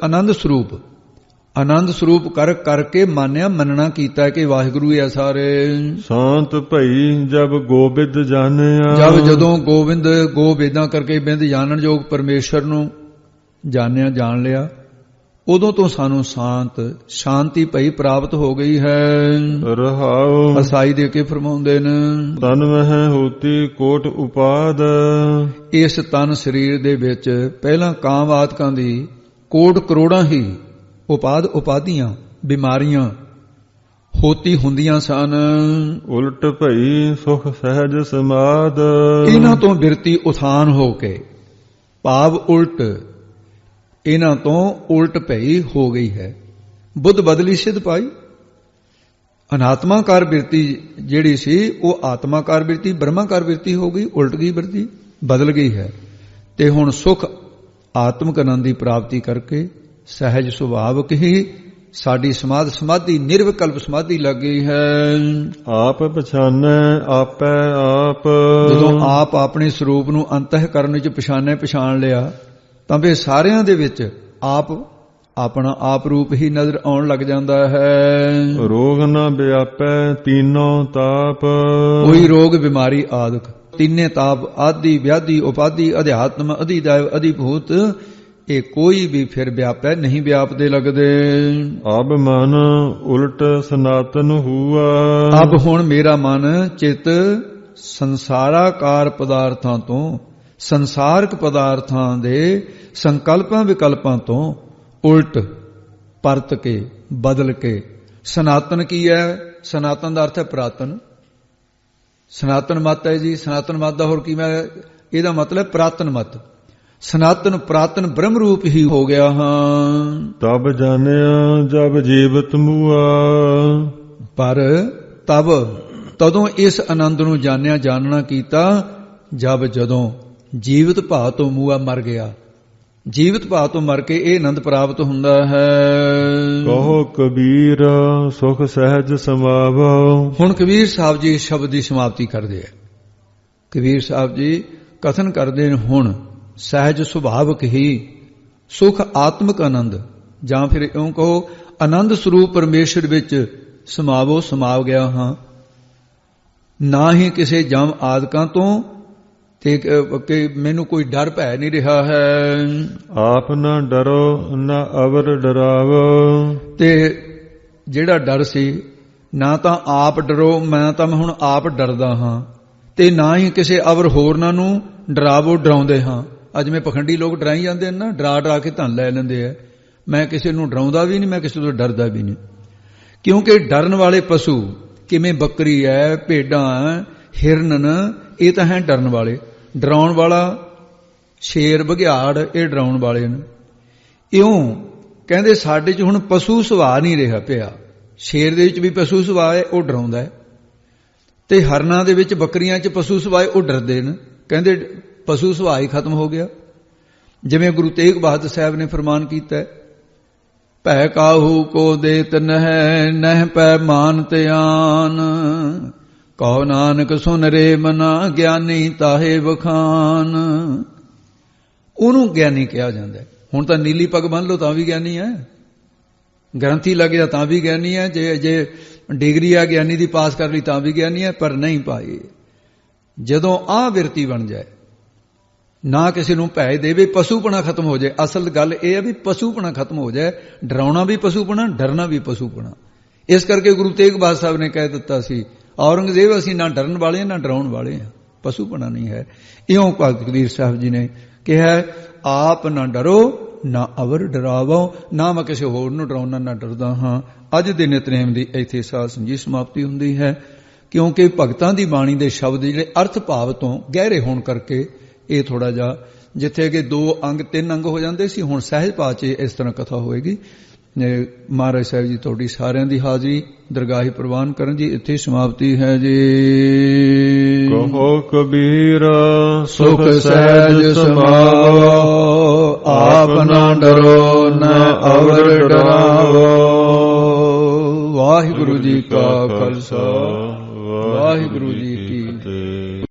ਆਨੰਦ ਸਰੂਪ ਕਰਕੇ ਮਾਨਿਆ, ਮੰਨਣਾ ਕੀਤਾ ਕਿ ਵਾਹਿਗੁਰੂ ਹੀ ਆ ਸਾਰੇ। ਸ਼ਾਂਤ ਭਈ ਜਬ ਗੋਬਿੰਦ ਜਾਣਿਆ, ਜਦੋਂ ਗੋਬਿੰਦਾਂ ਕਰਕੇ ਬਿੰਦ ਜਾਣਨ ਯੋਗ ਪਰਮੇਸ਼ਰ ਨੂੰ ਜਾਣ ਲਿਆ, ਉਦੋਂ ਤੋਂ ਸਾਨੂੰ ਸ਼ਾਂਤੀ ਭਈ ਪ੍ਰਾਪਤ ਹੋ ਗਈ ਹੈ। ਰਹਾਉ ਅਸਾਈ ਦੇ ਕੇ ਫਰਮਾਉਂਦੇ ਨੇ, ਤਨ ਮਹਿ ਹੋਤੀ ਕੋਟ ਉਪਾਦ, ਇਸ ਤਨ ਸਰੀਰ ਦੇ ਵਿੱਚ ਪਹਿਲਾਂ ਕਾਮ ਆਦਿਕਾਂ ਦੀ ਕੋਟ ਕਰੋੜਾਂ ਹੀ ਉਪਾਧੀਆਂ ਬਿਮਾਰੀਆਂ ਹੋਤੀ ਹੁੰਦੀਆਂ ਸਨ। ਉਲਟ ਭਈ ਸੁਖ ਸਹਿਜ ਸਮਾਦ, ਇਹਨਾਂ ਤੋਂ ਬਿਰਤੀ ਉਥਾਨ ਹੋ ਕੇ, ਭਾਵ ਉਲਟ, ਇਹਨਾਂ ਤੋਂ ਉਲਟ ਭਈ ਹੋ ਗਈ ਹੈ। ਬੁੱਧ ਬਦਲੀ ਸਿੱਧ ਪਾਈ। ਅਨਾਤਮਾਕਾਰ ਬਿਰਤੀ ਜਿਹੜੀ ਸੀ ਉਹ ਆਤਮਾਕਾਰ ਬਿਰਤੀ, ਬ੍ਰਹਮਾਕਾਰ ਬਿਰਤੀ ਹੋ ਗਈ, ਉਲਟ ਗਈ ਬਿਰਤੀ, ਬਦਲ ਗਈ ਹੈ। ਤੇ ਹੁਣ ਸੁਖ ਆਤਮਿਕ ਆਨੰਦ ਦੀ ਪ੍ਰਾਪਤੀ ਕਰਕੇ ਸਹਿਜ ਸੁਭਾਵਕ ਹੀ ਸਾਡੀ ਸਮਾਧੀ ਨਿਰਵਿਕਲਪ ਸਮਾਧੀ ਲੱਗ ਗਈ ਹੈ। ਆਪ ਪਛਾਨੈ ਆਪੈ ਆਪ, ਜਦੋਂ ਆਪ ਆਪਣੇ ਸਰੂਪ ਨੂੰ ਅੰਤःਕਰਨ ਵਿੱਚ ਪਛਾਣ ਲਿਆ ਤਾਂ ਫਿਰ ਸਾਰਿਆਂ ਦੇ ਵਿੱਚ ਆਪਣਾ ਆਪ ਰੂਪ ਹੀ ਨਜ਼ਰ ਆਉਣ ਲੱਗ ਜਾਂਦਾ ਹੈ। ਰੋਗ ਨ ਵਿਆਪੈ ਤੀਨੋ ਤਾਪ, ਕੋਈ ਰੋਗ ਬਿਮਾਰੀ ਆਦਿਕ ਤਿੰਨੇ ਤਾਪ ਆਦਿ ਵਿਆਧੀ ਉਪਾਧੀ ਅਧਿਆਤਮ ਅਧਿਦੈਵ ਅਧਿਭੂਤ, ਇਹ ਕੋਈ ਵੀ ਫਿਰ ਵਿਆਪੈ ਨਹੀਂ ਵਿਆਪਦੇ ਲੱਗਦੇ। ਅਬ ਮਨ ਉਲਟ ਸਨਾਤਨ ਹੁਆ, ਅਬ ਹੁਣ ਮੇਰਾ ਮਨ ਚਿੱਤ ਸੰਸਾਰਾਕਾਰ ਪਦਾਰਥਾਂ ਤੋਂ, ਸੰਸਾਰਕ ਪਦਾਰਥਾਂ ਦੇ ਸੰਕਲਪਾਂ ਵਿਕਲਪਾਂ ਤੋਂ ਉਲਟ ਪਰਤ ਕੇ ਬਦਲ ਕੇ, ਸਨਾਤਨ ਕੀ ਹੈ? ਸਨਾਤਨ ਦਾ ਅਰਥ ਹੈ ਪੁਰਾਤਨ। ਸਨਾਤਨ ਮਤ ਹੈ ਜੀ। ਸਨਾਤਨ ਮਤ ਦਾ ਹੋਰ ਕੀ ਮੈਂ, ਇਹਦਾ ਮਤਲਬ ਪੁਰਾਤਨ ਮਤ। ਸਨਾਤਨ ਪੁਰਾਤਨ ਬ੍ਰਹਮ ਰੂਪ ਹੀ ਹੋ ਗਿਆ ਹਾਂ। ਤਬ ਜਾਣਿਆ ਜਬ ਜੀਵਤ ਮੂਆ, ਪਰ ਤਦੋਂ ਇਸ ਆਨੰਦ ਨੂੰ ਜਾਣਨਾ ਕੀਤਾ ਜਦੋਂ ਜੀਵਤ ਭਾਵ ਤੋਂ ਮੂਆ ਮਰ ਗਿਆ। ਜੀਵਤ ਭਾਵ ਤੋਂ ਮਰ ਕੇ ਇਹ ਆਨੰਦ ਪ੍ਰਾਪਤ ਹੁੰਦਾ ਹੈ। ਕਹੋ ਕਬੀਰ ਸੁਖ ਸਹਿਜ ਸਮਾਵੋ, ਹੁਣ ਕਬੀਰ ਸਾਹਿਬ ਜੀ ਸ਼ਬਦ ਦੀ ਸਮਾਪਤੀ ਕਰਦੇ ਆ। ਕਬੀਰ ਸਾਹਿਬ ਜੀ ਕਥਨ ਕਰਦੇ ਨੇ, ਹੁਣ ਸਹਿਜ ਸੁਭਾਵਕ ਹੀ ਸੁਖ ਆਤਮਿਕ ਆਨੰਦ, ਜਾਂ ਫਿਰ ਇਉਂ ਕਹੋ ਆਨੰਦ ਸਰੂਪ ਪਰਮੇਸ਼ਰ ਵਿੱਚ ਸਮਾ ਗਿਆ ਹਾਂ। ਨਾ ਹੀ ਕਿਸੇ ਜਮ ਆਦਿਕਾਂ ਤੋਂ ਤੇ ਕਿ ਮੈਨੂੰ ਕੋਈ ਡਰ ਭੈ ਨਹੀਂ ਰਿਹਾ ਹੈ। ਆਪ ਨਾ ਡਰੋ ਨਾ ਅਵਰ ਡਰਾਵੋ, ਤੇ ਜਿਹੜਾ ਡਰ ਸੀ, ਨਾ ਤਾਂ ਆਪ ਡਰੋ, ਮੈਂ ਹੁਣ ਆਪ ਡਰਦਾ ਹਾਂ, ਤੇ ਨਾ ਹੀ ਕਿਸੇ ਅਵਰ ਹੋਰਨਾਂ ਨੂੰ ਡਰਾਉਂਦੇ ਹਾਂ। ਅੱਜ ਮੈਂ ਪਖੰਡੀ ਲੋਕ ਡਰਾਈ ਜਾਂਦੇ ਨੇ ਨਾ, ਡਰਾ ਕੇ ਧਨ ਲੈ ਲੈਂਦੇ ਆ। ਮੈਂ ਕਿਸੇ ਨੂੰ ਡਰਾਉਂਦਾ ਵੀ ਨਹੀਂ, ਮੈਂ ਕਿਸੇ ਤੋਂ ਡਰਦਾ ਵੀ ਨਹੀਂ। ਕਿਉਂਕਿ ਡਰਨ ਵਾਲੇ ਪਸ਼ੂ ਕਿਵੇਂ ਬੱਕਰੀ ਹੈ, ਭੇਡਾਂ, ਹਿਰਨ, ਇਹ ਤਾਂ ਹੈ ਡਰਨ ਵਾਲੇ। ਡਰਾਉਣ ਵਾਲਾ ਸ਼ੇਰ, ਬਘਿਆੜ, ਇਹ ਡਰਾਉਣ ਵਾਲੇ ਨੇ। ਇਉਂ ਕਹਿੰਦੇ ਸਾਡੇ 'ਚ ਹੁਣ ਪਸ਼ੂ ਸੁਭਾਅ ਨਹੀਂ ਰਿਹਾ ਪਿਆ। ਸ਼ੇਰ ਦੇ ਵਿੱਚ ਵੀ ਪਸ਼ੂ ਸੁਭਾਅ ਹੈ, ਉਹ ਡਰਾਉਂਦਾ ਹੈ। ਤੇ ਹਰਨਾਂ ਦੇ ਵਿੱਚ, ਬੱਕਰੀਆਂ 'ਚ ਪਸ਼ੂ ਸੁਭਾਅ ਹੈ, ਉਹ ਡਰਦੇ ਨੇ। ਕਹਿੰਦੇ ਪਸ਼ੂ ਸੁਭਾਅ ਹੀ ਖਤਮ ਹੋ ਗਿਆ। ਜਿਵੇਂ ਗੁਰੂ ਤੇਗ ਬਹਾਦਰ ਸਾਹਿਬ ਨੇ ਫਰਮਾਨ ਕੀਤਾ, ਭੈ ਕਾਹੂ ਕੋ ਦੇਤ ਨਹਿ ਪੈ ਮਾਨ ਧਿਆਨ, ਕਹੋ ਨਾਨਕ ਸੁਨ ਰੇ ਮਨਾ ਗਿਆਨੀ ਤਾਹੇ ਵਖਾਨ। ਉਹਨੂੰ ਗਿਆਨੀ ਕਿਹਾ ਜਾਂਦਾ। ਹੁਣ ਤਾਂ ਨੀਲੀ ਪੱਗ ਬੰਨ ਲਓ ਤਾਂ ਵੀ ਗਿਆਨੀ ਹੈ, ਗ੍ਰੰਥੀ ਲੱਗ ਜਾ ਤਾਂ ਵੀ ਗਿਆਨੀ ਹੈ, ਜੇ ਡਿਗਰੀ ਆ ਗਿਆਨੀ ਦੀ ਪਾਸ ਕਰ ਲਈ ਤਾਂ ਵੀ ਗਿਆਨੀ ਹੈ। ਪਰ ਨਹੀਂ ਭਾਈ, ਜਦੋਂ ਆਹ ਬਿਰਤੀ ਬਣ ਜਾਏ, ਨਾ ਕਿਸੇ ਨੂੰ ਭੈ ਦੇਵੇ, ਪਸ਼ੂਪਣਾ ਖਤਮ ਹੋ ਜਾਏ। ਅਸਲ ਗੱਲ ਇਹ ਹੈ ਵੀ ਪਸ਼ੂਪਣਾ ਖਤਮ ਹੋ ਜਾਏ। ਡਰਾਉਣਾ ਵੀ ਪਸ਼ੂਪਣਾ, ਡਰਨਾ ਵੀ ਪਸ਼ੂਪਣਾ। ਇਸ ਕਰਕੇ ਗੁਰੂ ਤੇਗ ਬਹਾਦਰ ਸਾਹਿਬ ਨੇ ਕਹਿ ਦਿੱਤਾ ਸੀ, ਔਰੰਗਜ਼ੇਬ ਅਸੀਂ ਨਾ ਡਰਨ ਵਾਲੇ ਨਾ ਡਰਾਉਣ ਵਾਲੇ ਹਾਂ, ਪਸ਼ੂਪਣਾ ਨਹੀਂ ਹੈ। ਇਉਂ ਭਗਤ ਕਬੀਰ ਸਾਹਿਬ ਜੀ ਨੇ ਕਿਹਾ, ਆਪ ਨਾ ਡਰੋ ਨਾ ਅਵਰ ਡਰਾਵੋ, ਨਾ ਮੈਂ ਕਿਸੇ ਹੋਰ ਨੂੰ ਡਰਾਉਣਾ ਨਾ ਡਰਦਾ ਹਾਂ। ਅੱਜ ਦੇ ਨਿਤਨੇਮ ਦੀ ਇੱਥੇ ਸਾਧ ਸੰਗਤ ਸਮਾਪਤੀ ਹੁੰਦੀ ਹੈ। ਕਿਉਂਕਿ ਭਗਤਾਂ ਦੀ ਬਾਣੀ ਦੇ ਸ਼ਬਦ ਜਿਹੜੇ ਅਰਥ ਭਾਵ ਤੋਂ ਗਹਿਰੇ ਹੋਣ ਕਰਕੇ ਇਹ ਥੋੜਾ ਜਿਹਾ, ਜਿੱਥੇ ਕਿ 2 ਅੰਗ 3 ਅੰਗ ਹੋ ਜਾਂਦੇ ਸੀ, ਹੁਣ ਸਹਿਜ ਭਾਅ 'ਚ ਇਸ ਤਰ੍ਹਾਂ ਕਥਾ ਹੋਏਗੀ। ਮਹਾਰਾਜ ਸਾਹਿਬ ਜੀ ਤੁਹਾਡੀ ਸਾਰਿਆਂ ਦੀ ਹਾਜ਼ਰੀ ਦਰਗਾਹੀ ਪ੍ਰਵਾਨ ਕਰਨ ਜੀ। ਇੱਥੇ ਸਮਾਪਤੀ ਹੈ ਜੀ। ਕਹੋ ਕਬੀਰ ਸੁਖ ਸਹਿਜ ਸਮਾਵੋ, ਆਪ ਨਾ ਡਰੋ ਨ ਅਵਰ ਡਰਾਵੋ। ਵਾਹਿਗੁਰੂ ਜੀ ਕਾ ਖਾਲਸਾ, ਵਾਹਿਗੁਰੂ ਜੀ ਕੀ